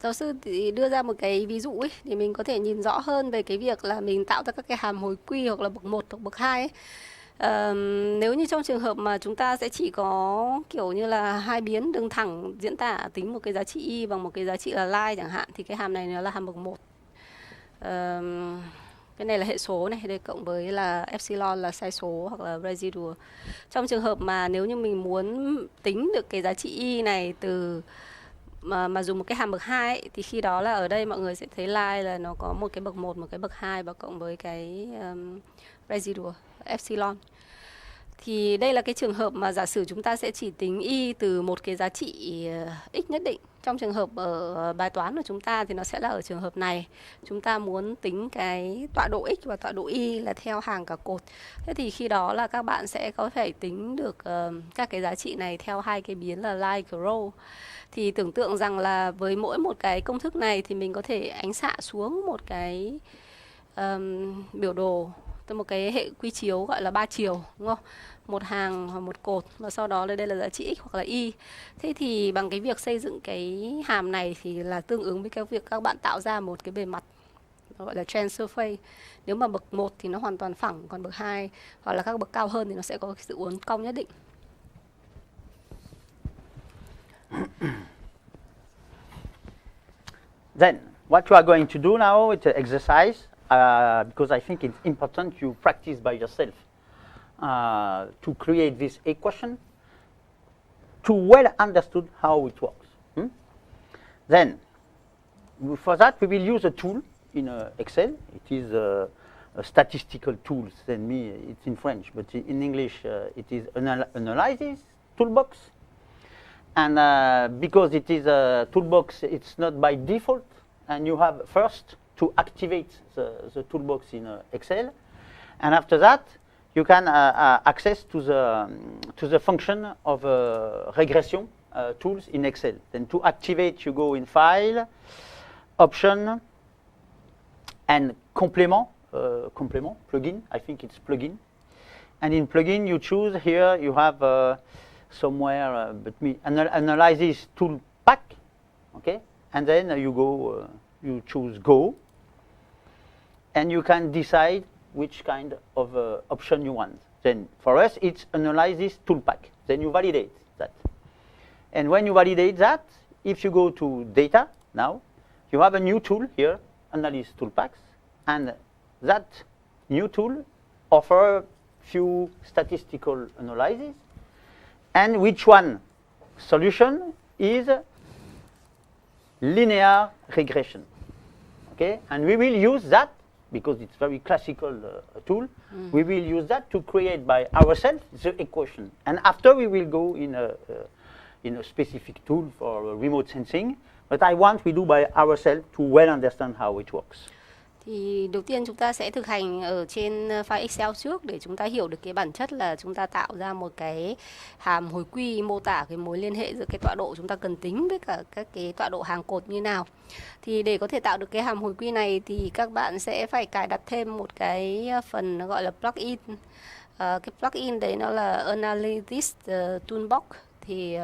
Giáo sư thì đưa ra một cái ví dụ ấy, để mình có thể nhìn rõ hơn về cái việc là mình tạo ra các cái hàm hồi quy hoặc là bậc 1 hoặc bậc 2 ấy. Nếu như trong trường hợp mà chúng ta sẽ chỉ có kiểu như là 2 biến đường thẳng diễn tả tính một cái giá trị y bằng một cái giá trị là line chẳng hạn, thì cái hàm này nó là hàm bậc 1. Cái này là hệ số này, đây cộng với là epsilon là sai số hoặc là residual. Trong trường hợp mà nếu như mình muốn tính được cái giá trị y này từ mà dùng một cái hàm bậc 2 ấy, thì khi đó là ở đây mọi người sẽ thấy line là nó có một cái bậc 1, một cái bậc 2 và cộng với cái residual epsilon. Thì đây là cái trường hợp mà giả sử chúng ta sẽ chỉ tính y từ một cái giá trị x nhất định. Trong trường hợp ở bài toán của chúng ta thì nó sẽ là ở trường hợp này. Chúng ta muốn tính cái tọa độ x và tọa độ y là theo hàng cả cột. Thế thì khi đó là các bạn sẽ có thể tính được các cái giá trị này theo 2 cái biến là line và row. Thì tưởng tượng rằng là với mỗi một cái công thức này thì mình có thể ánh xạ xuống một cái biểu đồ, một cái hệ quy chiếu gọi là 3 chiều, đúng không? Một hàng hoặc một cột, và sau đó đây là giá trị x hoặc là y. Thế thì bằng cái việc xây dựng cái hàm này thì là tương ứng với cái việc các bạn tạo ra một cái bề mặt gọi là trend surface. Nếu mà bậc 1 thì nó hoàn toàn phẳng, còn bậc 2 hoặc là các bậc cao hơn thì nó sẽ có sự uốn cong nhất định. Then, what you are going to do now, it's an exercise, because I think it's important you practice by yourself to create this equation to well understood how it works. Then, for that, we will use a tool in Excel. It is a statistical tool. Then it's in French, but in English, it is analysis toolbox. And because it is a toolbox, it's not by default. And you have first to activate the toolbox in Excel. And after that, you can access to the function of regression tools in Excel. Then to activate, you go in File, Option, and Complement, plugin. I think it's plugin. And in plugin, you choose here, you have somewhere, analysis tool pack, okay? And then you go, you choose Go, and you can decide which kind of option you want. Then for us, it's analysis tool pack. Then you validate that. And when you validate that, if you go to data now, you have a new tool here, analysis tool packs, and that new tool offers few statistical analyses. And which one solution is linear regression. Okay, and we will use that because it's very classical tool. We will use that to create by ourselves the equation, and after we will go in a specific tool for remote sensing. But I want we do by ourselves to well understand how it works. Thì đầu tiên chúng ta sẽ thực hành ở trên file Excel trước để chúng ta hiểu được cái bản chất là chúng ta tạo ra một cái hàm hồi quy mô tả cái mối liên hệ giữa cái tọa độ chúng ta cần tính với cả các cái tọa độ hàng cột như nào. Thì để có thể tạo được cái hàm hồi quy này thì các bạn sẽ phải cài đặt thêm một cái phần nó gọi là plugin. Cái plugin đấy nó là Analytics Toolbox. Thì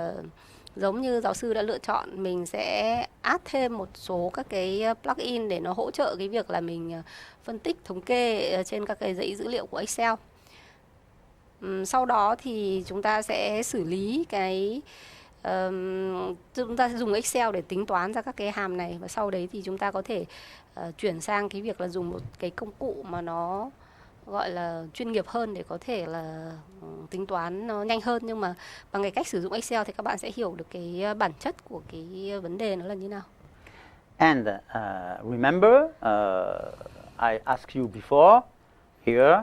giống như giáo sư đã lựa chọn, mình sẽ add thêm một số các cái plugin để nó hỗ trợ cái việc là mình phân tích thống kê trên các cái dãy dữ liệu của Excel. Sau đó thì chúng ta sẽ xử lý cái chúng ta sẽ dùng Excel để tính toán ra các cái hàm này, và sau đấy thì chúng ta có thể chuyển sang cái việc là dùng một cái công cụ mà nó gọi là chuyên nghiệp hơn để có thể là tính toán nó nhanh hơn. Nhưng mà bằng cái cách sử dụng Excel thì các bạn sẽ hiểu được cái bản chất của cái vấn đề nó là như nào. And remember, I asked you before here,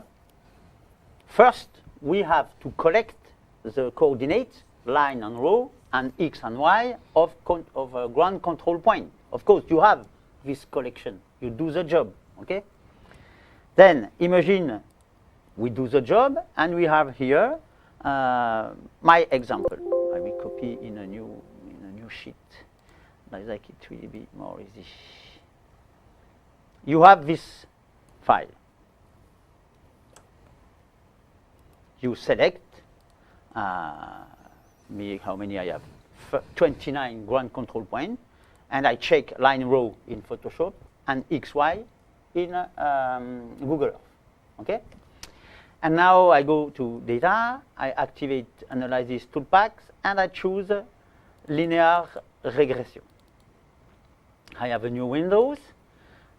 first we have to collect the coordinates, line and row, and x and y of a ground control point. Of course, you have this collection. You do the job, okay? Then imagine we do the job, and we have here my example. I will copy in a new sheet. Like it will be more easy. You have this file. You select how many I have? 29 ground control points, and I check line row in Photoshop and XY in Google Earth. Okay? And now I go to data, I activate analysis toolpacks, and I choose linear regression. I have a new window.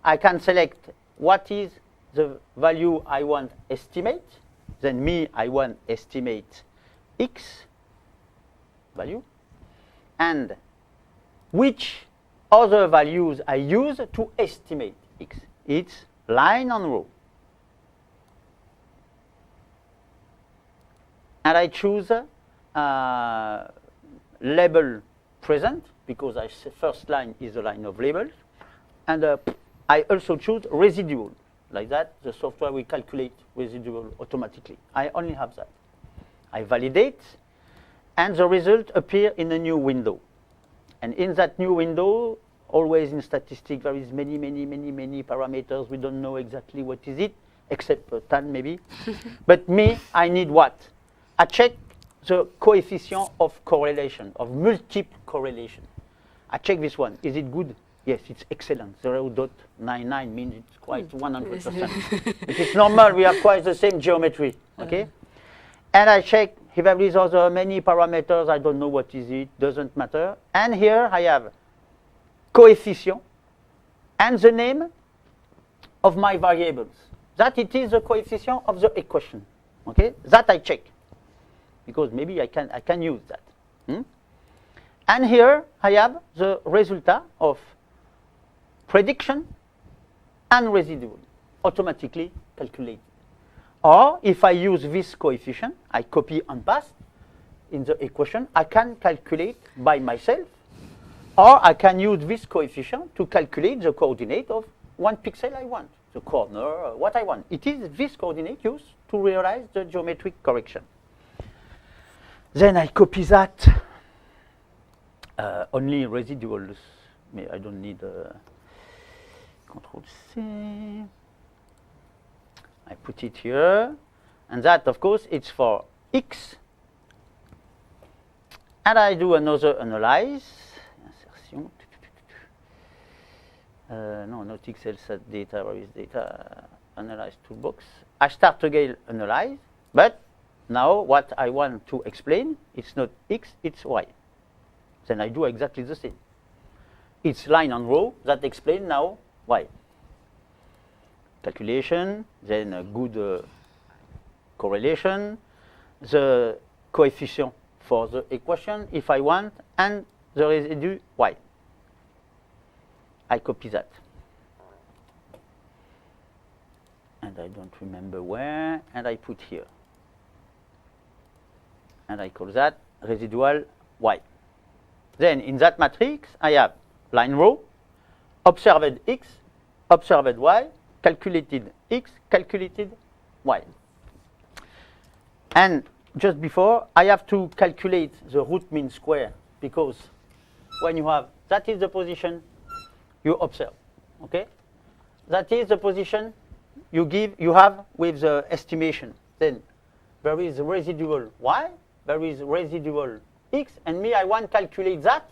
I can select what is the value I want estimate. Then I want estimate x value, and which other values I use to estimate x. It's line and row. And I choose label present, because first line is a line of labels. And I also choose residual. Like that, the software will calculate residual automatically. I only have that. I validate, and the result appears in a new window. And in that new window, always in statistics, there is many parameters. We don't know exactly what is it, except 10 maybe. But I need what? I check the coefficient of correlation, of multiple correlation. I check this one. Is it good? Yes, it's excellent. 0.99 means it's quite 100%. If it's normal, we have quite the same geometry. Okay? And I check if there is other many parameters. I don't know what is it. Doesn't matter. And here I have coefficient and the name of my variables. That it is the coefficient of the equation. Okay? That I check, because maybe I can use that. And here I have the result of prediction and residual, automatically calculated. Or if I use this coefficient, I copy and paste in the equation, I can calculate by myself, or I can use this coefficient to calculate the coordinate of one pixel I want, the corner, what I want. It is this coordinate used to realize the geometric correction. Then I copy that, only residuals. I don't need Control C. I put it here, and that, of course, it's for x. And I do another analyze. Insertion. No, not Excel set data. Where is data? Analyze toolbox. I start again analyze, but now what I want to explain, it's not x, it's y. Then I do exactly the same. It's line and row that explain now y. Calculation, then a good correlation, the coefficient for the equation if I want, and the residue y. I copy that. And I don't remember where, and I put here. And I call that residual y. Then in that matrix, I have line row, observed x, observed y, calculated x, calculated y. And just before, I have to calculate the root mean square, because when you have, that is the position you observe, okay? That is the position you have with the estimation. Then there is residual y, there is residual x, and me, I want to calculate that.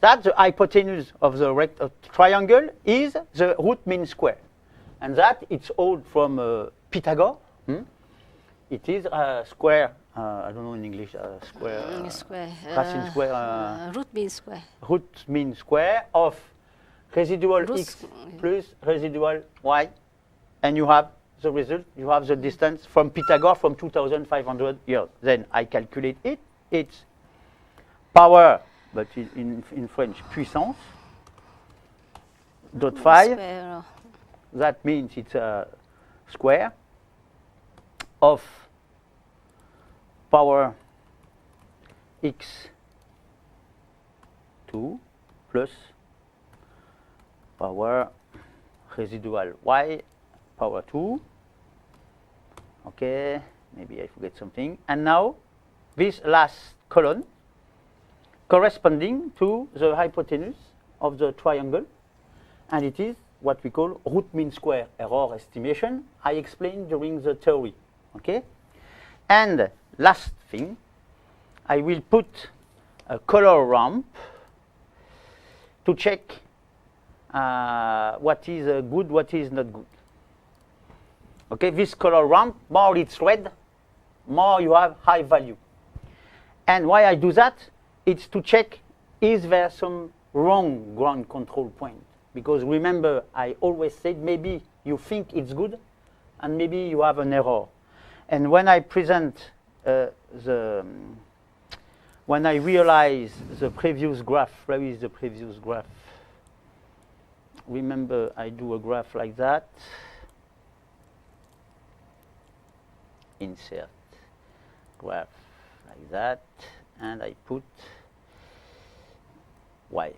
That the hypotenuse of the triangle is the root mean square. And that it's all from Pythagoras. It is a square, I don't know in English, square. Racine square. Root mean square. Root mean square of residual x plus residual y. And you have the result, you have the distance from Pythagoras from 2,500 years. Then I calculate it. It's power, but in French, puissance, dot 5. That means it's a square of power x2 plus power residual y power 2. Okay, maybe I forget something. And now this last column corresponding to the hypotenuse of the triangle, and it is what we call root mean square error estimation. I explained during the theory, okay? And last thing, I will put a color ramp to check what is good, what is not good. Okay, this color ramp, more it's red, more you have high value. And why I do that? It's to check, is there some wrong ground control point? Because remember, I always said maybe you think it's good, and maybe you have an error. And when I present when I realize the previous graph, where is the previous graph? Remember, I do a graph like that. Insert graph like that, and I put y.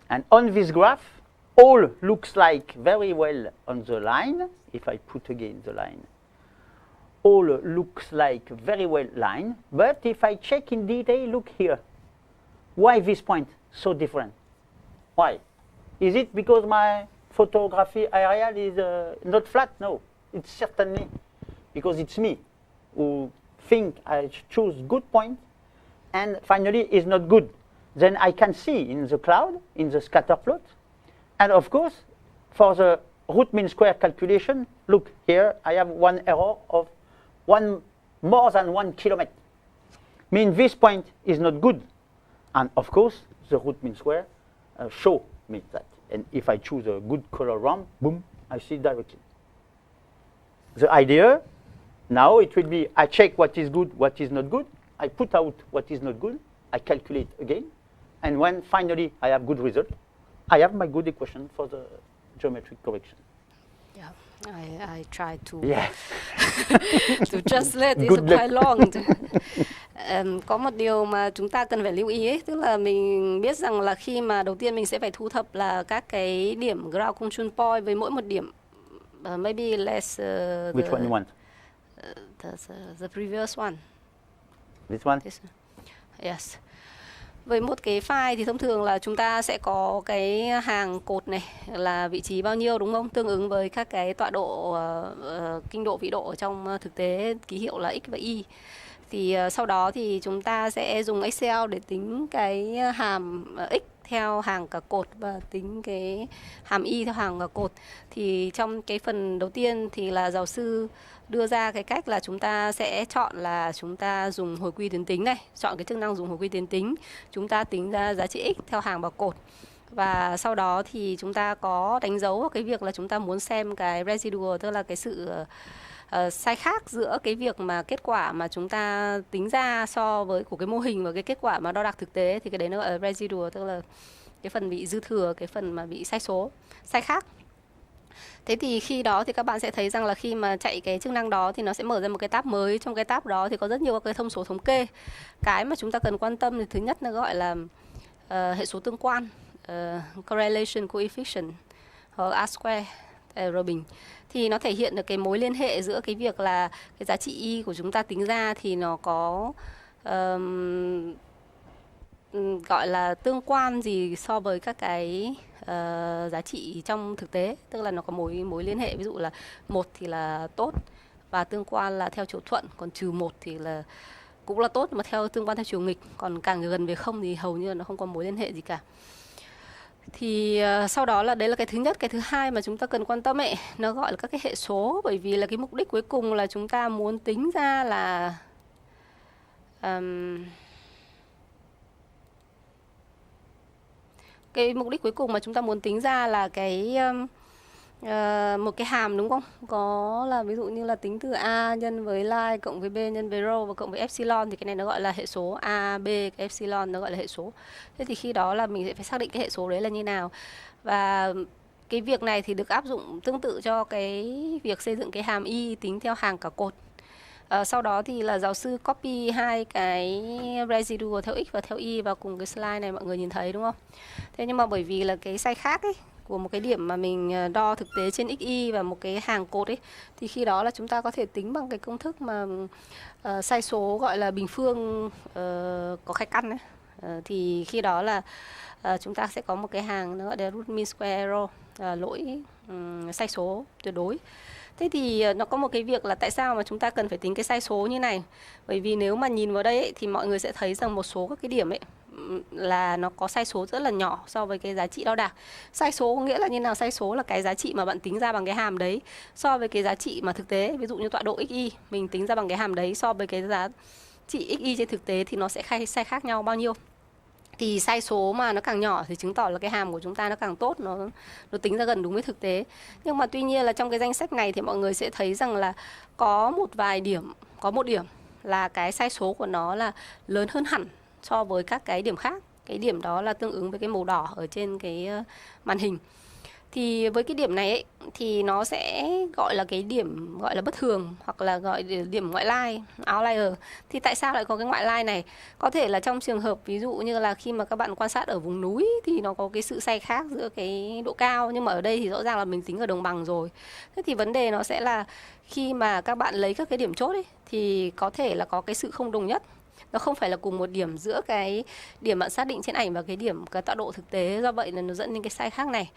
And on this graph, all looks like very well on the line. If I put again the line, all looks like very well line. But if I check in detail, look here. Why this point so different? Why? Is it because my photography aerial is not flat? No, it's certainly because it's me who think I choose good point and finally is not good. Then I can see in the cloud, in the scatter plot. And of course, for the root mean square calculation, look here, I have one error of more than 1 kilometer. Mean this point is not good. And of course, the root mean square show me that. And if I choose a good color ramp, boom, I see directly. The idea now it will be, I check what is good, what is not good. I put out what is not good. I calculate again. And when finally I have good result, I have my good equation for the geometric correction. Yeah, I try to Yeah. to translate. It's Good quite long. Có một điều mà chúng ta cần phải lưu ý ấy, tức là mình biết rằng là khi mà đầu tiên mình sẽ phải thu thập là các cái điểm ground control point với mỗi một điểm. Maybe let's Which one you want? The previous one. This one? This one. Yes. Với một cái file thì thông thường là chúng ta sẽ có cái hàng cột này là vị trí bao nhiêu, đúng không? Tương ứng với các cái tọa độ, kinh độ, vĩ độ ở trong thực tế ký hiệu là x và y. Thì sau đó thì chúng ta sẽ dùng Excel để tính cái hàm x theo hàng cả cột và tính cái hàm y theo hàng cả cột. Thì trong cái phần đầu tiên thì là giáo sư đưa ra cái cách là chúng ta sẽ chọn là chúng ta dùng hồi quy tuyến tính này, chọn cái chức năng dùng hồi quy tuyến tính, chúng ta tính ra giá trị x theo hàng và cột. Và sau đó thì chúng ta có đánh dấu vào cái việc là chúng ta muốn xem cái residual, tức là cái sự sai khác giữa cái việc mà kết quả mà chúng ta tính ra so với của cái mô hình và cái kết quả mà đo đạc thực tế, thì cái đấy nó gọi là residual, tức là cái phần bị dư thừa, cái phần mà bị sai số, sai khác. Thế thì khi đó thì các bạn sẽ thấy rằng là khi mà chạy cái chức năng đó thì nó sẽ mở ra một cái tab mới. Trong cái tab đó thì có rất nhiều cái thông số thống kê. Cái mà chúng ta cần quan tâm thì thứ nhất là gọi là hệ số tương quan, correlation coefficient hoặc R square. error bình. Thì nó thể hiện được cái mối liên hệ giữa cái việc là cái giá trị y của chúng ta tính ra thì nó có gọi là tương quan gì so với các cái giá trị trong thực tế, tức là nó có mối liên hệ, ví dụ là 1 thì là tốt và tương quan là theo chiều thuận, còn -1 thì là cũng là tốt mà tương quan theo chiều nghịch, còn càng gần về 0 thì hầu như là nó không có mối liên hệ gì cả. Thì sau đó là đấy là cái thứ nhất. Cái thứ hai mà chúng ta cần quan tâm ấy, nó gọi là các cái hệ số, bởi vì là cái mục đích cuối cùng là chúng ta muốn tính ra là cái mục đích cuối cùng mà chúng ta muốn tính ra là cái một cái hàm, đúng không? Có là ví dụ như là tính từ a nhân với line cộng với b nhân với row và cộng với epsilon, thì cái này nó gọi là hệ số a, b, cái epsilon nó gọi là hệ số. Thế thì khi đó là mình sẽ phải xác định cái hệ số đấy là như nào. Và cái việc này thì được áp dụng tương tự cho cái việc xây dựng cái hàm y tính theo hàng cả cột. Sau đó thì là giáo sư copy hai cái residual theo x và theo y vào cùng cái slide này, mọi người nhìn thấy đúng không? Thế nhưng mà bởi vì là cái size khác ấy, của một cái điểm mà mình đo thực tế trên xy và một cái hàng cột ấy, thì khi đó là chúng ta có thể tính bằng cái công thức mà sai số gọi là bình phương có khai căn ấy. Thì khi đó là chúng ta sẽ có một cái hàng nó gọi là root mean square error, lỗi sai số tuyệt đối. Thế thì nó có một cái việc là tại sao mà chúng ta cần phải tính cái sai số như này. Bởi vì nếu mà nhìn vào đây ấy, thì mọi người sẽ thấy rằng một số các cái điểm ấy là nó có sai số rất là nhỏ so với cái giá trị đo đạc. Sai số có nghĩa là như nào? Sai số là cái giá trị mà bạn tính ra bằng cái hàm đấy so với cái giá trị mà thực tế. Ví dụ như tọa độ xy mình tính ra bằng cái hàm đấy so với cái giá trị xy trên thực tế thì nó sẽ sai khác nhau bao nhiêu. Thì sai số mà nó càng nhỏ thì chứng tỏ là cái hàm của chúng ta nó càng tốt, nó tính ra gần đúng với thực tế. Nhưng mà tuy nhiên là trong cái danh sách này thì mọi người sẽ thấy rằng là có một điểm là cái sai số của nó là lớn hơn hẳn so với các cái điểm khác. Cái điểm đó là tương ứng với cái màu đỏ ở trên cái màn hình. Thì với cái điểm này ấy, thì nó sẽ gọi là cái điểm gọi là bất thường, hoặc là gọi điểm ngoại lai, outlier. Thì tại sao lại có cái ngoại lai này? Có thể là trong trường hợp ví dụ như là khi mà các bạn quan sát ở vùng núi thì nó có cái sự sai khác giữa cái độ cao, nhưng mà ở đây thì rõ ràng là mình tính ở đồng bằng rồi. Thế thì vấn đề nó sẽ là khi mà các bạn lấy các cái điểm chốt ấy, thì có thể là có cái sự không đồng nhất. Nó không phải là cùng một điểm giữa cái điểm bạn xác định trên ảnh và cái tọa độ thực tế, do vậy là nó dẫn đến cái sai khác này.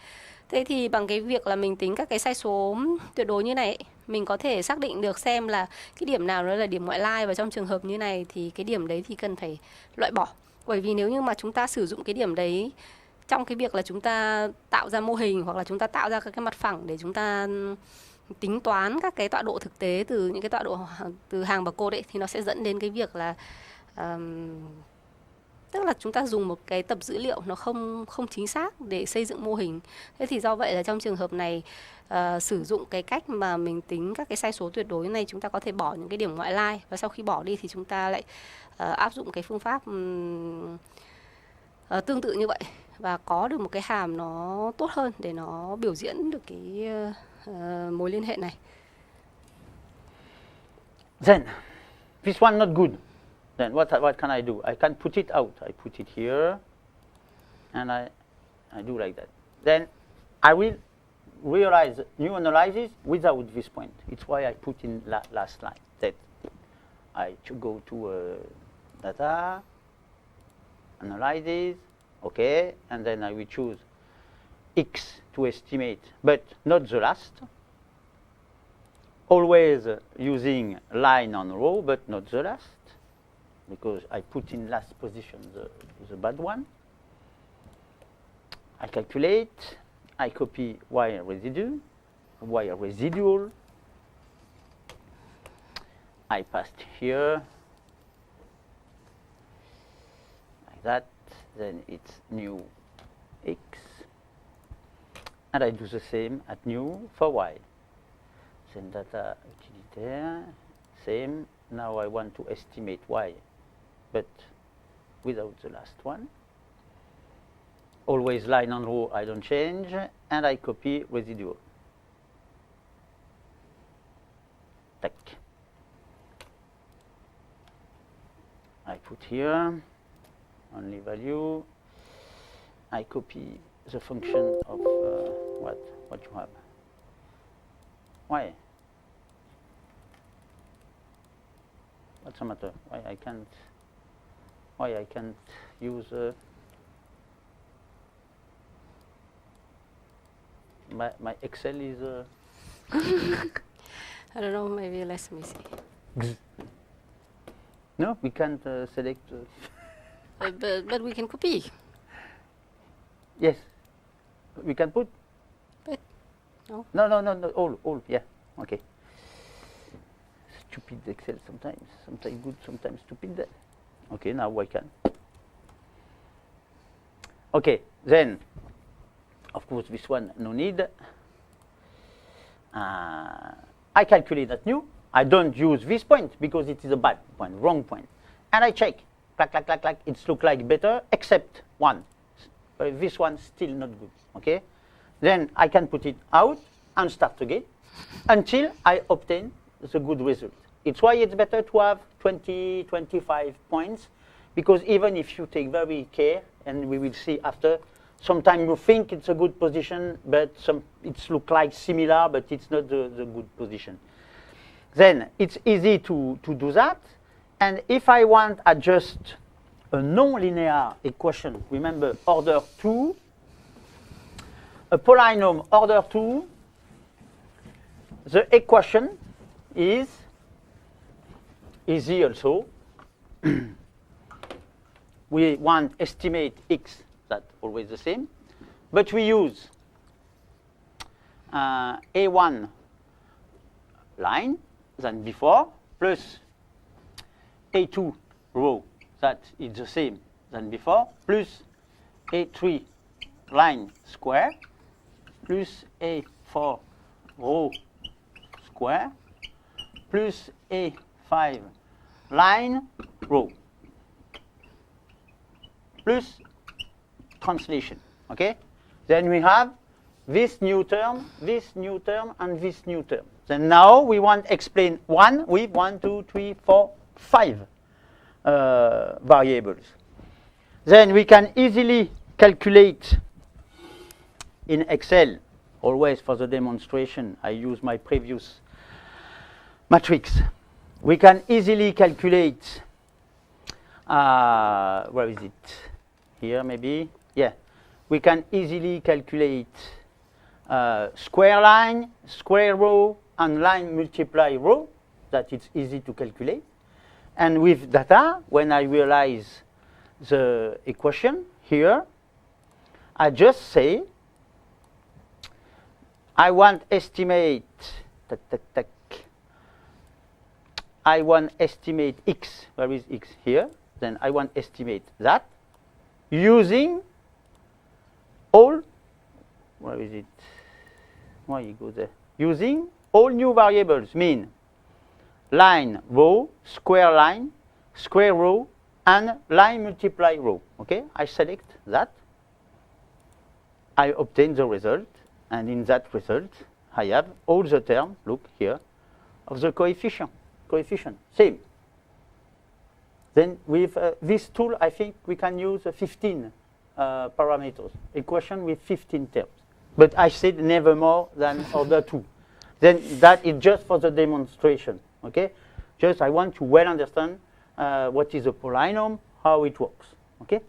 Thế thì bằng cái việc là mình tính các cái sai số tuyệt đối như này ấy, mình có thể xác định được xem là cái điểm nào nó là điểm ngoại lai, và trong trường hợp như này thì cái điểm đấy thì cần phải loại bỏ. Bởi vì nếu như mà chúng ta sử dụng cái điểm đấy trong cái việc là chúng ta tạo ra mô hình hoặc là chúng ta tạo ra các cái mặt phẳng để chúng ta tính toán các cái tọa độ thực tế từ những cái tọa độ từ hàng và cột ấy, thì nó sẽ dẫn đến cái việc là tức là chúng ta dùng một cái tập dữ liệu nó không chính xác để xây dựng mô hình. Thế thì do vậy là trong trường hợp này sử dụng cái cách mà mình tính các cái sai số tuyệt đối này, chúng ta có thể bỏ những cái điểm ngoại lai, và sau khi bỏ đi thì chúng ta lại áp dụng cái phương pháp tương tự như vậy và có được một cái hàm nó tốt hơn để nó biểu diễn được cái mối liên hệ này. Then, this one not good. Then what can I do? I can put it out. I put it here, and I do like that. Then I will realize new analysis without this point. It's why I put in last line that I should go to data, analysis, okay, and then I will choose x to estimate, but not the last. Always using line on row, but not the last, because I put in last position the bad one. I calculate, I copy y residual, I passed here, like that, then it's new x, and I do the same at new for y. Then data utilitaire, same. Now I want to estimate y, but without the last one. Always line on row, I don't change, and I copy residual. Tac. I put here only value. I copy the function of what you have. Why? What's the matter? Why I can't use my Excel is I don't know, maybe let me see. no, we can't select But we can copy. yes, we can put But no. no, all, yeah, okay. Stupid Excel sometimes good, sometimes stupid. Okay, now I can. Okay, then, of course, this one, no need. I calculate that new. I don't use this point because it is a bad point, wrong point. And I check, clack, clack, clack, clack, it looks like better, except one. But this one still not good, okay? Then I can put it out and start again until I obtain the good result. It's why it's better to have 20, 25 points, because even if you take very care, and we will see after, sometimes you think it's a good position, but it looks like similar, but it's not the good position. Then it's easy to do that. And if I want just a non-linear equation, remember order 2, a polynomial order 2, the equation is easy also. We want estimate x, that's always the same, but we use A1 line than before, plus A2 row, that is the same than before, plus A3 line square, plus A4 row square, plus A5 line row, plus translation, okay? Then we have this new term, and this new term. Then now we want to explain one with 1, 2, 3, 4, 5 variables. Then we can easily calculate in Excel, always for the demonstration, I use my previous matrix. We can easily calculate, where is it? Here maybe, yeah. We can easily calculate square line, square row, and line multiply row, that it's easy to calculate. And with data, when I realize the equation here, I just say, I want estimate, I want estimate x, where is x here? Then I want estimate that using all, where is it? Why you go there? Using all new variables, mean line, row, square row, and line multiply row. Okay, I select that. I obtain the result, and in that result, I have all the terms, look here, of the coefficient, same. Then with this tool, I think we can use 15 parameters, equation with 15 terms. But I said never more than order 2. Then that is just for the demonstration, okay? Just I want to well understand what is a polynomial, how it works, okay?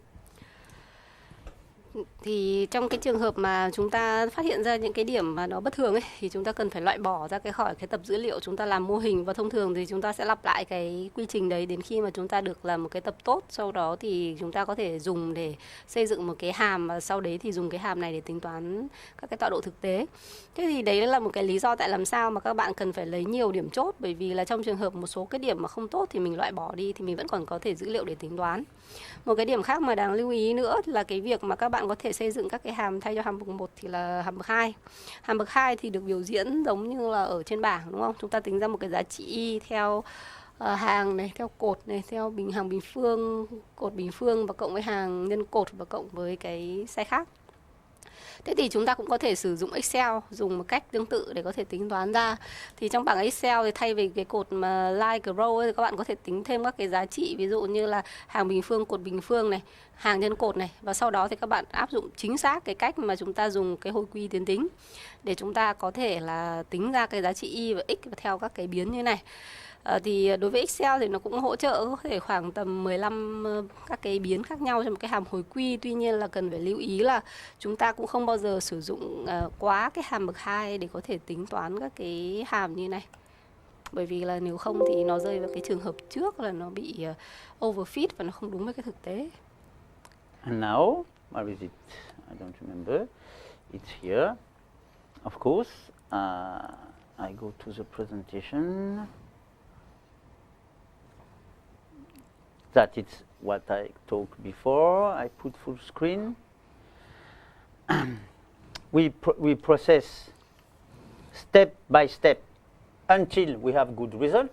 Thì trong cái trường hợp mà chúng ta phát hiện ra những cái điểm mà nó bất thường ấy, thì chúng ta cần phải loại bỏ ra khỏi cái tập dữ liệu, chúng ta làm mô hình, và thông thường thì chúng ta sẽ lặp lại cái quy trình đấy đến khi mà chúng ta được làm một cái tập tốt. Sau đó thì chúng ta có thể dùng để xây dựng một cái hàm, và sau đấy thì dùng cái hàm này để tính toán các cái tọa độ thực tế. Thế thì đấy là một cái lý do tại làm sao mà các bạn cần phải lấy nhiều điểm chốt, bởi vì là trong trường hợp một số cái điểm mà không tốt thì mình loại bỏ đi thì mình vẫn còn có thể dữ liệu để tính toán. Một cái điểm khác mà đáng lưu ý nữa là cái việc mà các bạn có thể xây dựng các cái hàm thay cho hàm bậc 1 thì là hàm bậc 2. Hàm bậc 2 thì được biểu diễn giống như là ở trên bảng, đúng không? Chúng ta tính ra một cái giá trị y theo hàng này, theo cột này, theo hàng bình phương, cột bình phương, và cộng với hàng nhân cột, và cộng với cái sai khác. Thế thì chúng ta cũng có thể sử dụng Excel dùng một cách tương tự để có thể tính toán ra. Thì trong bảng Excel thì thay vì cái cột mà line row ấy, thì các bạn có thể tính thêm các cái giá trị, ví dụ như là hàng bình phương, cột bình phương này, hàng nhân cột này, và sau đó thì các bạn áp dụng chính xác cái cách mà chúng ta dùng cái hồi quy tiến tính để chúng ta có thể là tính ra cái giá trị y và x theo các cái biến như này. Thì đối với Excel thì nó cũng hỗ trợ có thể khoảng tầm 15 các cái biến khác nhau trong một cái hàm hồi quy. Tuy nhiên là cần phải lưu ý là chúng ta cũng không bao giờ sử dụng quá cái hàm bậc 2 để có thể tính toán các cái hàm như này. Bởi vì là nếu không thì nó rơi vào cái trường hợp trước là nó bị overfit và nó không đúng với cái thực tế. And now, where is it? I don't remember. It's here. Of course, I go to the presentation. That is what I talked before. I put full screen. We process step by step until we have good result.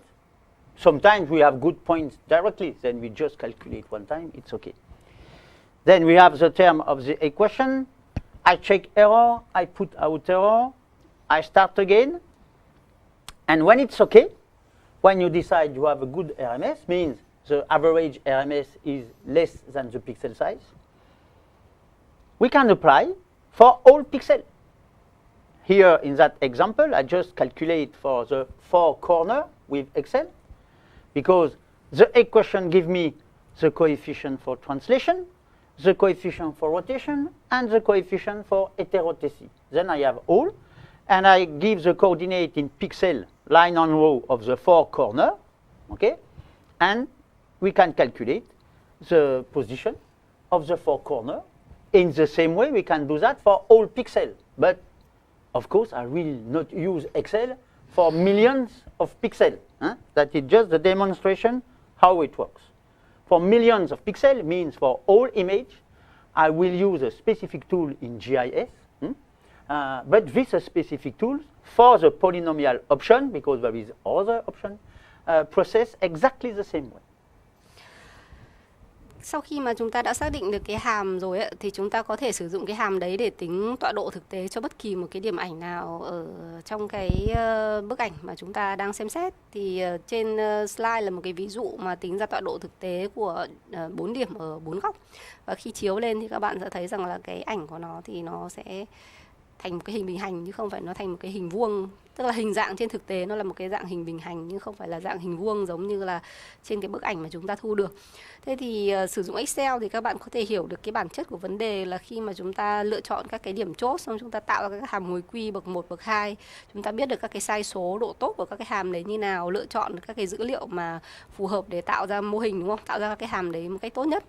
Sometimes we have good points directly, then we just calculate one time, it's okay. Then we have the term of the equation. I check error, I put out error, I start again. And when it's okay, when you decide you have a good RMS, means the average RMS is less than the pixel size, we can apply for all pixels. Here in that example, I just calculate for the 4 corners with Excel, because the equation gives me the coefficient for translation, the coefficient for rotation, and the coefficient for heterotacity. Then I have all, and I give the coordinate in pixel, line and row of the 4 corners, okay? And we can calculate the position of the 4 corners. In the same way, we can do that for all pixels. But of course, I will not use Excel for millions of pixels. That is just the demonstration how it works. For millions of pixels means for all image, I will use a specific tool in GIS. But this specific tool for the polynomial option, because there is other option, process exactly the same way. Sau khi mà chúng ta đã xác định được cái hàm rồi ấy, thì chúng ta có thể sử dụng cái hàm đấy để tính tọa độ thực tế cho bất kỳ một cái điểm ảnh nào ở trong cái bức ảnh mà chúng ta đang xem xét. Thì trên slide là một cái ví dụ mà tính ra tọa độ thực tế của 4 điểm ở 4 góc. Và khi chiếu lên thì các bạn sẽ thấy rằng là cái ảnh của nó thì nó sẽ thành một cái hình bình hành chứ không phải nó thành một cái hình vuông. Tức là hình dạng trên thực tế nó là một cái dạng hình bình hành nhưng không phải là dạng hình vuông giống như là trên cái bức ảnh mà chúng ta thu được. Thế thì sử dụng Excel thì các bạn có thể hiểu được cái bản chất của vấn đề là khi mà chúng ta lựa chọn các cái điểm chốt, xong chúng ta tạo ra các hàm hồi quy bậc 1, bậc 2, chúng ta biết được các cái sai số, độ tốt của các cái hàm đấy như nào, lựa chọn được các cái dữ liệu mà phù hợp để tạo ra mô hình, đúng không? Tạo ra các cái hàm đấy một cách tốt nhất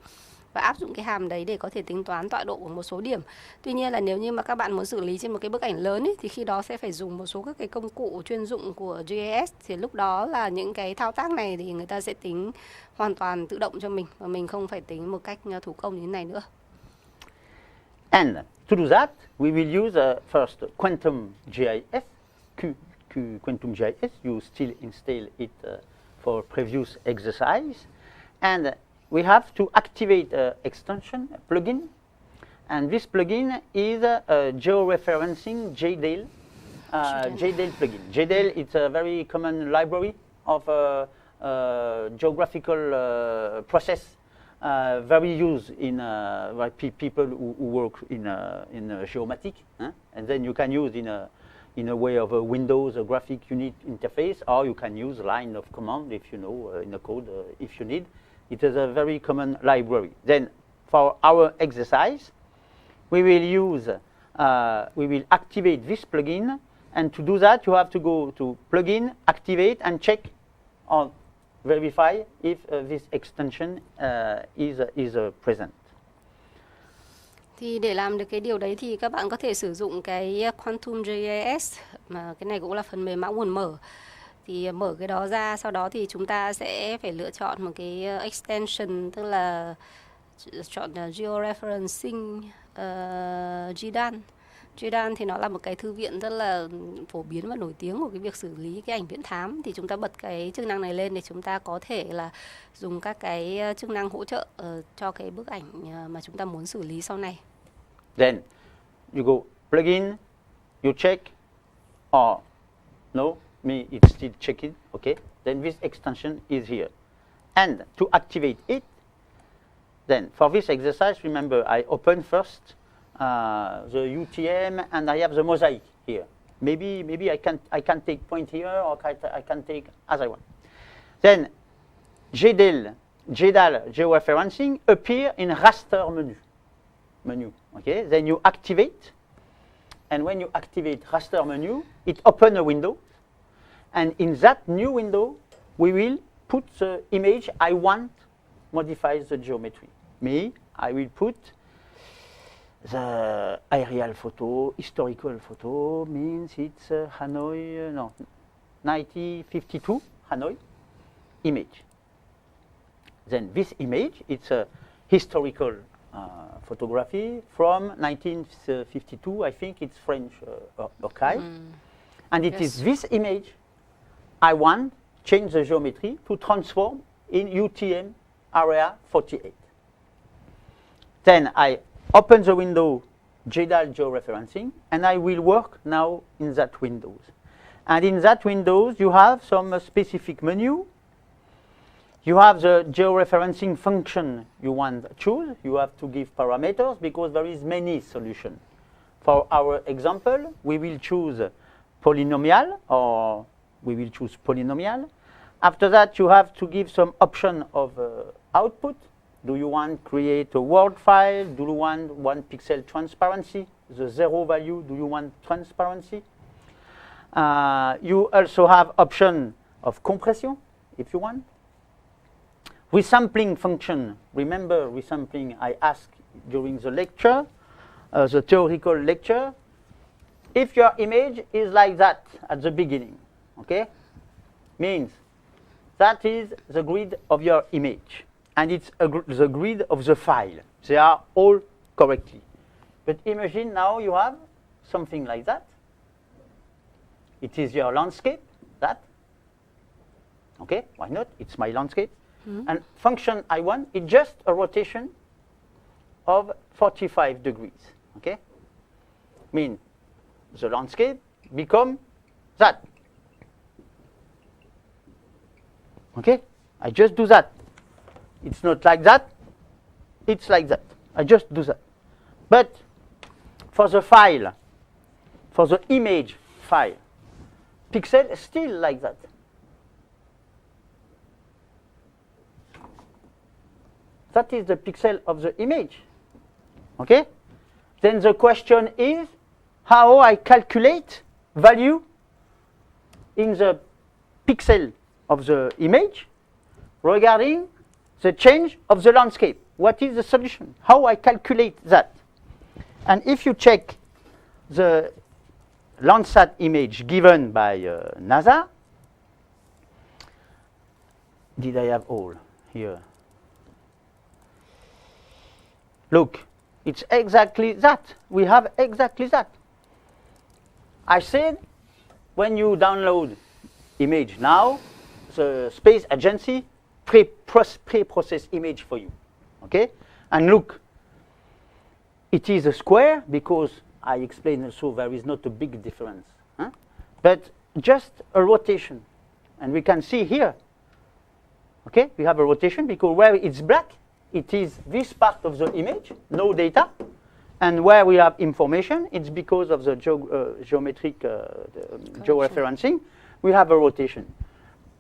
và áp dụng cái hàm đấy để có thể tính toán tọa độ của một số điểm. Tuy nhiên là nếu như mà các bạn muốn xử lý trên một cái bức ảnh lớn ấy, thì khi đó sẽ phải dùng một số các cái công cụ chuyên dụng của GIS. Thì lúc đó là những cái thao tác này thì người ta sẽ tính hoàn toàn tự động cho mình và mình không phải tính một cách thủ công như thế này nữa. And to do that, we will use first quantum GIS, quantum GIS. You still install it for previous exercise, and we have to activate an extension, a plugin, and this plugin is a georeferencing JDAL plugin. JDAL is a very common library of geographical process, very used in people who work in geomatic, and then you can use in a way of a Windows, a graphic unit interface, or you can use line of command if you know in a code if you need. It is a very common library. Then, for our exercise, we will activate this plugin, and to do that, you have to go to plugin, activate, and check or verify if this extension is present. Thì để làm được cái điều đấy thì các bạn có thể sử dụng cái Quantum GIS, mà cái này cũng là phần mềm mã nguồn mở. Thì mở cái đó ra, sau đó thì chúng ta sẽ phải lựa chọn một cái extension, tức là chọn Georeferencing GDAN. GDAN thì nó là một cái thư viện rất là phổ biến và nổi tiếng của cái việc xử lý cái ảnh viễn thám. Thì chúng ta bật cái chức năng này lên để chúng ta có thể là dùng các cái chức năng hỗ trợ cho cái bức ảnh mà chúng ta muốn xử lý sau này. Then you go plug in, you check, or no, me it's still checking, okay? Then this extension is here. And to activate it, then for this exercise, remember I open first the UTM and I have the mosaic here. Maybe I can take point here or I can take as I want. Then GDAL georeferencing appear in raster menu. Okay, then you activate, and when you activate raster menu, it opens a window, and in that new window, we will put the image I want modify the geometry. I will put the aerial photo, historical photo, means it's Hanoi, 1952 Hanoi image. Then this image, it's a historical photography from 1952. I think it's French archive. And it is this image I want change the geometry to transform in UTM area 48. Then I open the window GDAL georeferencing, and I will work now in that windows. And in that windows, you have some specific menu. You have the georeferencing function you want to choose. You have to give parameters because there is many solutions. For our example, we will choose polynomial, or we will choose polynomial. After that, you have to give some option of output. Do you want to create a Word file? Do you want 1 pixel transparency? The 0 value, do you want transparency? You also have option of compression, if you want. Resampling function. Remember resampling I asked during the lecture, the theoretical lecture. If your image is like that at the beginning, okay, means that is the grid of your image. And it's the grid of the file. They are all correctly. But imagine now you have something like that. It is your landscape, that. Okay, why not? It's my landscape. And function I want is just a rotation of 45 degrees. Okay? Mean the landscape become that. Okay? I just do that. It's not like that. It's like that. I just do that. But for the file, for the image file, pixel is still like that. That is the pixel of the image. Okay? Then the question is how I calculate value in the pixel of the image regarding the change of the landscape. What is the solution? How I calculate that? And if you check the Landsat image given by NASA, did I have all here? Look, it's exactly that. We have exactly that. I said when you download image now, the space agency pre-process image for you. Okay? And look, it is a square because I explained also there is not a big difference. Huh? But just a rotation. And we can see here, okay, we have a rotation because where it's black, it is this part of the image, no data. And where we have information, it's because of the geometric georeferencing, we have a rotation.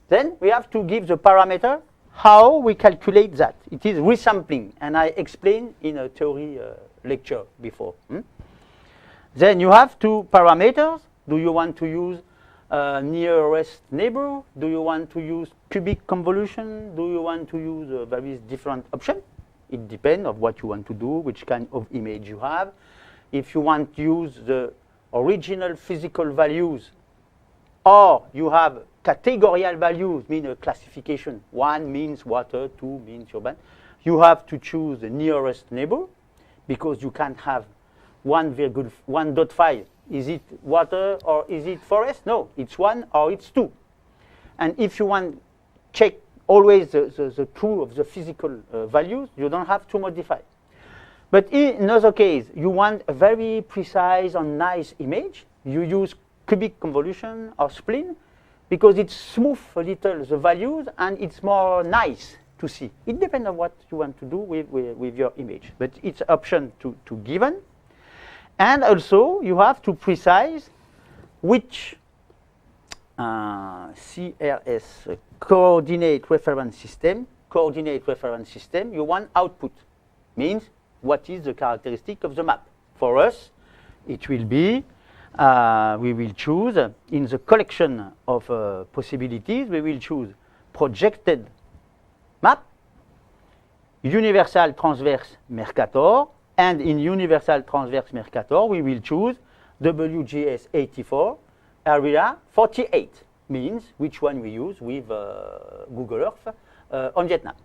Then we have to give the parameter how we calculate that. It is resampling, and I explained in a theory lecture before. Then you have two parameters. Do you want to use nearest neighbor? Do you want to use cubic convolution? Do you want to use various different options? It depends on what you want to do, which kind of image you have. If you want to use the original physical values, or you have categorical values, mean a classification. 1 means water, 2 means urban. You have to choose the nearest neighbor because you can't have 1.5. Is it water or is it forest? No, it's 1 or it's 2. And if you want check always the true of the physical values, you don't have to modify. But in another case, you want a very precise and nice image. You use cubic convolution or spline because it smooths a little the values and it's more nice to see. It depends on what you want to do with your image, but it's option to given. And also you have to precise which CRS, coordinate reference system you want output. Means what is the characteristic of the map. For us, it will be, we will choose, in the collection of possibilities, we will choose projected map, universal transverse Mercator, and in universal transverse Mercator, we will choose WGS 84, area 48, means which one we use with Google Earth on Vietnam.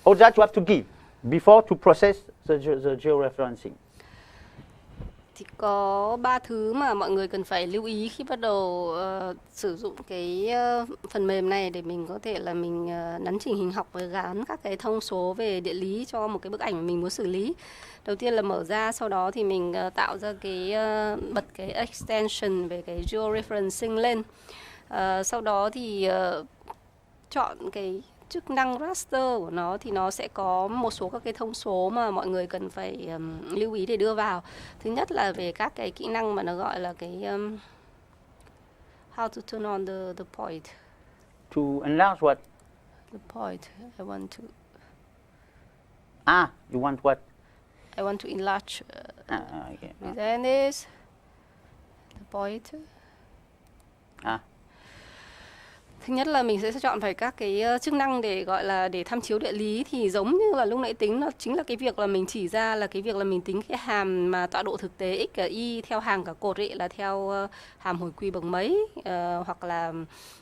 All that you have to give before to process the georeferencing. Thì có 3 thứ mà mọi người cần phải lưu ý khi bắt đầu sử dụng cái phần mềm này để mình có thể là mình nắn chỉnh hình học và gắn các cái thông số về địa lý cho một cái bức ảnh mà mình muốn xử lý. Đầu tiên là mở ra, sau đó thì mình tạo ra cái bật cái extension về cái georeferencing lên. Sau đó thì chọn cái chức năng raster của nó thì nó sẽ có một số các cái thông số mà mọi người cần phải lưu ý để đưa vào. Thứ nhất là về các cái kỹ năng mà nó gọi là cái how to turn on the point. To enlarge what? The point. I want to. You want what? I want to enlarge. Okay. Then is the point. Thứ nhất là mình sẽ chọn phải các cái chức năng để gọi là để tham chiếu địa lý, thì giống như là lúc nãy tính, nó chính là cái việc là mình chỉ ra là cái việc là mình tính cái hàm mà tọa độ thực tế x và y theo hàng cả cột ấy là theo hàm hồi quy bậc mấy, hoặc là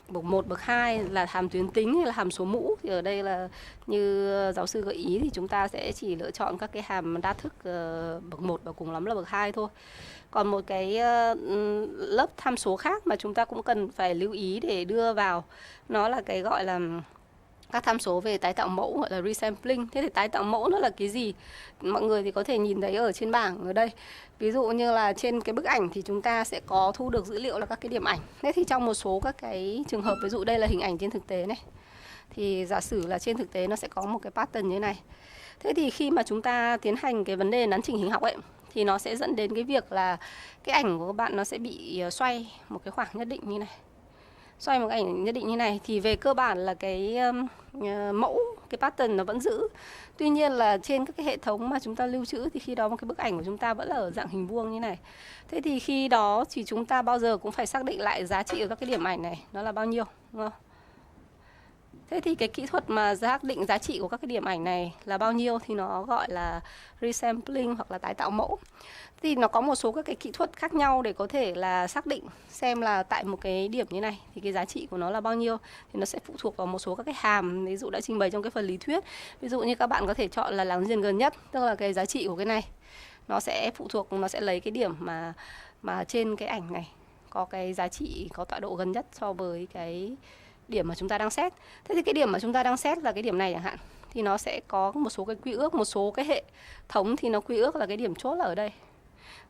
bậc 1, bậc 2 là hàm tuyến tính hay là hàm số mũ. Thì ở đây là như giáo sư gợi ý thì chúng ta sẽ chỉ lựa chọn các cái hàm đa thức bậc 1 và cùng lắm là bậc 2 thôi. Còn một cái lớp tham số khác mà chúng ta cũng cần phải lưu ý để đưa vào, nó là cái gọi là các tham số về tái tạo mẫu, gọi là resampling. Thế thì tái tạo mẫu nó là cái gì? Mọi người thì có thể nhìn thấy ở trên bảng ở đây. Ví dụ như là trên cái bức ảnh thì chúng ta sẽ có thu được dữ liệu là các cái điểm ảnh. Thế thì trong một số các cái trường hợp, ví dụ đây là hình ảnh trên thực tế này, thì giả sử là trên thực tế nó sẽ có một cái pattern như thế này. Thế thì khi mà chúng ta tiến hành cái vấn đề nắn chỉnh hình học ấy, thì nó sẽ dẫn đến cái việc là cái ảnh của các bạn nó sẽ bị xoay một cái khoảng nhất định như này. Xoay một cái ảnh nhất định như này thì về cơ bản là cái mẫu, cái pattern nó vẫn giữ. Tuy nhiên là trên các cái hệ thống mà chúng ta lưu trữ thì khi đó một cái bức ảnh của chúng ta vẫn là ở dạng hình vuông như này. Thế thì khi đó thì chúng ta bao giờ cũng phải xác định lại giá trị của các cái điểm ảnh này nó là bao nhiêu, đúng không? Thế thì cái kỹ thuật mà xác định giá trị của các cái điểm ảnh này là bao nhiêu thì nó gọi là resampling hoặc là tái tạo mẫu. Thì nó có một số các cái kỹ thuật khác nhau để có thể là xác định xem là tại một cái điểm như này thì cái giá trị của nó là bao nhiêu. Thì nó sẽ phụ thuộc vào một số các cái hàm, ví dụ đã trình bày trong cái phần lý thuyết. Ví dụ như các bạn có thể chọn là láng giềng gần nhất, tức là cái giá trị của cái này nó sẽ phụ thuộc, nó sẽ lấy cái điểm mà trên cái ảnh này có cái giá trị, có tọa độ gần nhất so với cái điểm mà chúng ta đang xét. Thế thì cái điểm mà chúng ta đang xét là cái điểm này chẳng hạn, thì nó sẽ có một số cái quy ước, một số cái hệ thống thì nó quy ước là cái điểm chốt là ở đây.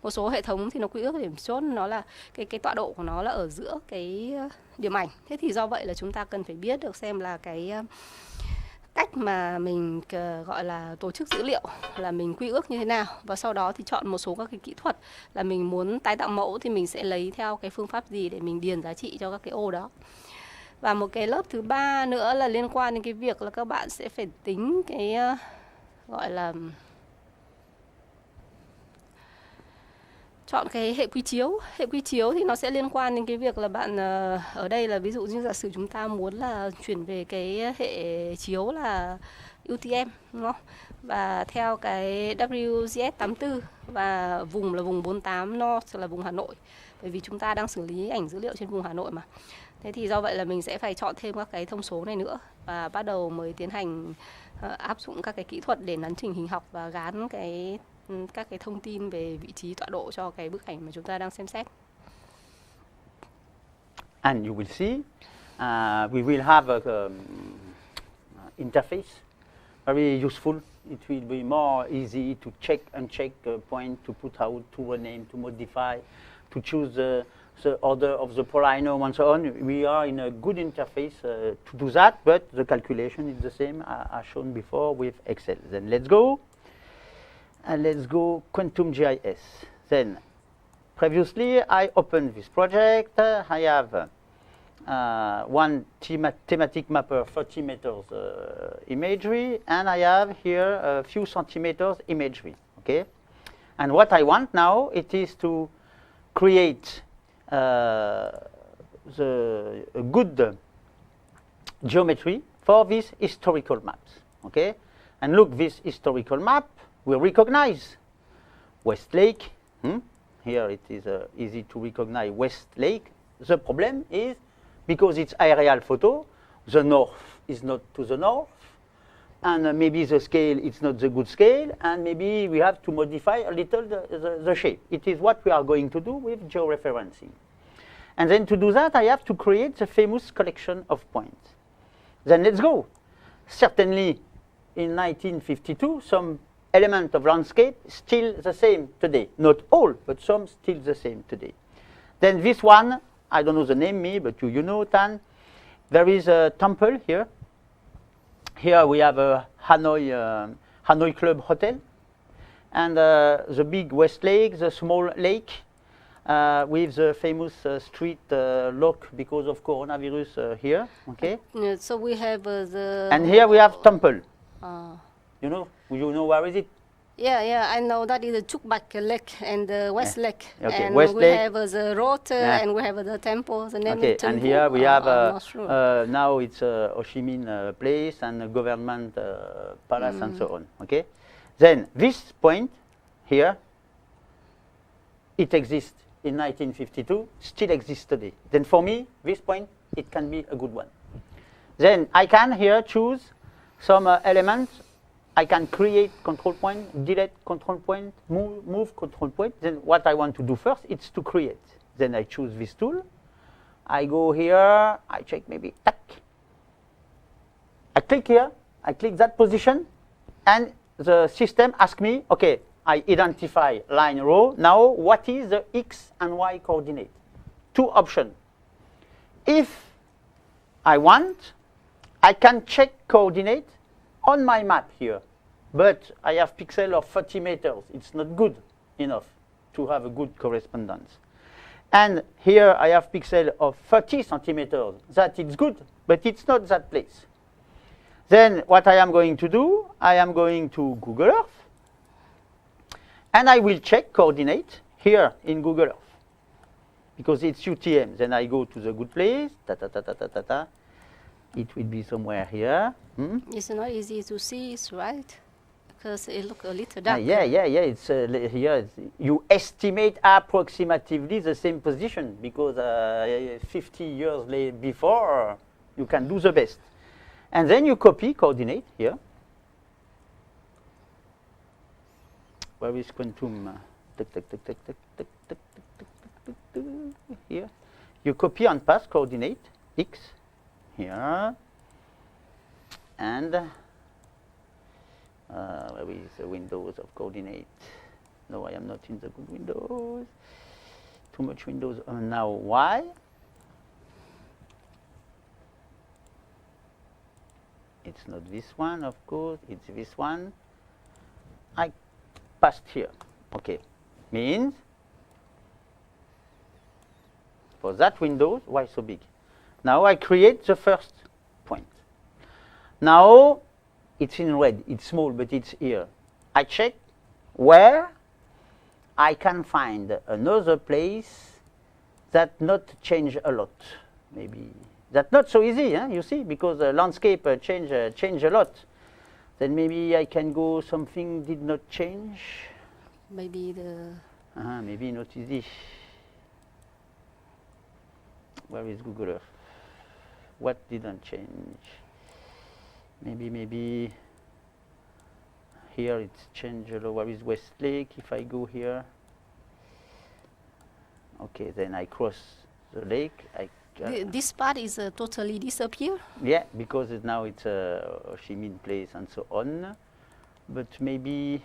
Một số hệ thống thì nó quy ước điểm chốt nó là cái tọa độ của nó là ở giữa cái điểm ảnh. Thế thì do vậy là chúng ta cần phải biết được xem là cái cách mà mình gọi là tổ chức dữ liệu là mình quy ước như thế nào, và sau đó thì chọn một số các cái kỹ thuật là mình muốn tái tạo mẫu thì mình sẽ lấy theo cái phương pháp gì để mình điền giá trị cho các cái ô đó. Và một cái lớp thứ ba nữa là liên quan đến cái việc là các bạn sẽ phải tính cái gọi là chọn cái hệ quy chiếu. Hệ quy chiếu thì nó sẽ liên quan đến cái việc là bạn ở đây là ví dụ như giả sử chúng ta muốn là chuyển về cái hệ chiếu là UTM, đúng không? Và theo cái WGS 84 và vùng là vùng 48 North là vùng Hà Nội. Bởi vì chúng ta đang xử lý ảnh dữ liệu trên vùng Hà Nội mà. Thế thì do vậy là mình sẽ phải chọn thêm các cái thông số này nữa và bắt đầu mới tiến hành áp dụng các cái kỹ thuật để nắn chỉnh hình học và gán các cái thông tin về vị trí tọa độ cho cái bức ảnh mà chúng ta đang xem xét. And you will see, we will have a interface very useful. It will be more easy to check and check point, to put out, to rename, to modify, to choose the order of the polynomial and so on. We are in a good interface to do that, but the calculation is the same as shown before with Excel. Then let's go. And let's go Quantum GIS. Then previously I opened this project. I have one thematic mapper, 30 meters imagery, and I have here a few centimeters imagery. Okay, and what I want now it is to create a good geometry for these historical maps. Okay, and look, this historical map we recognize West Lake. Here it is easy to recognize West Lake. The problem is because it's aerial photo, the north is not to the north, and maybe the scale is not the good scale, and maybe we have to modify a little the shape. It is what we are going to do with georeferencing. And then to do that, I have to create the famous collection of points. Then let's go. Certainly, in 1952, some element of landscape still the same today. Not all, but some still the same today. Then this one, I don't know the name, but you know, Tan. There is a temple here. Here we have a Hanoi Club Hotel, and the big West Lake, the small lake, with the famous street lock because of coronavirus here. Okay. Yeah, so we have the. And here we have temple. You know where is it? Yeah, I know that is the Chukbak Lake and the West Lake. Okay, and West we Lake. have the road and we have the temple, the name Okay, temple. and here we have sure. now it's Ho Chi Minh place and a government palace and so on. Okay, then this point here, it exists in 1952, still exists today. Then for me, this point, it can be a good one. Then I can here choose some elements. I can create control point, delete control point, move control point. Then what I want to do first is to create. Then I choose this tool. I go here, I check maybe, tack. I click here, I click that position, and the system asks me, okay, I identify line row. Now, what is the X and Y coordinate? Two options. If I want, I can check coordinate on my map here, but I have pixel of 30 meters. It's not good enough to have a good correspondence. And here I have pixel of 30 centimeters. That is good, but it's not that place. Then what I am going to do, I am going to Google Earth, and I will check coordinate here in Google Earth, because it's UTM. Then I go to the good place, It will be somewhere here. It's not easy to see, right? Because it looks a little dark. Yeah. It's here. You estimate approximately the same position because 50 years before you can do the best. And then you copy coordinate here. Where is quantum? Here. You copy and paste coordinate X here. And where is the windows of coordinate? No, I am not in the good windows. Too much windows. Now Y. It's not this one, of course. It's this one. I passed here. Okay. Means for that window, why so big? Now I create the first point. Now it's in red. It's small, but it's here. I check where I can find another place that not change a lot. Maybe that's not so easy, you see, because the landscape change a lot. Then maybe I can go something did not change. Maybe maybe not easy. Where is Google Earth? What didn't change? Maybe here it's changed. Where is West Lake? If I go here, okay, then I cross the lake. I This part is totally disappear. Yeah, because now it's shim in place and so on. But maybe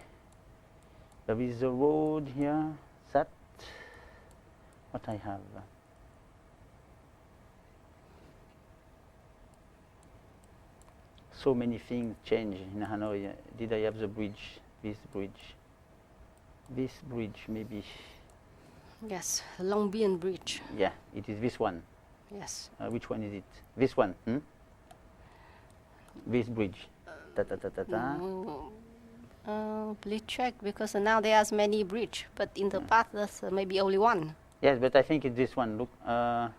there is a road here. That what I have. So many things change in Hanoi. Did I have the bridge? This bridge. This bridge maybe. Yes, Long Biên Bridge. Yeah, it is this one. Yes. Which one is it? This one. This bridge. Please check, because now there's many bridge, but in the past there's maybe only one. Yes, but I think it's this one. Look. No.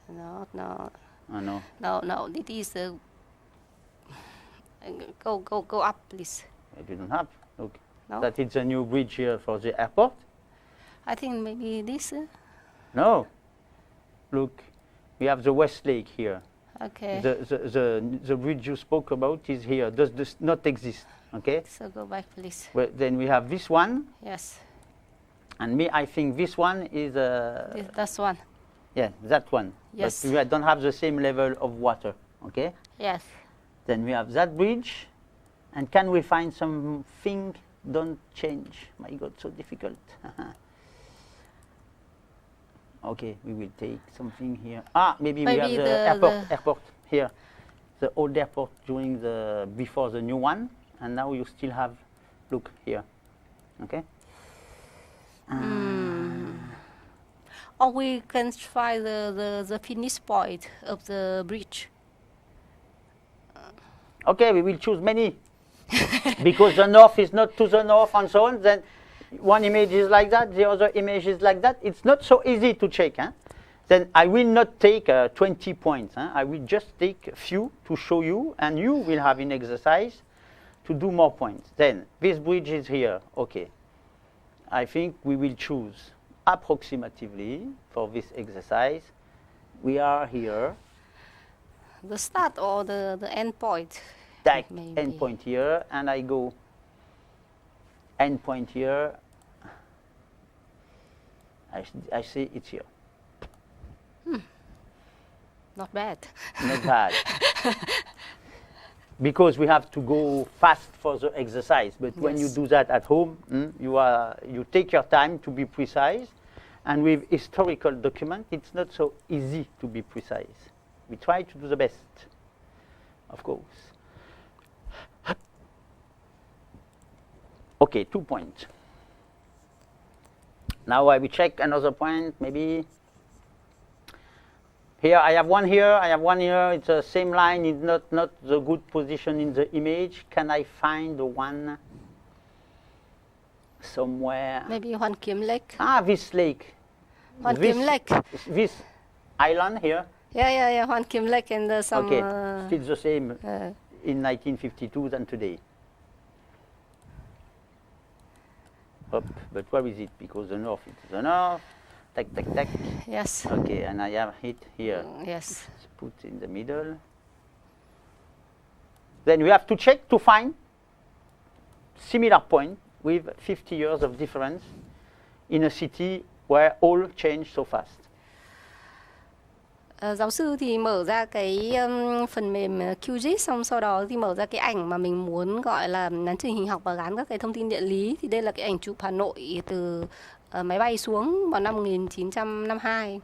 Oh, no. No. It is. Go up, please. I didn't have. Look. No. That it's a new bridge here for the airport. I think maybe this. No. Look. We have the West Lake here. Okay. The bridge you spoke about is here. Does this not exist? Okay. So go back, please. Well, then we have this one, Yes. and I think this one is That's one. yeah, that one. Yes. But we don't have the same level of water. Okay. Yes. Then we have that bridge, and can we find something? Don't change. My God, so difficult. Okay, we will take something here. Maybe we have the airport here, the old airport before the new one, and now you still have. Look here. Okay. Or we can try the finish point of the bridge. Okay, we will choose many because the north is not to the north and so on. Then one image is like that, the other image is like that. It's not so easy to check. Then I will not take 20 points. I will just take a few to show you, and you will have an exercise to do more points. Then this bridge is here. Okay. I think we will choose approximatively for this exercise. We are here. The start or the end point? That Maybe. end point here, and I go end point here. I see it's here. Not bad. Not bad. Because we have to go fast for the exercise. But when you Yes. do that at home, you take your time to be precise. And with historical document, it's not so easy to be precise. We try to do the best, of course. Okay, 2 points. Now I will check another point, maybe. Here, I have one here, I have one here. It's the same line, it's not the good position in the image. Can I find the one somewhere? Maybe Hoàn Kiếm Lake. This lake. Hoàn Kiếm Lake. This island here. Yeah. Hoàn Kiếm Lake and some. Okay, still the same in 1952 than today. Up, but where is it? Because the north, it's the north. Tack. Yes. Okay, and I have it here. Yes. Let's put in the middle. Then we have to check to find similar point with 50 years of difference in a city where all change so fast. Giáo sư thì mở ra cái phần mềm QGIS, xong sau đó thì mở ra cái ảnh mà mình muốn gọi là nắn trình hình học và gắn các cái thông tin địa lý. Thì đây là cái ảnh chụp Hà Nội từ máy bay xuống vào năm 1952,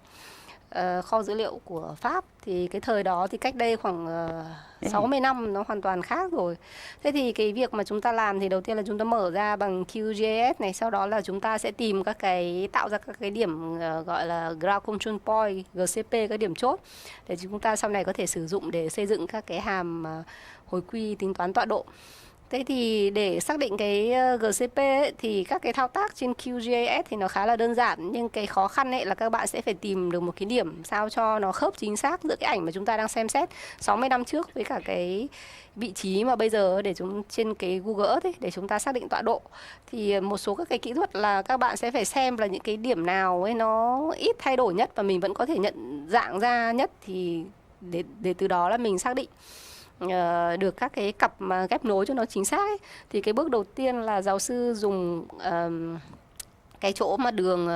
kho dữ liệu của Pháp. Thì cái thời đó thì cách đây khoảng 60 năm nó hoàn toàn khác rồi. Thế thì cái việc mà chúng ta làm thì đầu tiên là chúng ta mở ra bằng QGIS này, sau đó là chúng ta sẽ tìm tạo ra các cái điểm gọi là Ground Control Point, GCP, các điểm chốt để chúng ta sau này có thể sử dụng để xây dựng các cái hàm hồi quy tính toán tọa độ. Thế thì để xác định cái GCP ấy, thì các cái thao tác trên QGIS thì nó khá là đơn giản, nhưng cái khó khăn ấy là các bạn sẽ phải tìm được một cái điểm sao cho nó khớp chính xác giữa cái ảnh mà chúng ta đang xem xét 60 năm trước với cả cái vị trí mà bây giờ trên cái Google Earth ấy, để chúng ta xác định tọa độ. Thì một số các cái kỹ thuật là các bạn sẽ phải xem là những cái điểm nào ấy nó ít thay đổi nhất và mình vẫn có thể nhận dạng ra nhất, thì để từ đó là mình xác định được các cái cặp mà ghép nối cho nó chính xác ấy. Thì cái bước đầu tiên là giáo sư dùng cái chỗ mà đường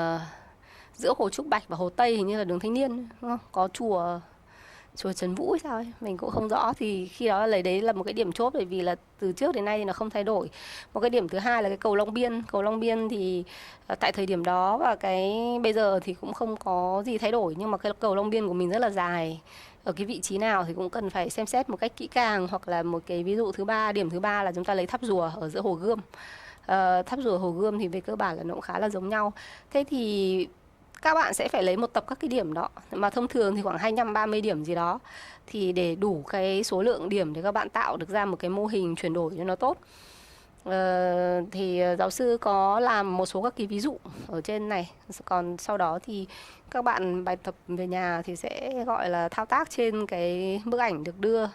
giữa Hồ Trúc Bạch và Hồ Tây hình như là đường Thanh Niên, đúng không? Có chùa Trấn Vũ hay sao ấy, mình cũng không rõ. Thì khi đó lấy đấy là một cái điểm chốt, bởi vì là từ trước đến nay thì nó không thay đổi. Một cái điểm thứ hai là cái cầu Long Biên thì tại thời điểm đó và cái bây giờ thì cũng không có gì thay đổi, nhưng mà cái cầu Long Biên của mình rất là dài, ở cái vị trí nào thì cũng cần phải xem xét một cách kỹ càng. Hoặc là một cái ví dụ thứ ba, điểm thứ ba là chúng ta lấy tháp rùa ở giữa Hồ Gươm. Tháp rùa Hồ Gươm thì về cơ bản là nó cũng khá là giống nhau. Thế thì các bạn sẽ phải lấy một tập các cái điểm đó, mà thông thường thì khoảng 25-30 điểm gì đó, thì để đủ cái số lượng điểm để các bạn tạo được ra một cái mô hình chuyển đổi cho nó tốt. Thì giáo sư có làm một số các cái ví dụ ở trên này, còn sau đó thì các bạn bài tập về nhà thì sẽ gọi là thao tác trên cái bức ảnh được đưa,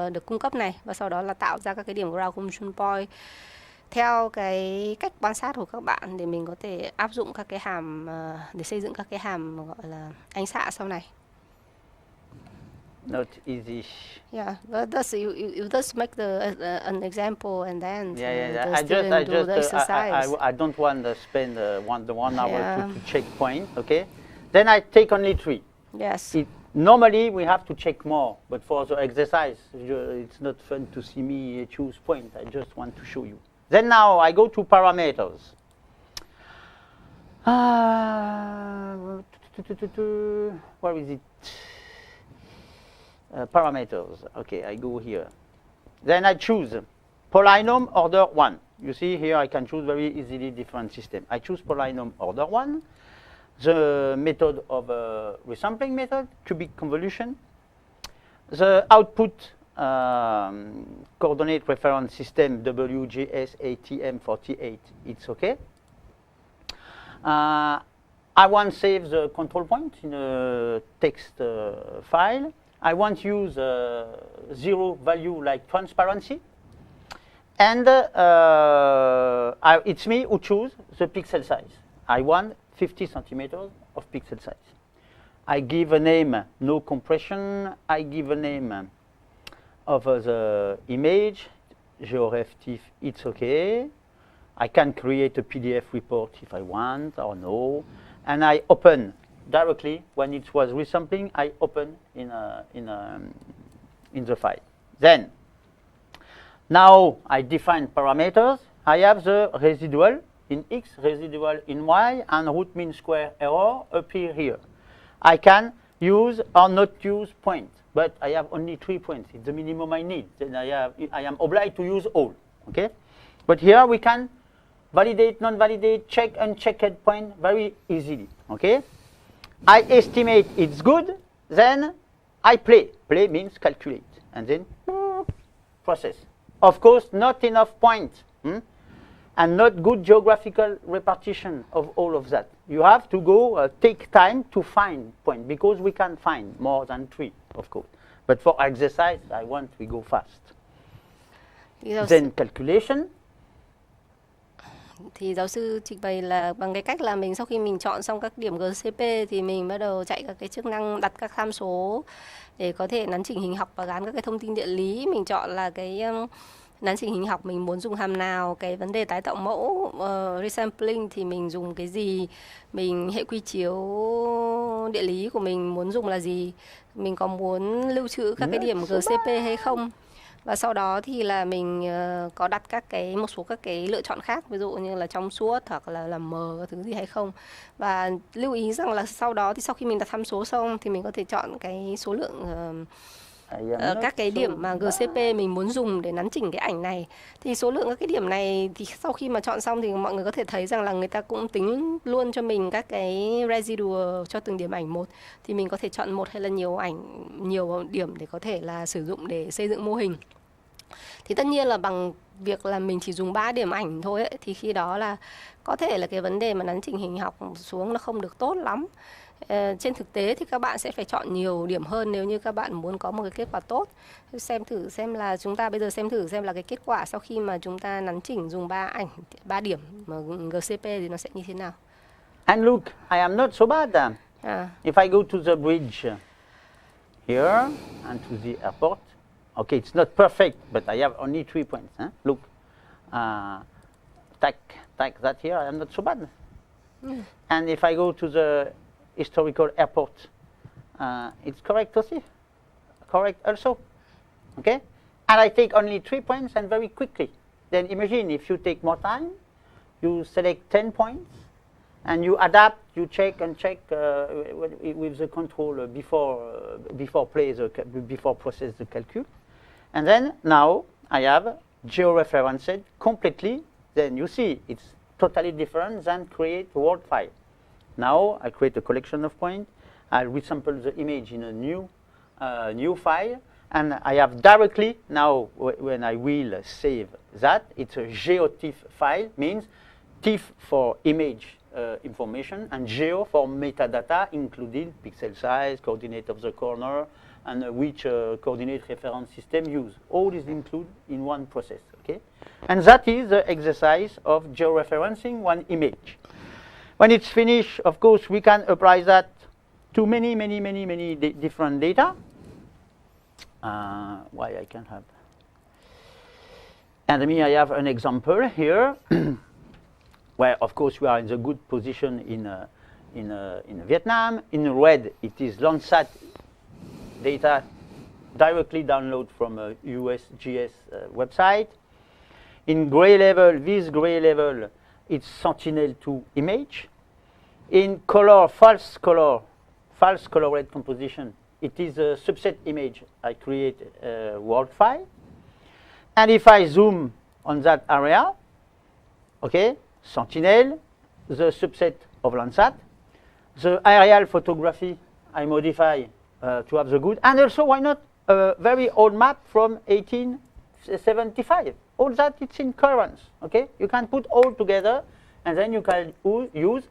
được cung cấp này, và sau đó là tạo ra các cái điểm ground control point theo cái cách quan sát của các bạn, để mình có thể áp dụng các cái hàm để xây dựng các cái hàm gọi là ánh xạ sau này. Not easy. Yeah, but that's you just make an example and then Yeah. the student do the exercise. I don't want to spend one hour Yeah. to check point. Okay, then I take only 3. Yes. Normally we have to check more, but for the exercise, it's not fun to see me choose point. I just want to show you. Then now I go to parameters. Where is it? Parameters. Okay, I go here. Then I choose polynomial order 1. You see here I can choose very easily different system. I choose polynomial order 1. The method of resampling method, cubic convolution. The output coordinate reference system WGS-ATM48, it's okay. I want to save the control point in a text file. I want to use 0 value like transparency. And it's me who choose the pixel size. I want 50 centimeters of pixel size. I give a name, no compression. I give a name of the image, Georeferencing, it's okay. I can create a PDF report if I want or no. And I open directly, when it was resampling, I open in the file. Then, now I define parameters. I have the residual in X, residual in Y, and root mean square error appear here. I can use or not use point, but I have only 3 points. It's the minimum I need. Then I am obliged to use all. Okay, but here we can validate, non-validate, check, unchecked point very easily. Okay, I estimate it's good. Then I play. Play means calculate, and then process. Of course, not enough points. And not good geographical repartition of all of that. You have to go take time to find point, because we can find more than 3, of course. But for exercise, I want we go fast. Then calculation. Thì giáo sư trình bày là bằng cái cách là mình sau khi mình chọn xong các điểm GCP thì mình bắt đầu chạy các cái chức năng đặt các tham số để có thể nắn chỉnh hình học và gắn các cái thông tin địa lý. Mình chọn là cái nắn chỉnh hình học mình muốn dùng hàm nào, cái vấn đề tái tạo mẫu resampling thì mình dùng cái gì, mình hệ quy chiếu địa lý của mình muốn dùng là gì, mình có muốn lưu trữ các cái điểm GCP hay không. Và sau đó thì là mình có đặt một số các cái lựa chọn khác, ví dụ như là trong suốt hoặc là làm mờ các thứ gì hay không. Và lưu ý rằng là sau đó thì sau khi mình đặt tham số xong thì mình có thể chọn cái số lượng các cái điểm mà GCP mình muốn dùng để nắn chỉnh cái ảnh này. Thì số lượng các cái điểm này thì sau khi mà chọn xong thì mọi người có thể thấy rằng là người ta cũng tính luôn cho mình các cái residual cho từng điểm ảnh một. Thì mình có thể chọn một hay là nhiều điểm để có thể là sử dụng để xây dựng mô hình. Thì tất nhiên là bằng việc là mình chỉ dùng 3 điểm ảnh thôi ấy, thì khi đó là có thể là cái vấn đề mà nắn chỉnh hình học xuống nó không được tốt lắm. Trên thực tế thì các bạn sẽ phải chọn nhiều điểm hơn nếu như các bạn muốn có một cái kết quả tốt. Chúng ta bây giờ xem thử xem là cái kết quả sau khi mà chúng ta nắn chỉnh dùng 3 điểm mà GCP thì nó sẽ như thế nào. And look, I am not so bad. If I go to the bridge here and to the airport, okay, it's not perfect, but I have only 3 points. Look, take that here. I am not so bad. And if I go to the historical airport, it's correct also. Correct also. Okay? And I take only 3 points and very quickly. Then imagine if you take more time, you select 10 points, and you adapt, you check and check with the control before process the calcul. And then now I have georeferenced completely. Then you see it's totally different than create a word file. Now I create a collection of points. I'll resample the image in a new file. And I have directly, now when I will save that, it's a geotiff file, means TIFF for image information and geo for metadata, including pixel size, coordinate of the corner, and which coordinate reference system use. All is included in one process, okay? And that is the exercise of georeferencing one image. When it's finished, of course, we can apply that to many different data. Why I can have. And I have an example here, where of course we are in the good position in Vietnam. In red, it is Landsat data directly download from a USGS website. In gray level, this gray level, it's Sentinel-2 image. In color, false color red composition, it is a subset image. I create a Word file. And if I zoom on that area, okay, Sentinel, the subset of Landsat, the aerial photography I modify to have the good, and also why not a very old map from 1875. All that it's in currents, okay? You can put all together, and then you can use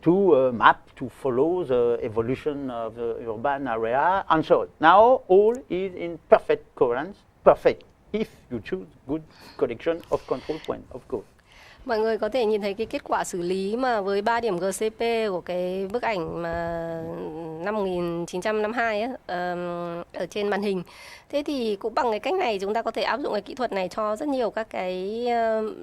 to map, to follow the evolution of the urban area, and so on. Now, all is in perfect coherence, perfect, if you choose good collection of control points, of course. Mọi người có thể nhìn thấy cái kết quả xử lý mà với 3 điểm GCP của cái bức ảnh mà năm 1952 ấy, ở trên màn hình. Thế thì cũng bằng cái cách này chúng ta có thể áp dụng cái kỹ thuật này cho rất nhiều các cái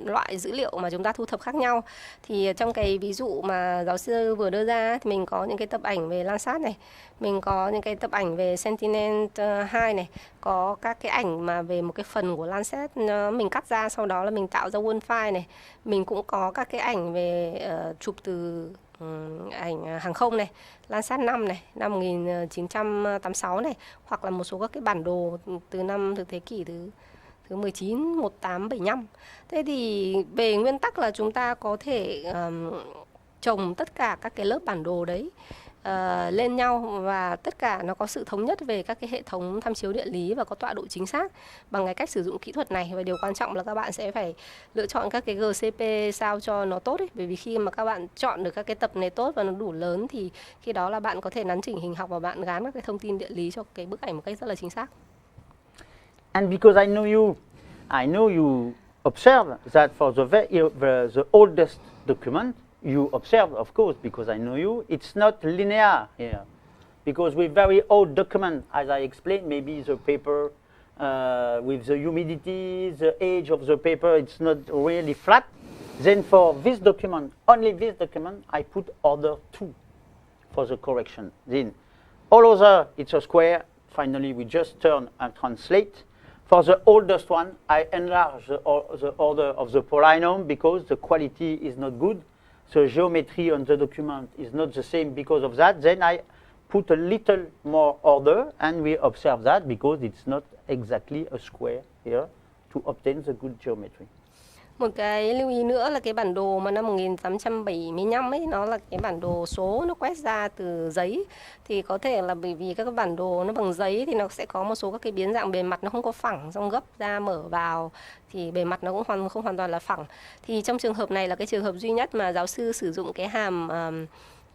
loại dữ liệu mà chúng ta thu thập khác nhau. Thì trong cái ví dụ mà giáo sư vừa đưa ra thì mình có những cái tập ảnh về Landsat này, mình có những cái tập ảnh về Sentinel-2 này, có các cái ảnh mà về một cái phần của Landsat mình cắt ra, sau đó là mình tạo ra Word file này. Mình cũng có các cái ảnh về chụp từ ảnh hàng không này, Landsat 5 này, năm 1986 này, hoặc là một số các cái bản đồ từ thế kỷ thứ 19, 1875. Thế thì về nguyên tắc là chúng ta có thể chồng tất cả các cái lớp bản đồ đấy lên nhau, và tất cả nó có sự thống nhất về các cái hệ thống tham chiếu địa lý và có tọa độ chính xác bằng cái cách sử dụng kỹ thuật này. Và điều quan trọng là các bạn sẽ phải lựa chọn các cái GCP sao cho nó tốt ấy. Bởi vì khi mà các bạn chọn được các cái tập này tốt và nó đủ lớn thì khi đó là bạn có thể nắn chỉnh hình học và bạn gán các cái thông tin địa lý cho cái bức ảnh một cách rất là chính xác. And because I know you observe that for the oldest document, you observe, of course, because I know you, it's not linear here. Because with very old document, as I explained, maybe the paper with the humidity, the age of the paper, it's not really flat. Then for this document, only this document, I put order 2 for the correction. Then all other, it's a square. Finally, we just turn and translate. For the oldest one, I enlarge the order of the polynomial because the quality is not good. The geometry on the document is not the same because of that. Then I put a little more order, and we observe that because it's not exactly a square here to obtain the good geometry. Một cái lưu ý nữa là cái bản đồ mà năm 1875 ấy, nó là cái bản đồ số nó quét ra từ giấy. Thì có thể là bởi vì các cái bản đồ nó bằng giấy thì nó sẽ có một số các cái biến dạng bề mặt nó không có phẳng, xong gấp ra mở vào thì bề mặt nó cũng không hoàn toàn là phẳng. Thì trong trường hợp này là cái trường hợp duy nhất mà giáo sư sử dụng cái hàm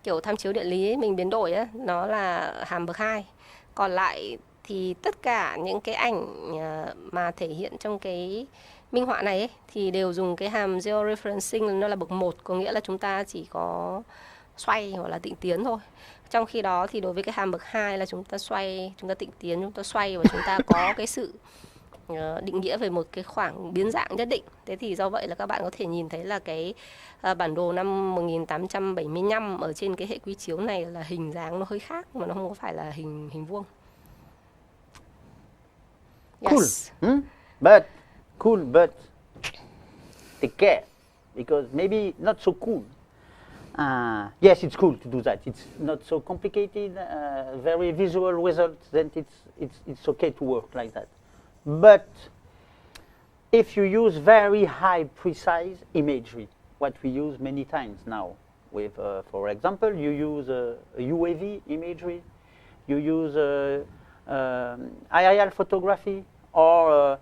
kiểu tham chiếu địa lý ấy, mình biến đổi ấy, nó là hàm bậc 2. Còn lại thì tất cả những cái ảnh mà thể hiện trong cái minh họa này ấy, thì đều dùng cái hàm Georeferencing, nó là bậc 1, có nghĩa là chúng ta chỉ có xoay hoặc là tịnh tiến thôi. Trong khi đó thì đối với cái hàm bậc 2 là chúng ta tịnh tiến, chúng ta xoay và chúng ta có cái sự định nghĩa về một cái khoảng biến dạng nhất định. Thế thì do vậy là các bạn có thể nhìn thấy là cái bản đồ năm 1875 ở trên cái hệ quy chiếu này là hình dáng nó hơi khác, mà nó không có phải là hình vuông. Yes. Cool, but take care, because maybe not so cool. Yes, it's cool to do that. It's not so complicated, very visual results. Then it's okay to work like that. But if you use very high precise imagery, what we use many times now with, for example, you use UAV imagery, you use IRL photography, or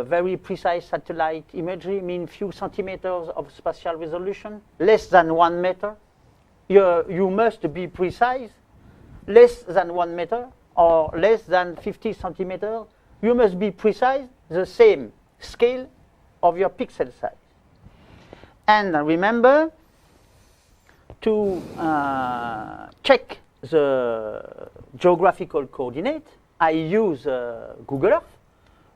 very precise satellite imagery, mean few centimeters of spatial resolution, less than 1 meter. You must be precise, less than 1 meter or less than 50 centimeters. You must be precise, the same scale of your pixel size. And remember to check the geographical coordinate. I use Google Earth,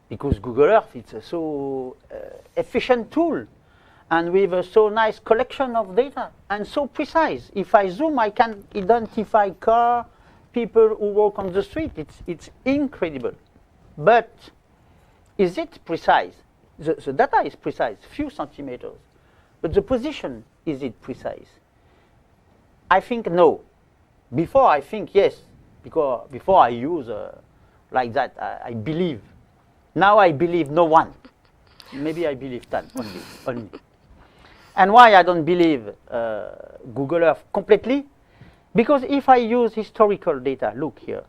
because Google Earth is a so efficient tool, and with a so nice collection of data, and so precise. If I zoom, I can identify car, people who walk on the street. It's incredible. But is it precise? The data is precise, few centimeters. But the position, is it precise? I think no. Before I think yes, because before I use like that, I believe. Now I believe no one. Maybe I believe 10 only. And why I don't believe Google Earth completely? Because if I use historical data, look here.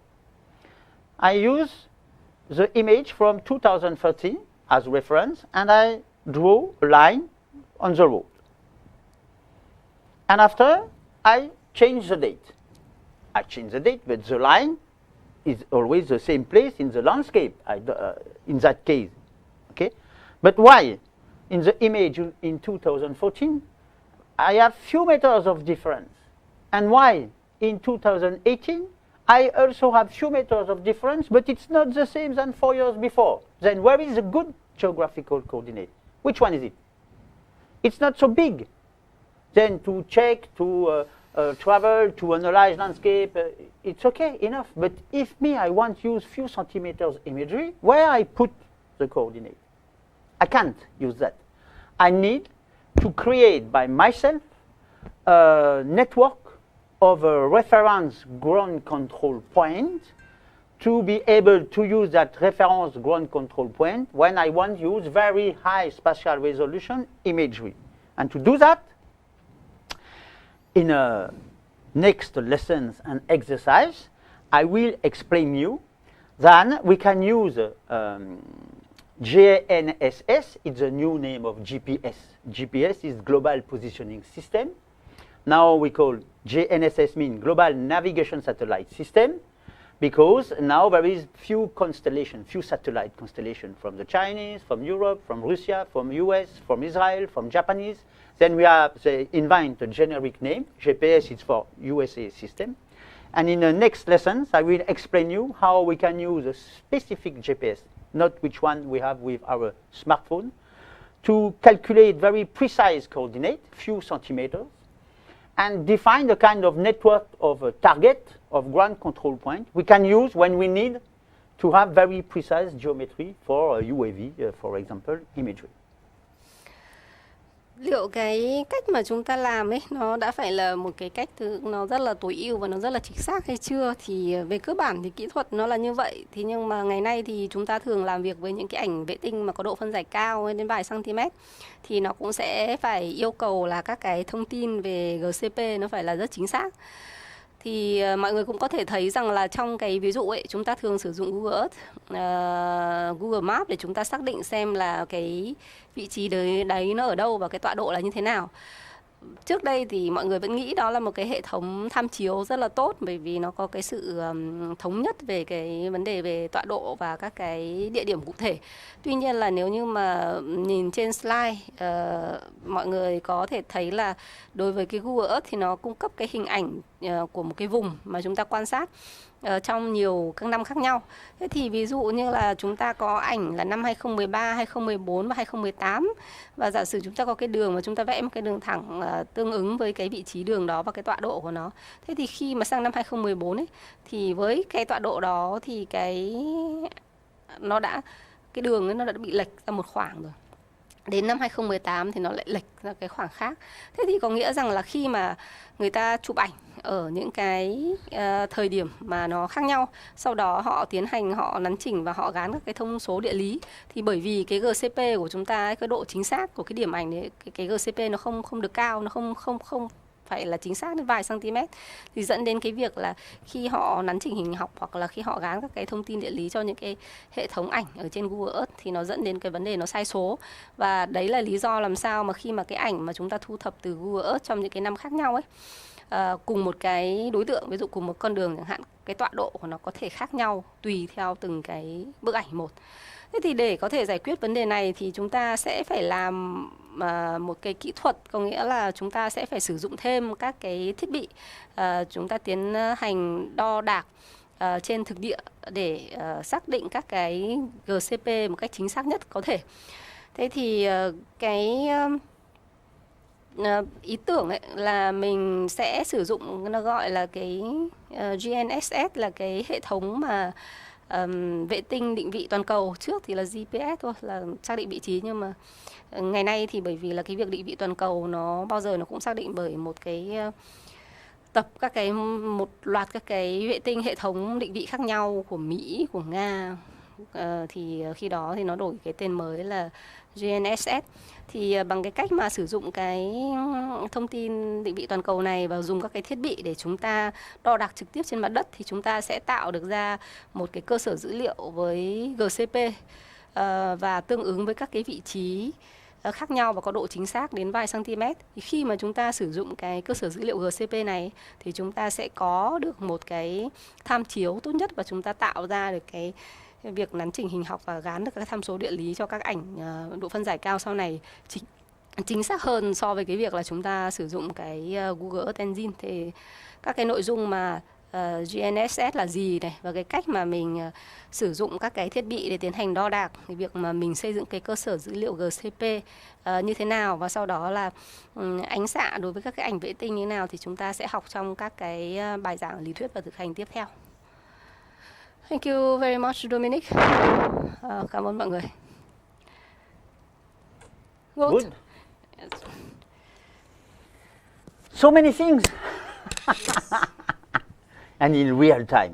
I use the image from 2013 as reference, and I draw a line on the road. And after, I change the date. I change the date, but the line is always the same place in the landscape, in that case. Okay? But why? In the image in 2014, I have few meters of difference. And why? In 2018, I also have few meters of difference, but it's not the same than 4 years before. Then where is the good geographical coordinate? Which one is it? It's not so big. Then to check, to travel, to analyze landscape, it's okay, enough. But if I want to use few centimeters imagery, where I put the coordinate? I can't use that. I need to create by myself a network of a reference ground control point to be able to use that reference ground control point when I want to use very high spatial resolution imagery. And to do that, in next lessons and exercise, I will explain you that we can use GNSS. It's the new name of GPS. GPS is Global Positioning System. Now we call GNSS mean Global Navigation Satellite System, because now there is few satellite constellation from the Chinese, from Europe, from Russia, from US, from Israel, from Japanese. Then we have, they invent a generic name. GPS is for USA system. And in the next lessons, I will explain you how we can use a specific GPS, not which one we have with our smartphone, to calculate very precise coordinate, few centimeters, and define the kind of network of a target of ground control point we can use when we need to have very precise geometry for UAV, for example, imagery. Liệu cái cách mà chúng ta làm ấy nó đã phải là một cái cách nó rất là tối ưu và nó rất là chính xác hay chưa? Thì về cơ bản thì kỹ thuật nó là như vậy. Thì nhưng mà ngày nay thì chúng ta thường làm việc với những cái ảnh vệ tinh mà có độ phân giải cao đến vài cm, thì nó cũng sẽ phải yêu cầu là các cái thông tin về GCP nó phải là rất chính xác. Thì mọi người cũng có thể thấy rằng là trong cái ví dụ ấy, chúng ta thường sử dụng Google Earth, Google Maps để chúng ta xác định xem là cái vị trí đấy nó ở đâu và cái tọa độ là như thế nào. Trước đây thì mọi người vẫn nghĩ đó là một cái hệ thống tham chiếu rất là tốt, bởi vì nó có cái sự thống nhất về cái vấn đề về tọa độ và các cái địa điểm cụ thể. Tuy nhiên là nếu như mà nhìn trên slide, mọi người có thể thấy là đối với cái Google Earth thì nó cung cấp cái hình ảnh của một cái vùng mà chúng ta quan sát. trong nhiều các năm khác nhau. Thế thì ví dụ như là chúng ta có ảnh là năm 2013, 2014 và 2018, và giả sử chúng ta có cái đường mà chúng ta vẽ một cái đường thẳng tương ứng với cái vị trí đường đó và cái tọa độ của nó. Thế thì khi mà sang năm 2014 ấy, thì với cái tọa độ đó thì cái đường ấy nó đã bị lệch ra một khoảng rồi. Đến năm 2018 thì nó lại lệch ra cái khoảng khác. Thế thì có nghĩa rằng là khi mà người ta chụp ảnh ở những cái thời điểm mà nó khác nhau, sau đó họ tiến hành họ nắn chỉnh và họ gán các cái thông số địa lý, thì bởi vì cái GCP của chúng ta ấy, cái độ chính xác của cái điểm ảnh đấy, cái GCP nó không được cao, nó không phải là chính xác đến vài cm, thì dẫn đến cái việc là khi họ nắn chỉnh hình học hoặc là khi họ gán các cái thông tin địa lý cho những cái hệ thống ảnh ở trên Google Earth thì nó dẫn đến cái vấn đề nó sai số. Và đấy là lý do làm sao mà khi mà cái ảnh mà chúng ta thu thập từ Google Earth trong những cái năm khác nhau ấy, cùng một cái đối tượng, ví dụ cùng một con đường chẳng hạn, cái tọa độ của nó có thể khác nhau tùy theo từng cái bức ảnh một. Thế thì để có thể giải quyết vấn đề này thì chúng ta sẽ phải làm một cái kỹ thuật, có nghĩa là chúng ta sẽ phải sử dụng thêm các cái thiết bị, chúng ta tiến hành đo đạc trên thực địa để xác định các cái GCP một cách chính xác nhất có thể. Thế thì cái ý tưởng ấy là mình sẽ sử dụng, nó gọi là cái GNSS, là cái hệ thống mà vệ tinh định vị toàn cầu. Trước thì là GPS thôi, là xác định vị trí, nhưng mà ngày nay thì bởi vì là cái việc định vị toàn cầu nó bao giờ nó cũng xác định bởi một cái tập một loạt các cái vệ tinh hệ thống định vị khác nhau của Mỹ, của Nga, thì khi đó thì nó đổi cái tên mới là GNSS. Thì bằng cái cách mà sử dụng cái thông tin định vị toàn cầu này và dùng các cái thiết bị để chúng ta đo đạc trực tiếp trên mặt đất, thì chúng ta sẽ tạo được ra một cái cơ sở dữ liệu với GCP và tương ứng với các cái vị trí khác nhau và có độ chính xác đến vài cm. Thì khi mà chúng ta sử dụng cái cơ sở dữ liệu GCP này thì chúng ta sẽ có được một cái tham chiếu tốt nhất và chúng ta tạo ra được cái việc nắn chỉnh hình học và gán được các tham số địa lý cho các ảnh độ phân giải cao sau này chính xác hơn so với cái việc là chúng ta sử dụng cái Google Earth Engine. Thì các cái nội dung mà GNSS là gì này, và cái cách mà mình sử dụng các cái thiết bị để tiến hành đo đạc, cái việc mà mình xây dựng cái cơ sở dữ liệu GCP như thế nào, và sau đó là ánh xạ đối với các cái ảnh vệ tinh như thế nào, thì chúng ta sẽ học trong các cái bài giảng lý thuyết và thực hành tiếp theo. Thank you very much, Dominic. Cảm ơn mọi người. Good. So many things. And in real time.